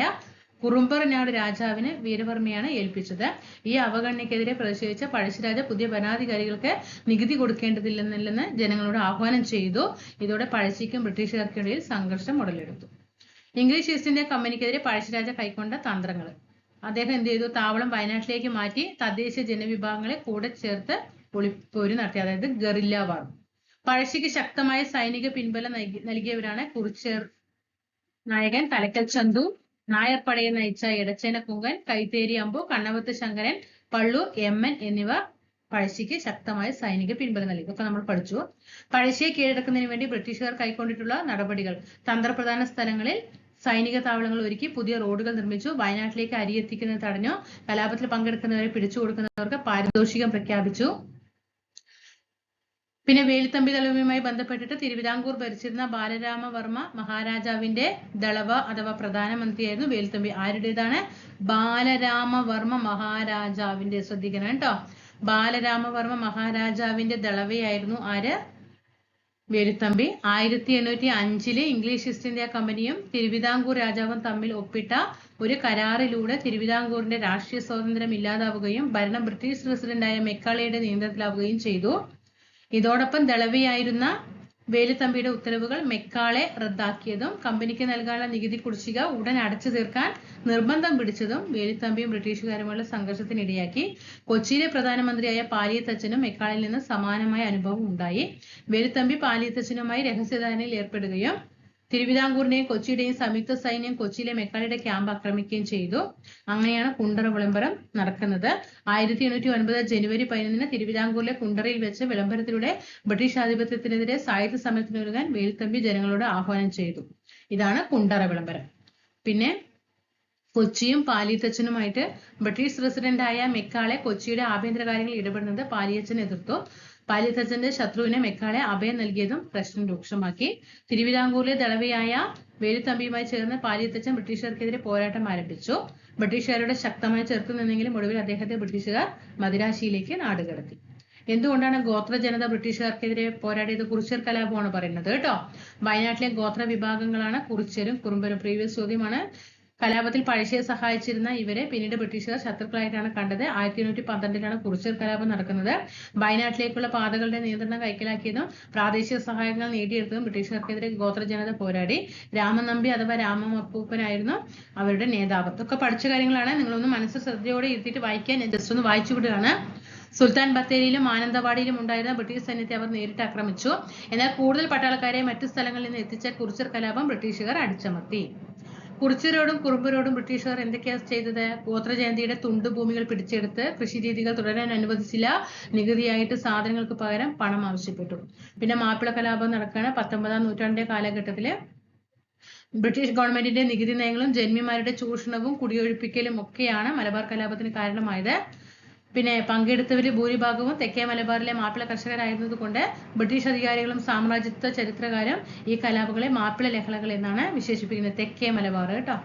കുറുമ്പർനാട് രാജാവിന് വീരവർമ്മയാണ് ഏൽപ്പിച്ചത്. ഈ അവഗണനയ്ക്കെതിരെ പ്രതിഷേധിച്ച പഴശ്ശിരാജ പുതിയ ഭരണാധികാരികൾക്ക് നികുതി കൊടുക്കേണ്ടതില്ലെന്ന് ജനങ്ങളോട് ആഹ്വാനം ചെയ്തു. ഇതോടെ പഴശ്ശിക്കും ബ്രിട്ടീഷുകാർക്കിടയിൽ സംഘർഷം ഉടലെടുത്തു. ഇംഗ്ലീഷ് ഈസ്റ്റ് ഇന്ത്യ കമ്പനിക്കെതിരെ പഴശ്ശിരാജ കൈക്കൊണ്ട തന്ത്രങ്ങൾ. അദ്ദേഹം എന്ത് ചെയ്തു? താവളം വയനാട്ടിലേക്ക് മാറ്റി തദ്ദേശീയ ജനവിഭാഗങ്ങളെ കൂടെ ചേർത്ത് ഒളിപ്പോര് നടത്തി, അതായത് ഗറില്ല വാർ. പഴശ്ശിക്ക് ശക്തമായ സൈനിക പിൻബലം നൽകിയവരാണ് കുറിച്യർ നായകൻ തലക്കൽ ചന്തു, നായർ പടയെ നയിച്ച എടച്ചേന കുങ്കൻ, കൈത്തേരി അമ്പു, കണ്ണവത്ത് ശങ്കരൻ, പള്ളൂർ MN എന്നിവർ പഴശ്ശിക്ക് ശക്തമായ സൈനിക പിൻബലം നൽകി. ഇതൊക്കെ നമ്മൾ പഠിച്ചു. പഴശ്ശിയെ കീഴടക്കുന്നതിന് വേണ്ടി ബ്രിട്ടീഷുകാർ കൈക്കൊണ്ടിട്ടുള്ള നടപടികൾ. തന്ത്രപ്രധാന സ്ഥലങ്ങളിൽ സൈനിക താവളങ്ങൾ ഒരുക്കി പുതിയ റോഡുകൾ നിർമ്മിച്ചു. വയനാട്ടിലേക്ക് അരി എത്തിക്കുന്നത് തടഞ്ഞു. കലാപത്തിൽ പങ്കെടുക്കുന്നവരെ പിടിച്ചു കൊടുക്കുന്നവർക്ക് പാരിതോഷികം പ്രഖ്യാപിച്ചു. പിന്നെ വേലുത്തമ്പി ദളവയുമായി ബന്ധപ്പെട്ടിട്ട് തിരുവിതാംകൂർ ഭരിച്ചിരുന്ന ബാലരാമവർമ്മ മഹാരാജാവിന്റെ ദളവ അഥവാ പ്രധാനമന്ത്രിയായിരുന്നു വേലുത്തമ്പി. ആരുടേതാണ്? ബാലരാമവർമ്മ മഹാരാജാവിന്റെ. ശ്രദ്ധിക്കണം കേട്ടോ. ബാലരാമവർമ്മ മഹാരാജാവിന്റെ ദളവയായിരുന്നു ആര്? വേലുത്തമ്പി. 1805 ഇംഗ്ലീഷ് ഈസ്റ്റ് ഇന്ത്യ കമ്പനിയും തിരുവിതാംകൂർ രാജാവും തമ്മിൽ ഒപ്പിട്ട ഒരു കരാറിലൂടെ തിരുവിതാംകൂറിന്റെ രാഷ്ട്രീയ സ്വാതന്ത്ര്യം ഇല്ലാതാവുകയും ഭരണം ബ്രിട്ടീഷ് പ്രസിഡന്റായ മെക്കാളയുടെ നിയന്ത്രണത്തിലാവുകയും ചെയ്തു. ഇതോടൊപ്പം ദളവയായിരുന്ന വേലുത്തമ്പിയുടെ ഉത്തരവുകൾ മെക്കാളെ റദ്ദാക്കിയതും കമ്പനിക്ക് നൽകാനുള്ള നികുതി കുടിശ്ശിക ഉടൻ അടച്ചു തീർക്കാൻ നിർബന്ധം പിടിച്ചതും വേലുത്തമ്പിയും ബ്രിട്ടീഷുകാരുമായുള്ള സംഘർഷത്തിനിടയാക്കി. കൊച്ചിയിലെ പ്രധാനമന്ത്രിയായ പാലിയത്തച്ഛനും മെക്കാളിൽ നിന്ന് സമാനമായ അനുഭവം ഉണ്ടായി. വേലുത്തമ്പി പാലിയത്തച്ഛനുമായി രഹസ്യധാരണയിൽ ഏർപ്പെടുകയും തിരുവിതാംകൂറിന്റെയും കൊച്ചിയുടെയും സംയുക്ത സൈന്യം കൊച്ചിയിലെ മെക്കാളിയുടെ ക്യാമ്പ് ആക്രമിക്കുകയും ചെയ്തു. അങ്ങനെയാണ് കുണ്ടറ വിളംബരം നടക്കുന്നത്. 1809 ജനുവരി 11 തിരുവിതാംകൂറിലെ കുണ്ടറയിൽ വെച്ച് വിളംബരത്തിലൂടെ ബ്രിട്ടീഷ് ആധിപത്യത്തിനെതിരെ സായുധ സമരത്തിനൊരുങ്ങാൻ വേലുത്തമ്പി ജനങ്ങളോട് ആഹ്വാനം ചെയ്തു. ഇതാണ് കുണ്ടറ വിളംബരം. പിന്നെ കൊച്ചിയും പാലിയത്തച്ഛനുമായിട്ട് ബ്രിട്ടീഷ് റെസിഡന്റായ മെക്കാളെ കൊച്ചിയുടെ ആഭ്യന്തര കാര്യങ്ങളിൽ ഇടപെടുന്നത് പാലിയച്ചൻ എതിർത്തു. പാലിയത്തച്ഛന്റെ ശത്രുവിനെ മെക്കാളെ അഭയം നൽകിയതും പ്രശ്നം രൂക്ഷമാക്കി. തിരുവിതാംകൂറിലെ ദളവയായ വേലുത്തമ്പിയുമായി ചേർന്ന് പാലിയത്തച്ഛൻ ബ്രിട്ടീഷുകാർക്കെതിരെ പോരാട്ടം ആരംഭിച്ചു. ബ്രിട്ടീഷുകാരുടെ ശക്തമായി ചെറുത്തു നിന്നെങ്കിലും ഒടുവിൽ അദ്ദേഹത്തെ ബ്രിട്ടീഷുകാർ മദിരാശിയിലേക്ക് നാടുകടത്തി. എന്തുകൊണ്ടാണ് ഗോത്ര ജനത ബ്രിട്ടീഷുകാർക്കെതിരെ പോരാടിയത്? കുറിച്യർ കലാപമാണ് പറയുന്നത് കേട്ടോ. വയനാട്ടിലെ ഗോത്ര വിഭാഗങ്ങളാണ് കുറിച്യരും കുറുമ്പരും. പ്രീവിയസ് ചോദ്യമാണ്. കലാപത്തിൽ പഴശ്ശിയെ സഹായിച്ചിരുന്ന ഇവരെ പിന്നീട് ബ്രിട്ടീഷുകാർ ശത്രുക്കളായിട്ടാണ് കണ്ടത്. 1812 കുറിച്യർ കലാപം നടക്കുന്നത്. വയനാട്ടിലേക്കുള്ള പാതകളുടെ നിയന്ത്രണം കൈക്കലാക്കിയതും പ്രാദേശിക സഹായങ്ങൾ നേടിയെടുത്തതും ബ്രിട്ടീഷുകാർക്കെതിരെ ഗോത്ര ജനത പോരാടി. രാമനമ്പി അഥവാ രാമമപ്പൂപ്പനായിരുന്നു അവരുടെ നേതാവ്. ഇതൊക്കെ പഠിച്ച കാര്യങ്ങളാണ്. നിങ്ങളൊന്ന് മനസ്സിൽ ശ്രദ്ധയോടെ ഇരുത്തിയിട്ട് വായിക്കാൻ ഞാൻ ജസ്റ്റ് ഒന്ന് വായിച്ചു വിടുകയാണ്. സുൽത്താൻ ബത്തേരിയിലും മാനന്തവാടിയിലും ഉണ്ടായിരുന്ന ബ്രിട്ടീഷ് സൈന്യത്തെ അവർ നേരിട്ട് ആക്രമിച്ചു. എന്നാൽ കൂടുതൽ പട്ടാളക്കാരെ മറ്റു സ്ഥലങ്ങളിൽ നിന്ന് എത്തിച്ച കുറിച്യർ കലാപം ബ്രിട്ടീഷുകാർ അടിച്ചമർത്തി. കുറിച്യരോടും കുറുമ്പരോടും ബ്രിട്ടീഷുകാർ എന്തൊക്കെയാണ് ചെയ്തത്? ഗോത്രജയന്തിയുടെ തുണ്ടുഭൂമികൾ പിടിച്ചെടുത്ത് കൃഷിരീതികൾ തുടരാൻ അനുവദിച്ചില്ല. നികുതിയായിട്ട് സാധനങ്ങൾക്ക് പകരം പണം ആവശ്യപ്പെട്ടു. പിന്നെ മാപ്പിള കലാപം നടക്കുകയാണ്. 19-ാം നൂറ്റാണ്ടിന്റെ കാലഘട്ടത്തില് ബ്രിട്ടീഷ് ഗവൺമെന്റിന്റെ നികുതി നയങ്ങളും ജന്മിമാരുടെ ചൂഷണവും കുടിയൊഴിപ്പിക്കലും ഒക്കെയാണ് മലബാർ കലാപത്തിന് കാരണമായത്. പിന്നെ പങ്കെടുത്തവരിൽ ഭൂരിഭാഗവും തെക്കേ മലബാറിലെ മാപ്പിള കർഷകരായിരുന്നതുകൊണ്ട് ബ്രിട്ടീഷ് അധികാരികളും സാമ്രാജ്യത്വ ചരിത്രകാരും ഈ കലാപങ്ങളെ മാപ്പിള ലഹളകൾ എന്നാണ് വിശേഷിപ്പിക്കുന്നത്. തെക്കേ മലബാർ കേട്ടോ.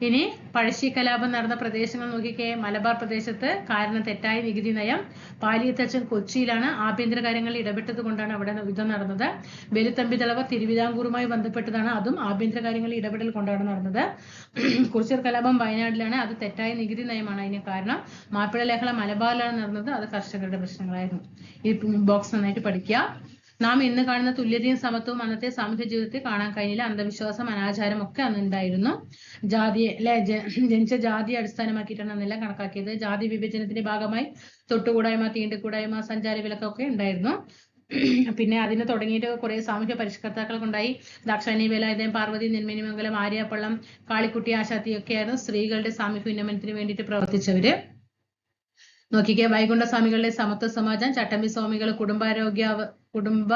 ഇനി പഴശ്ശി കലാപം നടന്ന പ്രദേശങ്ങൾ നോക്കിക്കേ. മലബാർ പ്രദേശത്ത് കാരണം തെറ്റായ നികുതി നയം. പാലിയത്തച്ഛൻ കൊച്ചിയിലാണ്. ആഭ്യന്തര കാര്യങ്ങളിൽ ഇടപെട്ടത് കൊണ്ടാണ് അവിടെ യുദ്ധം നടന്നത്. വേലുത്തമ്പി ദളവർ തിരുവിതാംകൂറുമായി ബന്ധപ്പെട്ടതാണ്. അതും ആഭ്യന്തര കാര്യങ്ങളിൽ ഇടപെടൽ കൊണ്ടാണ് നടന്നത്. കുറിച്യർ കലാപം വയനാട്ടിലാണ്. അത് തെറ്റായ നികുതി നയമാണ് അതിന് കാരണം. മാപ്പിള ലഹള മലബാറിലാണ് നടന്നത്. അത് കർഷകരുടെ പ്രശ്നങ്ങളായിരുന്നു. ഈ ബോക്സ് നന്നായിട്ട് പഠിക്കുക. നാം ഇന്ന് കാണുന്ന തുല്യതയും സമത്വവും അന്നത്തെ സാമൂഹ്യ ജീവിതത്തിൽ കാണാൻ കഴിഞ്ഞില്ല. അന്ധവിശ്വാസം, അനാചാരം ഒക്കെ അന്ന് ഉണ്ടായിരുന്നു. ജാതിയെ ജനിച്ച ജാതിയെ അടിസ്ഥാനമാക്കിയിട്ടാണ് അന്നെല്ലാം കണക്കാക്കിയത്. ജാതി വിഭജനത്തിന്റെ ഭാഗമായി തൊട്ടുകൂടായ്മ, തീണ്ടിക്കൂടായ്മ, സഞ്ചാര വിലക്കൊക്കെ ഉണ്ടായിരുന്നു. പിന്നെ അതിന് തുടങ്ങിയിട്ട് കുറെ സാമൂഹ്യ പരിഷ്കർത്താക്കൾ ഉണ്ടായി. ദാക്ഷായണി വേലായുധൻ, പാർവതി നെന്മിനിമംഗലം, ആര്യപ്പള്ളം, കാളിക്കുട്ടി ആശാത്തി ഒക്കെയായിരുന്നു സ്ത്രീകളുടെ സാമൂഹ്യ ഉന്നമനത്തിന് വേണ്ടിയിട്ട് പ്രവർത്തിച്ചവര്. നോക്കിക്കേ. വൈകുണ്ഠസ്വാമികളുടെ സമത്വ സമാജം, ചട്ടമ്പി സ്വാമികൾ കൂട്ടുകുടുംബ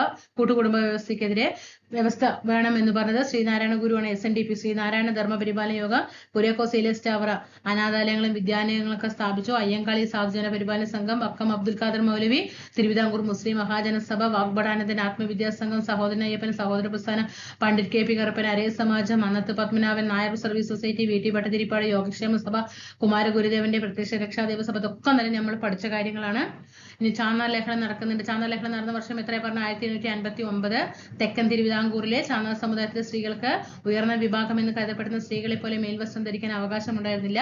വ്യവസ്ഥ വേണമെന്ന് പറഞ്ഞത് ശ്രീനാരായണ ഗുരുവാണ്. SNDP ശ്രീനാരായണ ധർമ്മ പരിപാലന യോഗം, കുര്യാക്കോസ് ഏലിയാസ് ചാവറ അനാഥാലയങ്ങളും വിദ്യാലയങ്ങളൊക്കെ സ്ഥാപിച്ചു. അയ്യങ്കാളി സാധുജന പരിപാലന സംഘം, വക്കം അബ്ദുൽ ഖാദർ മൗലവി, തിരുവിതാംകൂർ മുസ്ലിം മഹാജനസഭ, വാഗ്ബടാനന്ദൻ ആത്മവിദ്യാസംഘം, സഹോദരൻ അയ്യപ്പൻ സഹോദര പ്രസ്ഥാനം, പണ്ഡിറ്റ് KP കറുപ്പൻ അരയ സമാജം, അന്നത്ത് Padmanabhan Nair service society, VT Bhattathiripad Yogakshema Sabha, കുമാരഗുരുദേവന്റെ പ്രത്യക്ഷ രക്ഷാദേവ സഭ. ഇതൊക്കെ തന്നെ നമ്മൾ പഠിച്ച കാര്യങ്ങളാണ്. ഇനി ചാന്നാർ ലഹളം നടക്കുന്നുണ്ട്. ചാന്നാർ ലഹളം നടന്ന വർഷം എത്ര പറഞ്ഞ? 1859. തെക്കൻ തിരുവിതാംകൂറിലെ ചാന്നാർ സമുദായത്തിലെ സ്ത്രീകൾക്ക് ഉയർന്ന വിഭാഗം എന്ന് കരുതപ്പെടുന്ന സ്ത്രീകളെ പോലെ മേൽവസ്ത്രം ധരിക്കാൻ അവകാശം ഉണ്ടായിരുന്നില്ല.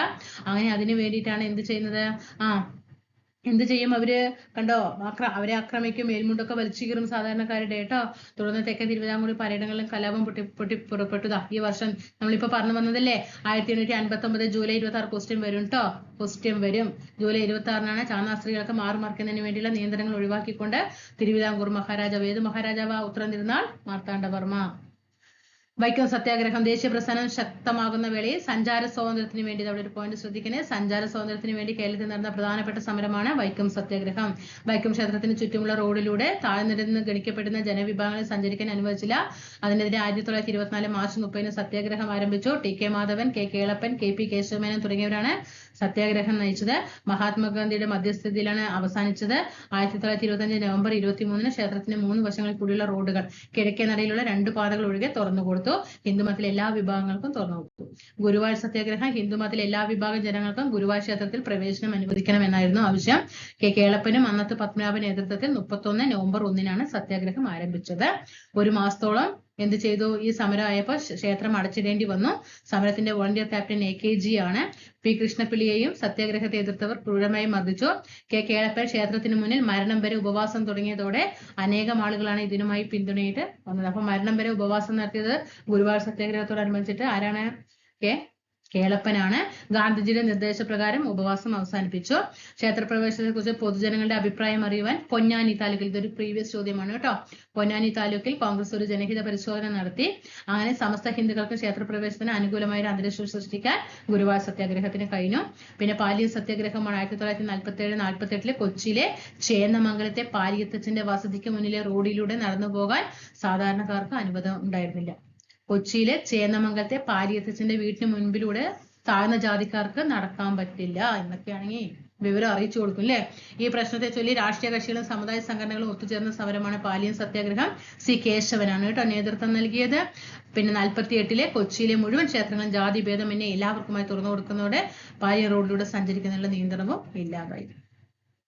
അങ്ങനെ അതിനു വേണ്ടിയിട്ടാണ് എന്ത് ചെയ്യുന്നത്? എന്ത് ചെയ്യും അവര്? കണ്ടോ, അവരെ ആക്രമിക്കും, മേൽമുണ്ടൊക്കെ വലിച്ചു കീറും സാധാരണക്കാരുടെ കേട്ടോ. തുടർന്ന് തെക്കൻ തിരുവിതാംകൂറിൽ പലയിടങ്ങളിലും കലാപം പൊട്ടി പുറപ്പെട്ടതാ. ഈ വർഷം നമ്മളിപ്പോ പറഞ്ഞു വന്നതല്ലേ, 1859 ജൂലൈ 26 ക്വസ്റ്റ്യൻ വരും കേട്ടോ. ക്വസ്റ്റ്യൻ വരും. ജൂലൈ 26-നാണ് ചാന്നാർ സ്ത്രീകൾക്ക് മാറുമറിക്കുന്നതിന് വേണ്ടിയുള്ള നിയന്ത്രണങ്ങൾ ഒഴിവാക്കിക്കൊണ്ട് തിരുവിതാംകൂർ മഹാരാജാവ്, ഏത് മഹാരാജാവാ? ഉത്തരം തിരുനാൾ മാർത്താണ്ഡവർമ്മ. വൈക്കം സത്യാഗ്രഹം. ദേശീയ പ്രസ്ഥാനം ശക്തമാകുന്ന വേളയിൽ സഞ്ചാര സ്വാതന്ത്ര്യത്തിന് വേണ്ടി, അവിടെ ഒരു പോയിന്റ് ശ്രദ്ധിക്കണേ, സഞ്ചാര സ്വാതന്ത്ര്യത്തിന് വേണ്ടി കേരളത്തിൽ നടന്ന പ്രധാനപ്പെട്ട സമരമാണ് വൈക്കം സത്യാഗ്രഹം. വൈക്കം ക്ഷേത്രത്തിന് ചുറ്റുമുള്ള റോഡിലൂടെ താഴ്ന്നിരുന്ന് ഗണിക്കപ്പെടുന്ന ജനവിഭാഗങ്ങളെ സഞ്ചരിക്കാൻ അനുവദിച്ചില്ല. അതിനെതിരെ 1924 മാർച്ച് 30 സത്യാഗ്രഹം ആരംഭിച്ചു. TK Madhavan, K Kelappan, KP Kesava Menon തുടങ്ങിയവരാണ് സത്യാഗ്രഹം നയിച്ചത്. മഹാത്മാഗാന്ധിയുടെ മധ്യസ്ഥതയിലാണ് അവസാനിച്ചത്. 1925 നവംബർ 23 ക്ഷേത്രത്തിന് 3 വശങ്ങളിൽ കൂടിയുള്ള റോഡുകൾ കിഴക്കേ നടയിലുള്ള 2 പാതകൾ ഒഴികെ തുറന്നു കൊടുത്തു. ഹിന്ദുമതത്തിലെ എല്ലാ വിഭാഗങ്ങൾക്കും തുറന്നു കൊടുത്തു. ഗുരുവായൂർ സത്യാഗ്രഹം. ഹിന്ദുമതത്തിലെ എല്ലാ വിഭാഗം ജനങ്ങൾക്കും ഗുരുവായൂർ ക്ഷേത്രത്തിൽ പ്രവേശനം അനുവദിക്കണമെന്നായിരുന്നു ആവശ്യം. K കേളപ്പനും അന്നത്ത് പത്മനാഭൻ നേതൃത്വത്തിൽ 31 നവംബർ 1-നാണ് സത്യാഗ്രഹം ആരംഭിച്ചത്. 1 മാസത്തോളം എന്ത് ചെയ്തു? ഈ സമരം ആയപ്പോൾ ക്ഷേത്രം അടച്ചിടേണ്ടി വന്നു. സമരത്തിന്റെ വോളണ്ടിയർ ക്യാപ്റ്റൻ AKG ആണ്. P കൃഷ്ണപിള്ളിയെയും സത്യാഗ്രഹത്തെ എതിർത്തവർ ക്രൂരമായി മർദ്ദിച്ചു. K കേളപ്പൻ ക്ഷേത്രത്തിന് മുന്നിൽ മരണം വരെ ഉപവാസം തുടങ്ങിയതോടെ അനേകം ആളുകളാണ് ഇതിനുമായി പിന്തുണയിട്ട് വന്നത്. അപ്പൊ മരണം വരെ ഉപവാസം നടത്തിയത് ഗുരുവായൂർ സത്യാഗ്രഹത്തോടനുബന്ധിച്ചിട്ട് ആരാണ്? കേളപ്പനാണ്. ഗാന്ധിജിയുടെ നിർദ്ദേശപ്രകാരം ഉപവാസം അവസാനിപ്പിച്ചു. ക്ഷേത്രപ്രവേശനത്തെ കുറിച്ച് പൊതുജനങ്ങളുടെ അഭിപ്രായം അറിയുവാൻ പൊന്നാനി താലൂക്കിൽ, ഇതൊരു പ്രീവിയസ് ചോദ്യമാണ് കേട്ടോ, പൊന്നാനി താലൂക്കിൽ കോൺഗ്രസ് ഒരു ജനഹിത പരിശോധന നടത്തി. അങ്ങനെ സമസ്ത ഹിന്ദുക്കൾക്ക് ക്ഷേത്രപ്രവേശനത്തിന് അനുകൂലമായ ഒരു അന്തരീക്ഷം സൃഷ്ടിക്കാൻ ഗുരുവായൂർ സത്യാഗ്രഹത്തിന് കഴിഞ്ഞു. പിന്നെ പാലിയം സത്യാഗ്രഹമാണ് 1947-48 കൊച്ചിയിലെ ചേന്നമംഗലത്തെ പാലിയത്തച്ഛന്റെ വസതിക്ക് മുന്നിലെ റോഡിലൂടെ നടന്നു പോകാൻ സാധാരണക്കാർക്ക് അനുവാദം ഉണ്ടായിരുന്നില്ല. കൊച്ചിയിലെ ചേന്നമംഗലത്തെ പാലിയത്തച്ഛന്റെ വീട്ടിന് മുൻപിലൂടെ താഴ്ന്ന ജാതിക്കാർക്ക് നടക്കാൻ പറ്റില്ല എന്നൊക്കെയാണെങ്കിൽ വിവരം അറിയിച്ചു കൊടുക്കും അല്ലേ. ഈ പ്രശ്നത്തെ ചൊല്ലി രാഷ്ട്രീയ കക്ഷികളും സമുദായ സംഘടനകളും ഒത്തുചേർന്ന സമരമാണ് പാലിയം സത്യാഗ്രഹം. സി കേശവനാണ് കേട്ടോ നേതൃത്വം നൽകിയത്. പിന്നെ 48 കൊച്ചിയിലെ മുഴുവൻ ക്ഷേത്രങ്ങളും ജാതി ഭേദമന്യേ എല്ലാവർക്കുമായി തുറന്നു കൊടുക്കുന്നതോടെ പാലിയം റോഡിലൂടെ സഞ്ചരിക്കുന്നതിനുള്ള നിയന്ത്രണവും ഇല്ലാതായി.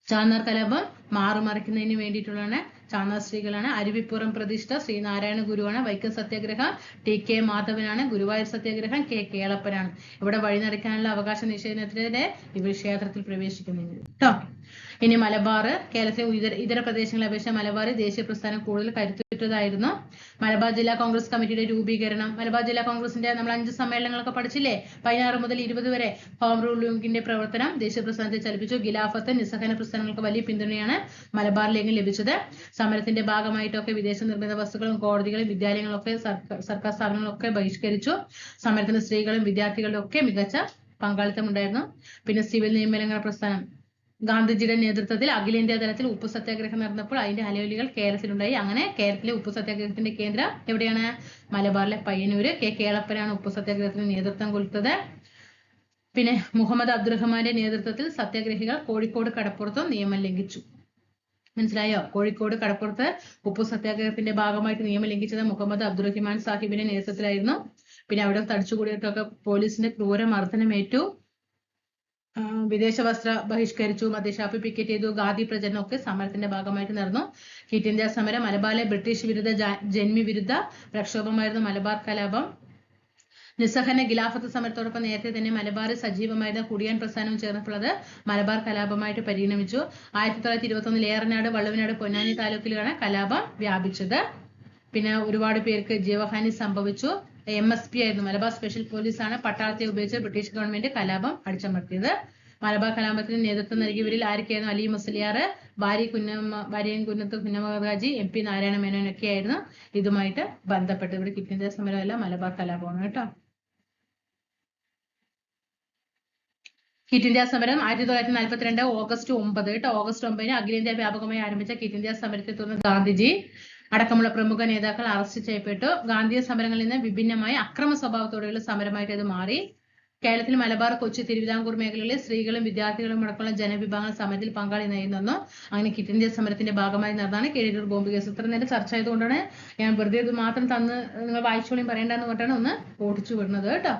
ചാന്നാർ കലാപം മാറുമറിക്കുന്നതിന് വേണ്ടിയിട്ടുള്ളതാണ്. ചാന്നാർ സ്ത്രീകളാണ്. അരുവിപ്പുറം പ്രതിഷ്ഠ ശ്രീനാരായണ ഗുരുവാണ്. വൈക്കം സത്യാഗ്രഹം ടി.കെ. മാധവനാണ്. ഗുരുവായൂർ സത്യാഗ്രഹം കെ. കേളപ്പനാണ്. ഇവിടെ വഴി നടക്കാനുള്ള അവകാശ നിഷേധത്തിനെതിരെ ഇവർ ക്ഷേത്രത്തിൽ പ്രവേശിക്കുന്നില്ല കേട്ടോ. ഇനി മലബാർ, കേരളത്തിലെ ഇതര പ്രദേശങ്ങളെ അപേക്ഷിച്ച് മലബാർ ദേശീയ പ്രസ്ഥാനം കൂടുതൽ കരുത്തുറ്റതായിരുന്നു. മലബാർ ജില്ലാ കോൺഗ്രസ് കമ്മിറ്റിയുടെ രൂപീകരണം. മലബാർ ജില്ലാ കോൺഗ്രസിന്റെ നമ്മൾ 5 സമ്മേളനങ്ങളൊക്കെ പഠിച്ചില്ലേ, 16 മുതൽ 20 വരെ. ഹോം റൂൾ ലീഗിന്റെ പ്രവർത്തനം ദേശീയ പ്രസ്ഥാനത്തെ ചലിപ്പിച്ചു. ഖിലാഫത്ത്, നിസ്സഹന പ്രസ്ഥാനങ്ങൾക്ക് വലിയ പിന്തുണയാണ് മലബാർ ലീഗിന് ലഭിച്ചത്. സമരത്തിന്റെ ഭാഗമായിട്ടൊക്കെ വിദേശ നിർമ്മിത വസ്തുക്കളും കോടതികളും വിദ്യാലയങ്ങളും ഒക്കെ സർക്കാർ സ്ഥാപനങ്ങളൊക്കെ ബഹിഷ്കരിച്ചു. സമരത്തിന് സ്ത്രീകളും വിദ്യാർത്ഥികളുടെ ഒക്കെ മികച്ച പങ്കാളിത്തം ഉണ്ടായിരുന്നു. പിന്നെ സിവിൽ നിയമലംഘന പ്രസ്ഥാനം. ഗാന്ധിജിയുടെ നേതൃത്വത്തിൽ അഖിലേന്ത്യാ തലത്തിൽ ഉപ്പു സത്യാഗ്രഹം നടന്നപ്പോൾ അതിന്റെ അലയൊലികൾ കേരളത്തിലുണ്ടായി. അങ്ങനെ കേരളത്തിലെ ഉപ്പു സത്യാഗ്രഹത്തിന്റെ കേന്ദ്രം എവിടെയാണ്? മലബാറിലെ പയ്യന്നൂര്. കെ. കേളപ്പനാണ് ഉപ്പു സത്യാഗ്രഹത്തിന് നേതൃത്വം കൊടുത്തത്. പിന്നെ മുഹമ്മദ് അബ്ദുറഹ്മാന്റെ നേതൃത്വത്തിൽ സത്യാഗ്രഹികൾ കോഴിക്കോട് കടപ്പുറത്തും നിയമം ലംഘിച്ചു. മനസ്സിലായോ? കോഴിക്കോട് കടപ്പുറത്ത് ഉപ്പു സത്യാഗ്രഹത്തിന്റെ ഭാഗമായിട്ട് നിയമം ലംഘിച്ചത് മുഹമ്മദ് അബ്ദുറഹിമാൻ സാഹിബിന്റെ നേതൃത്വത്തിലായിരുന്നു. പിന്നെ അവിടെ തടിച്ചുകൂടിയിട്ടൊക്കെ പോലീസിന്റെ ക്രൂര മർദ്ദനമേറ്റു. വിദേശ വസ്ത്ര ബഹിഷ്കരിച്ചു, മദ്യഷാപ്പ് പിക്കറ്റ് ചെയ്തു, ഖാദി പ്രചരണം ഒക്കെ സമരത്തിന്റെ ഭാഗമായിട്ട് നടന്നു. ക്വിറ്റ് ഇന്ത്യ സമരം മലബാറിലെ ബ്രിട്ടീഷ് വിരുദ്ധ ജന്മി വിരുദ്ധ പ്രക്ഷോഭമായിരുന്നു മലബാർ കലാപം. നിസ്സഹന ഖിലാഫത്ത് സമരത്തോടൊപ്പം നേരത്തെ തന്നെ മലബാർ സജീവമായിരുന്ന കുടിയാൻ പ്രസ്ഥാനവും ചേർന്നപ്പോൾ അത് മലബാർ കലാപമായിട്ട് പരിണമിച്ചു. 1921 ഏറനാട്, വള്ളുവനാട്, പൊന്നാനി താലൂക്കിലാണ് കലാപം വ്യാപിച്ചത്. പിന്നെ ഒരുപാട് പേർക്ക് ജീവഹാനി സംഭവിച്ചു. MSP ആയിരുന്നു, മലബാർ സ്പെഷ്യൽ പോലീസാണ് പട്ടാളത്തെ ഉപയോഗിച്ച് ബ്രിട്ടീഷ് ഗവൺമെന്റ് കലാപം അടിച്ചമർത്തിയത്. മലബാർ കലാപത്തിന് നേതൃത്വം നൽകിയവരിൽ ആരൊക്കെയായിരുന്നു? അലി മുസ്ലിയാർ, ഭാര്യയും കുന്നത്ത് കുഞ്ഞമ്മദാജി, MP നാരായണ മേനോനൊക്കെ ആയിരുന്നു ഇതുമായിട്ട് ബന്ധപ്പെട്ട്. ഇവിടെ ക്വിറ്റ് ഇന്ത്യ സമരമല്ല, മലബാർ കലാപമാണ് കേട്ടോ. ക്വിറ്റ് ഇന്ത്യ സമരം 1942 ഓഗസ്റ്റ് 9 കേട്ടോ. ഓഗസ്റ്റ് 9 അഖിലേന്ത്യാ വ്യാപകമായി ആരംഭിച്ച ക്വിറ്റ് ഇന്ത്യ സമരത്തെ തുടർന്ന് ഗാന്ധിജി അടക്കമുള്ള പ്രമുഖ നേതാക്കൾ അറസ്റ്റ് ചെയ്യപ്പെട്ടു. ഗാന്ധിയ സമരങ്ങളിൽ നിന്ന് വിഭിന്നമായ അക്രമ സ്വഭാവത്തോടെയുള്ള സമരമായിട്ട് ഇത് മാറി. കേരളത്തിൽ മലബാർ, കൊച്ചി, തിരുവിതാംകൂർ മേഖലകളിലെ സ്ത്രീകളും വിദ്യാർത്ഥികളും അടക്കമുള്ള ജനവിഭാഗങ്ങൾ സമരത്തിൽ പങ്കാളിയായിരുന്നു. അങ്ങനെ ക്വിറ്റ് ഇന്ത്യ സമരത്തിന്റെ ഭാഗമായി നടന്നതാണ് കീഴൂർ ബോംബ് കേസ്. ഇത്ര നേരം ചർച്ച ചെയ്തുകൊണ്ടാണ് ഞാൻ വെറുതെ ഇത് മാത്രം തന്ന് നിങ്ങൾ വായിച്ചോളിയും പറയേണ്ടെന്ന് പറഞ്ഞാണ് ഒന്ന് ഓടിച്ചു വിടുന്നത് കേട്ടോ.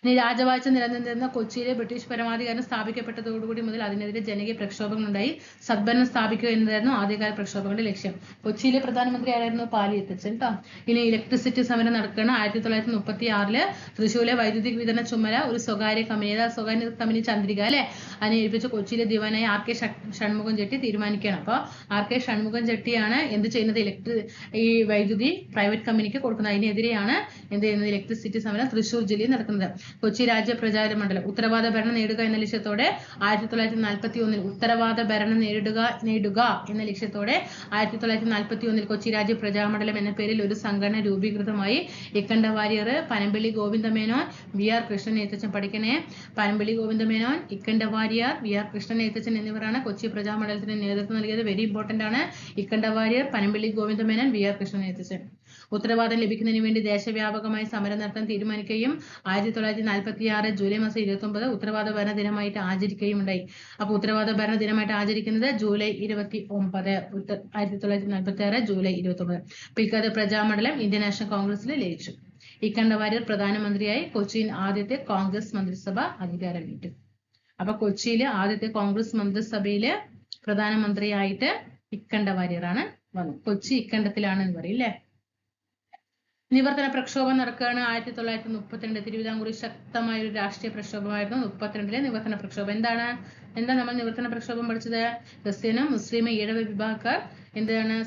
ഇനി രാജവാഴ്ച നിലനിന്നിരുന്ന കൊച്ചിയിലെ ബ്രിട്ടീഷ് പരമാധികാരം സ്ഥാപിക്കപ്പെട്ടതോടുകൂടി മുതൽ അതിനെതിരെ ജനകീയ പ്രക്ഷോഭങ്ങളുണ്ടായി. സദ്ഭരണം സ്ഥാപിക്കുക എന്നതായിരുന്നു ആദ്യകാല പ്രക്ഷോഭങ്ങളുടെ ലക്ഷ്യം. കൊച്ചിയിലെ പ്രധാനമന്ത്രി ആരായിരുന്നു? പാലിയത്തച്ഛൻ കേട്ടോ. ഇനി ഇലക്ട്രിസിറ്റി സമരം നടക്കുകയാണ്. 1936 തൃശ്ശൂരിലെ വൈദ്യുതി വിതരണ ചുമതല ഒരു സ്വകാര്യ കമ്പനി ചന്ദ്രിക അല്ലെ അതിനെ ഏൽപ്പിച്ച് കൊച്ചിയിലെ ദിവാനായ R.K. ഷൺമുഖം ചെട്ടി തീരുമാനിക്കുകയാണ്. അപ്പോൾ R.K. ഷൺമുഖം ചെട്ടിയാണ് എന്ത് ചെയ്യുന്നത്? ഈ വൈദ്യുതി പ്രൈവറ്റ് കമ്പനിക്ക് കൊടുക്കുന്നത്. അതിനെതിരെയാണ് എന്ത് ചെയ്യുന്നത്? ഇലക്ട്രിസിറ്റി സമരം തൃശ്ശൂർ ജില്ലയിൽ നടക്കുന്നത്. കൊച്ചി രാജ്യ പ്രചാര മണ്ഡലം ഉത്തരവാദ ഭരണം നേടുക എന്ന ലക്ഷ്യത്തോടെ 1941 ഉത്തരവാദ ഭരണം നേടുക എന്ന ലക്ഷ്യത്തോടെ 1941 കൊച്ചി രാജ്യ പ്രജാമണ്ഡലം എന്ന പേരിൽ ഒരു സംഘടന രൂപീകൃതമായി. ഇക്കണ്ട വാര്യർ, പനമ്പള്ളി ഗോവിന്ദമേനോൻ, VR കൃഷ്ണൻ എഴുത്തച്ഛൻ. പഠിക്കണേ, പനമ്പള്ളി ഗോവിന്ദമേനോൻ, ഇക്കണ്ട വാര്യർ, VR കൃഷ്ണൻ എഴുത്തച്ഛൻ എന്നിവരാണ് കൊച്ചി പ്രജാമണ്ഡലത്തിന് നേതൃത്വം നൽകിയത്. വെരി ഇമ്പോർട്ടന്റ് ആണ്. ഇക്കണ്ട വാര്യർ, പനമ്പള്ളി ഗോവിന്ദമേനോൻ, VR കൃഷ്ണൻ എഴുത്തച്ഛൻ. ഉത്തരവാദം ലഭിക്കുന്നതിന് വേണ്ടി ദേശവ്യാപകമായി സമരം നടത്താൻ തീരുമാനിക്കുകയും 1946 ജൂലൈ മാസം 29 ഉത്തരവാദ ഭരണ ദിനമായിട്ട് ആചരിക്കുകയും ഉണ്ടായി. അപ്പൊ ഉത്തരവാദ ഭരണ ദിനമായിട്ട് ആചരിക്കുന്നത് ജൂലൈ 29, 1946 ജൂലൈ 29. പിൽക്കാലത്ത് പ്രജാമണ്ഡലം ഇന്ത്യൻ നാഷണൽ കോൺഗ്രസിൽ ലയിച്ചു. ഇക്കണ്ട വാര്യർ പ്രധാനമന്ത്രിയായി. കൊച്ചിയിൽ ആദ്യത്തെ കോൺഗ്രസ് മന്ത്രിസഭ അധികാരമേറ്റു. അപ്പൊ കൊച്ചിയിലെ ആദ്യത്തെ കോൺഗ്രസ് മന്ത്രിസഭയില് പ്രധാനമന്ത്രിയായിട്ട് ഇക്കണ്ട വാര്യറാണ് വന്നു. കൊച്ചി ഇക്കണ്ടത്തിലാണ് എന്ന് പറയും അല്ലേ. നിവർത്തന പ്രക്ഷോഭം നടക്കുകയാണ്. 1932 തിരുവിതാംകൂറിൽ ശക്തമായ ഒരു രാഷ്ട്രീയ പ്രക്ഷോഭമായിരുന്നു 32 നിവർത്തന പ്രക്ഷോഭം. എന്താ നമ്മൾ നിവർത്തന പ്രക്ഷോഭം പഠിച്ചത്? ക്രിസ്ത്യനും മുസ്ലിം ഈഴവ വിഭാഗക്കാർ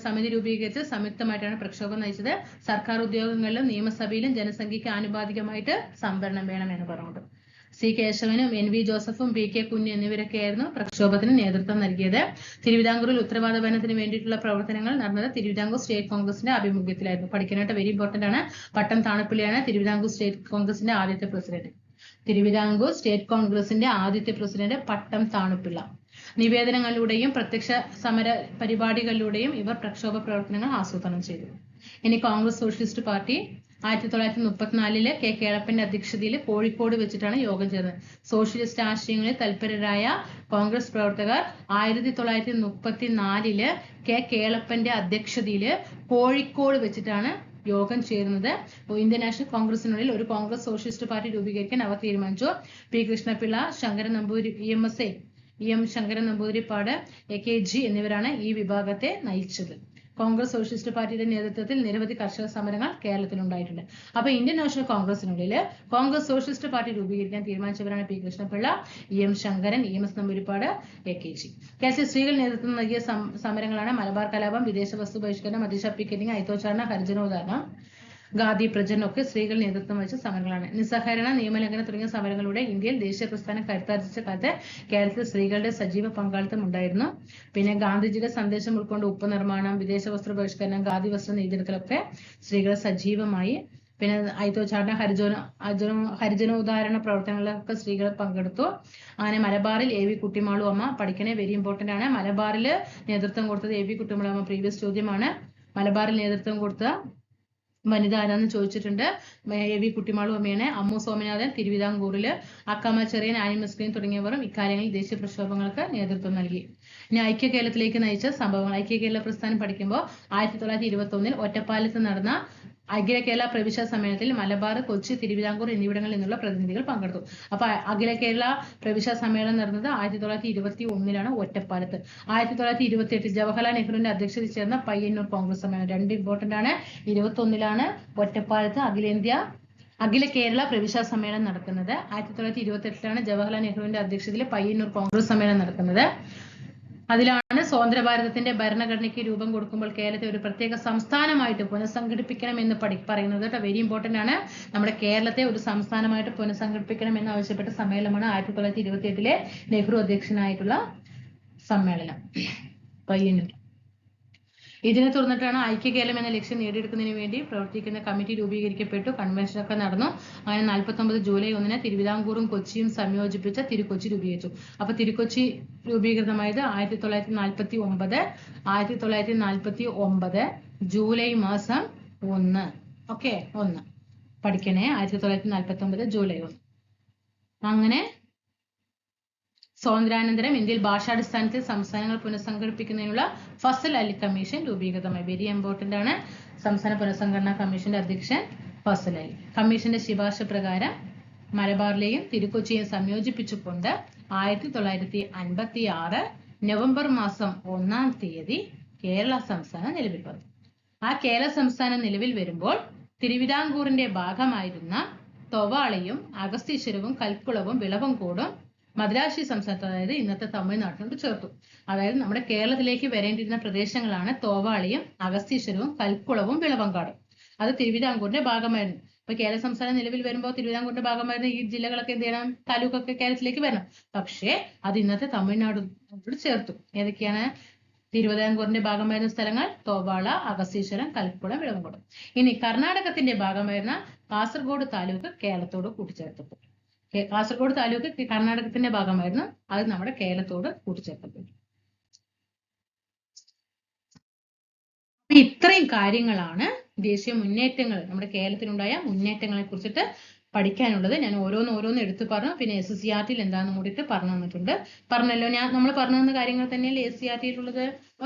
സമിതി രൂപീകരിച്ച് സംയുക്തമായിട്ടാണ് പ്രക്ഷോഭം നയിച്ചത്. സർക്കാർ ഉദ്യോഗങ്ങളിലും നിയമസഭയിലും ജനസംഖ്യയ്ക്ക് ആനുപാതികമായിട്ട് സംവരണം വേണം എന്ന് പറഞ്ഞുകൊണ്ട് സി കേശവനും NV ജോസഫും PK കുഞ്ഞ് എന്നിവരൊക്കെയായിരുന്നു പ്രക്ഷോഭത്തിന് നേതൃത്വം നൽകിയത്. തിരുവിതാംകൂറിൽ ഉത്തരവാദഭരണത്തിന് വേണ്ടിയിട്ടുള്ള പ്രവർത്തനങ്ങൾ നടന്നത് തിരുവിതാംകൂർ സ്റ്റേറ്റ് കോൺഗ്രസിന്റെ ആഭിമുഖ്യത്തിലായിരുന്നു. പഠിക്കാനായിട്ട് വെരി ഇമ്പോർട്ടന്റ് ആണ്. പട്ടം താണപ്പിള്ളിയാണ് തിരുവിതാംകൂർ സ്റ്റേറ്റ് കോൺഗ്രസിന്റെ ആദ്യത്തെ പ്രസിഡന്റ്. തിരുവിതാംകൂർ സ്റ്റേറ്റ് കോൺഗ്രസിന്റെ ആദ്യത്തെ പ്രസിഡന്റ് പട്ടം താണുപിള്ള. നിവേദനങ്ങളിലൂടെയും പ്രത്യക്ഷ സമര പരിപാടികളിലൂടെയും ഇവർ പ്രക്ഷോഭ പ്രവർത്തനങ്ങൾ ആസൂത്രണം ചെയ്തു. ഇനി കോൺഗ്രസ് സോഷ്യലിസ്റ്റ് പാർട്ടി 1934 K കേളപ്പന്റെ അധ്യക്ഷതയിൽ കോഴിക്കോട് വെച്ചിട്ടാണ് യോഗം ചേർന്നത്. സോഷ്യലിസ്റ്റ് ആശയങ്ങളിൽ തൽപരരായ കോൺഗ്രസ് പ്രവർത്തകർ 1934 K കേളപ്പന്റെ അധ്യക്ഷതയിൽ കോഴിക്കോട് വെച്ചിട്ടാണ് യോഗം ചേരുന്നത്. ഇന്ത്യൻ നാഷണൽ കോൺഗ്രസിനുള്ളിൽ ഒരു കോൺഗ്രസ് സോഷ്യലിസ്റ്റ് പാർട്ടി രൂപീകരിക്കാൻ അവർ തീരുമാനിച്ചു. P Krishnapillai, Sankaran Namboori, EM Sankaran Namboodiripad, AKG എന്നിവരാണ് ഈ വിഭാഗത്തെ നയിച്ചത്. കോൺഗ്രസ് സോഷ്യലിസ്റ്റ് പാർട്ടിയുടെ നേതൃത്വത്തിൽ നിരവധി കർഷക സമരങ്ങൾ കേരളത്തിൽ ഉണ്ടായിട്ടുണ്ട്. അപ്പൊ ഇന്ത്യൻ നാഷണൽ കോൺഗ്രസിനുള്ളിൽ കോൺഗ്രസ് സോഷ്യലിസ്റ്റ് പാർട്ടി രൂപീകരിക്കാൻ തീരുമാനിച്ചവരാണ് P Krishnapillai, EM Sankaran, EMS Namboodiripad, AKG. കേരളത്തിൽ സ്ത്രീകൾ നേതൃത്വം നൽകിയ സമരങ്ങളാണ് മലബാർ കലാപം, വിദേശ വസ്തു ബഹിഷ്കരണം, മദ്യഷ പിക്കറ്റിംഗ്, അയിത്തോച്ചാരണ, ഹരിജനോദ്ധാരണം, ഖാദി പ്രചരണം ഒക്കെ സ്ത്രീകൾ നേതൃത്വം വഹിച്ച സമരങ്ങളാണ്. നിസ്സഹകരണ, നിയമലംഘനം തുടങ്ങിയ സമരങ്ങളിലൂടെ ഇന്ത്യയിൽ ദേശീയ പ്രസ്ഥാനം കരുത്താർജിച്ച കാലത്ത് കേരളത്തിൽ സ്ത്രീകളുടെ സജീവ പങ്കാളിത്തം ഉണ്ടായിരുന്നു. പിന്നെ ഗാന്ധിജിയുടെ സന്ദേശം ഉൾക്കൊണ്ട് ഉപ്പ് നിർമ്മാണം, വിദേശ വസ്ത്ര ബഹിഷ്കരണം, ഖാദി വസ്ത്ര നെയ്തെടുക്കലൊക്കെ സ്ത്രീകൾ സജീവമായി. പിന്നെ അയിത്തോച്ചാരണ, ഹരിജനോദ്ധാരണ പ്രവർത്തനങ്ങളിലൊക്കെ സ്ത്രീകൾ പങ്കെടുത്തു. അങ്ങനെ മലബാറിൽ AV കുട്ടിമാളു അമ്മ, പഠിക്കണേ വെരി ഇമ്പോർട്ടന്റ് ആണ്. മലബാറിൽ നേതൃത്വം കൊടുത്തത് AV കുട്ടിമാളു അമ്മ. പ്രീവിയസ് ചോദ്യമാണ്. മലബാറിൽ നേതൃത്വം കൊടുത്ത വനിത ആരാന്ന് ചോദിച്ചിട്ടുണ്ട്. AV കുട്ടിമാളു അമ്മയാണ്. അമ്മു സോമനാഥൻ തിരുവിതാംകൂറില്, അക്കാമ ചെറിയൻ, ആനി മുസ്ലിം തുടങ്ങിയവരും ഇക്കാര്യങ്ങളിൽ ദേശീയ പ്രക്ഷോഭങ്ങൾക്ക് നേതൃത്വം നൽകി. ഇനി ഐക്യ കേരളത്തിലേക്ക് നയിച്ച സംഭവങ്ങൾ. ഐക്യ കേരള പ്രസ്ഥാനം പഠിക്കുമ്പോൾ 1921 ഒറ്റപ്പാലത്ത് നടന്ന അഖില കേരള പ്രവിശ്യ സമ്മേളനത്തിൽ മലബാർ, കൊച്ചി, തിരുവിതാംകൂർ എന്നിവിടങ്ങളിൽ നിന്നുള്ള പ്രതിനിധികൾ പങ്കെടുത്തു. അപ്പൊ അഖില കേരള പ്രവിശ്യ സമ്മേളനം നടന്നത് 1921 ഒറ്റപ്പാലത്ത്. 1928 ജവഹർലാൽ നെഹ്റുവിന്റെ അധ്യക്ഷതയിൽ ചേർന്ന പയ്യന്നൂർ കോൺഗ്രസ് സമ്മേളനം. 2 ഇമ്പോർട്ടന്റ് ആണ്. 21 ഒറ്റപ്പാലത്ത് അഖില കേരള പ്രവിശ്യ സമ്മേളനം നടക്കുന്നത്. 1928 ജവഹർലാൽ നെഹ്റുവിന്റെ അധ്യക്ഷതയിൽ പയ്യന്നൂർ കോൺഗ്രസ് സമ്മേളനം നടക്കുന്നത്. അതിലാണ് സ്വതന്ത്ര ഭാരതത്തിന്റെ ഭരണഘടനയ്ക്ക് രൂപം കൊടുക്കുമ്പോൾ കേരളത്തെ ഒരു പ്രത്യേക സംസ്ഥാനമായിട്ട് പുനഃസംഘടിപ്പിക്കണം എന്ന് പറയുന്നത് കേട്ടോ. വെരി ഇമ്പോർട്ടന്റ് ആണ്. നമ്മുടെ കേരളത്തെ ഒരു സംസ്ഥാനമായിട്ട് പുനഃസംഘടിപ്പിക്കണം എന്ന് ആവശ്യപ്പെട്ട സമ്മേളനമാണ് 1928 നെഹ്റു അധ്യക്ഷനായിട്ടുള്ള സമ്മേളനം പയ്യന്നൂർ. ഇതിനെ തുടർന്നിട്ടാണ് ഐക്യ കേരളം എന്ന ലക്ഷ്യം നേടിയെടുക്കുന്നതിന് വേണ്ടി പ്രവർത്തിക്കുന്ന കമ്മിറ്റി രൂപീകരിക്കപ്പെട്ടു. കൺവെൻഷനൊക്കെ നടന്നു. അങ്ങനെ 49 ജൂലൈ 1 തിരുവിതാംകൂറും കൊച്ചിയും സംയോജിപ്പിച്ച തിരുക്കൊച്ചി രൂപീകരിച്ചു. അപ്പൊ തിരുക്കൊച്ചി രൂപീകൃതമായത് 1949 ജൂലൈ മാസം 1. ഓക്കെ, 1 പഠിക്കണേ. 1949 ജൂലൈ 1. അങ്ങനെ സ്വാതന്ത്ര്യാനന്തരം ഇന്ത്യയിൽ ഭാഷാടിസ്ഥാനത്തിൽ സംസ്ഥാനങ്ങൾ പുനഃസംഘടിപ്പിക്കുന്നതിനുള്ള ഫസൽ അലി കമ്മീഷൻ രൂപീകൃതമായി. വെരി ഇമ്പോർട്ടന്റ് ആണ്. സംസ്ഥാന പുനഃസംഘടനാ കമ്മീഷന്റെ അധ്യക്ഷൻ ഫസൽ അലി. കമ്മീഷന്റെ ശുപാർശ പ്രകാരം മലബാറിലെയും തിരുക്കൊച്ചിയെയും സംയോജിപ്പിച്ചുകൊണ്ട് 1956 നവംബർ മാസം 1 കേരള സംസ്ഥാനം നിലവിൽ വന്നു. ആ കേരള സംസ്ഥാനം നിലവിൽ വരുമ്പോൾ തിരുവിതാംകൂറിന്റെ ഭാഗമായിരുന്ന തൊവാളയും അഗസ്തീശ്വരവും കൽക്കുളവും വിളവങ്കോടും മദ്രാശി സംസ്ഥാനത്ത്, അതായത് ഇന്നത്തെ തമിഴ്നാട്ടിനോട് ചേർത്തു. അതായത് നമ്മുടെ കേരളത്തിലേക്ക് വരേണ്ടിരുന്ന പ്രദേശങ്ങളാണ് തോവാളിയും അഗസ്തീശ്വരവും കൽക്കുളവും വിളവങ്കാടും. അത് തിരുവിതാംകൂറിന്റെ ഭാഗമായിരുന്നു. ഇപ്പൊ കേരള സംസ്ഥാനം നിലവിൽ വരുമ്പോൾ തിരുവിതാംകൂറിന്റെ ഭാഗമായിരുന്ന ഈ ജില്ലകളൊക്കെ എന്ത് ചെയ്യണം? താലൂക്കൊക്കെ കേരളത്തിലേക്ക് വരണം. പക്ഷേ അത് ഇന്നത്തെ തമിഴ്നാടിനോട് ചേർത്തു. ഏതൊക്കെയാണ് തിരുവിതാംകൂറിന്റെ ഭാഗമായിരുന്ന സ്ഥലങ്ങൾ? തോവാള, അഗസ്തീശ്വരം, കൽക്കുളം, വിളവങ്കോട്. ഇനി കർണാടകത്തിന്റെ ഭാഗമായിരുന്ന കാസർഗോഡ് താലൂക്ക് കേരളത്തോട് കൂട്ടിച്ചേർത്തപ്പെട്ടു. കാസർഗോഡ് താലൂക്ക് കർണാടകത്തിന്റെ ഭാഗമായിരുന്നു. അത് നമ്മുടെ കേരളത്തോട് കൂട്ടിച്ചേർക്കപ്പെട്ടു. ഇത്രയും കാര്യങ്ങളാണ് ദേശീയ മുന്നേറ്റങ്ങൾ, നമ്മുടെ കേരളത്തിലുണ്ടായ മുന്നേറ്റങ്ങളെ കുറിച്ചിട്ട് പഠിക്കാനുള്ളത് ഞാൻ ഓരോന്ന് എടുത്ത് പറഞ്ഞു. പിന്നെ SCERT എന്താണെന്ന് കൂടിയിട്ട് പറഞ്ഞു തന്നിട്ടുണ്ട്. പറഞ്ഞല്ലോ, നമ്മൾ പറഞ്ഞു തന്ന കാര്യങ്ങൾ തന്നെയല്ലേ SCERT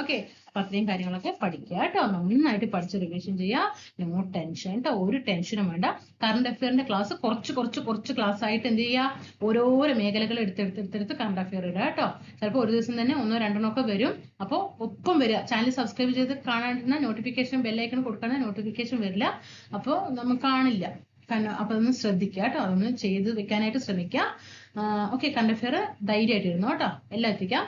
ഓക്കെ. അപ്പൊ അത്രയും കാര്യങ്ങളൊക്കെ പഠിക്കുക കേട്ടോ. നന്നായിട്ട് പഠിച്ച് റിവിഷൻ ചെയ്യുക. നോ ടെൻഷൻ കേട്ടോ, ഒരു ടെൻഷനും വേണ്ട. കറണ്ട് അഫെയറിന്റെ ക്ലാസ് കുറച്ച് ക്ലാസ് ആയിട്ട് എന്ത് ചെയ്യുക, ഓരോരോ മേഖലകൾ എടുത്ത് കറണ്ട് അഫെയർ ഇടുക കേട്ടോ. ചിലപ്പോൾ ഒരു ദിവസം തന്നെ 1-2 ഒക്കെ വരും. അപ്പോൾ ഒപ്പം വരിക. ചാനൽ സബ്സ്ക്രൈബ് ചെയ്ത് കാണാണ്ടിരുന്ന നോട്ടിഫിക്കേഷൻ ബെല്ലൈക്കൺ കൊടുക്കണ നോട്ടിഫിക്കേഷൻ വരില്ല. അപ്പോൾ നമുക്ക് കാണില്ല. അപ്പൊ അതൊന്ന് ശ്രദ്ധിക്കുക കേട്ടോ, അതൊന്ന് ചെയ്ത് വെക്കാനായിട്ട് ശ്രമിക്കുക. ഓക്കെ, കറണ്ട് അഫെയർ ധൈര്യമായിട്ട് ഇരുന്നു കേട്ടോ. എല്ലാം എത്തിക്കാം.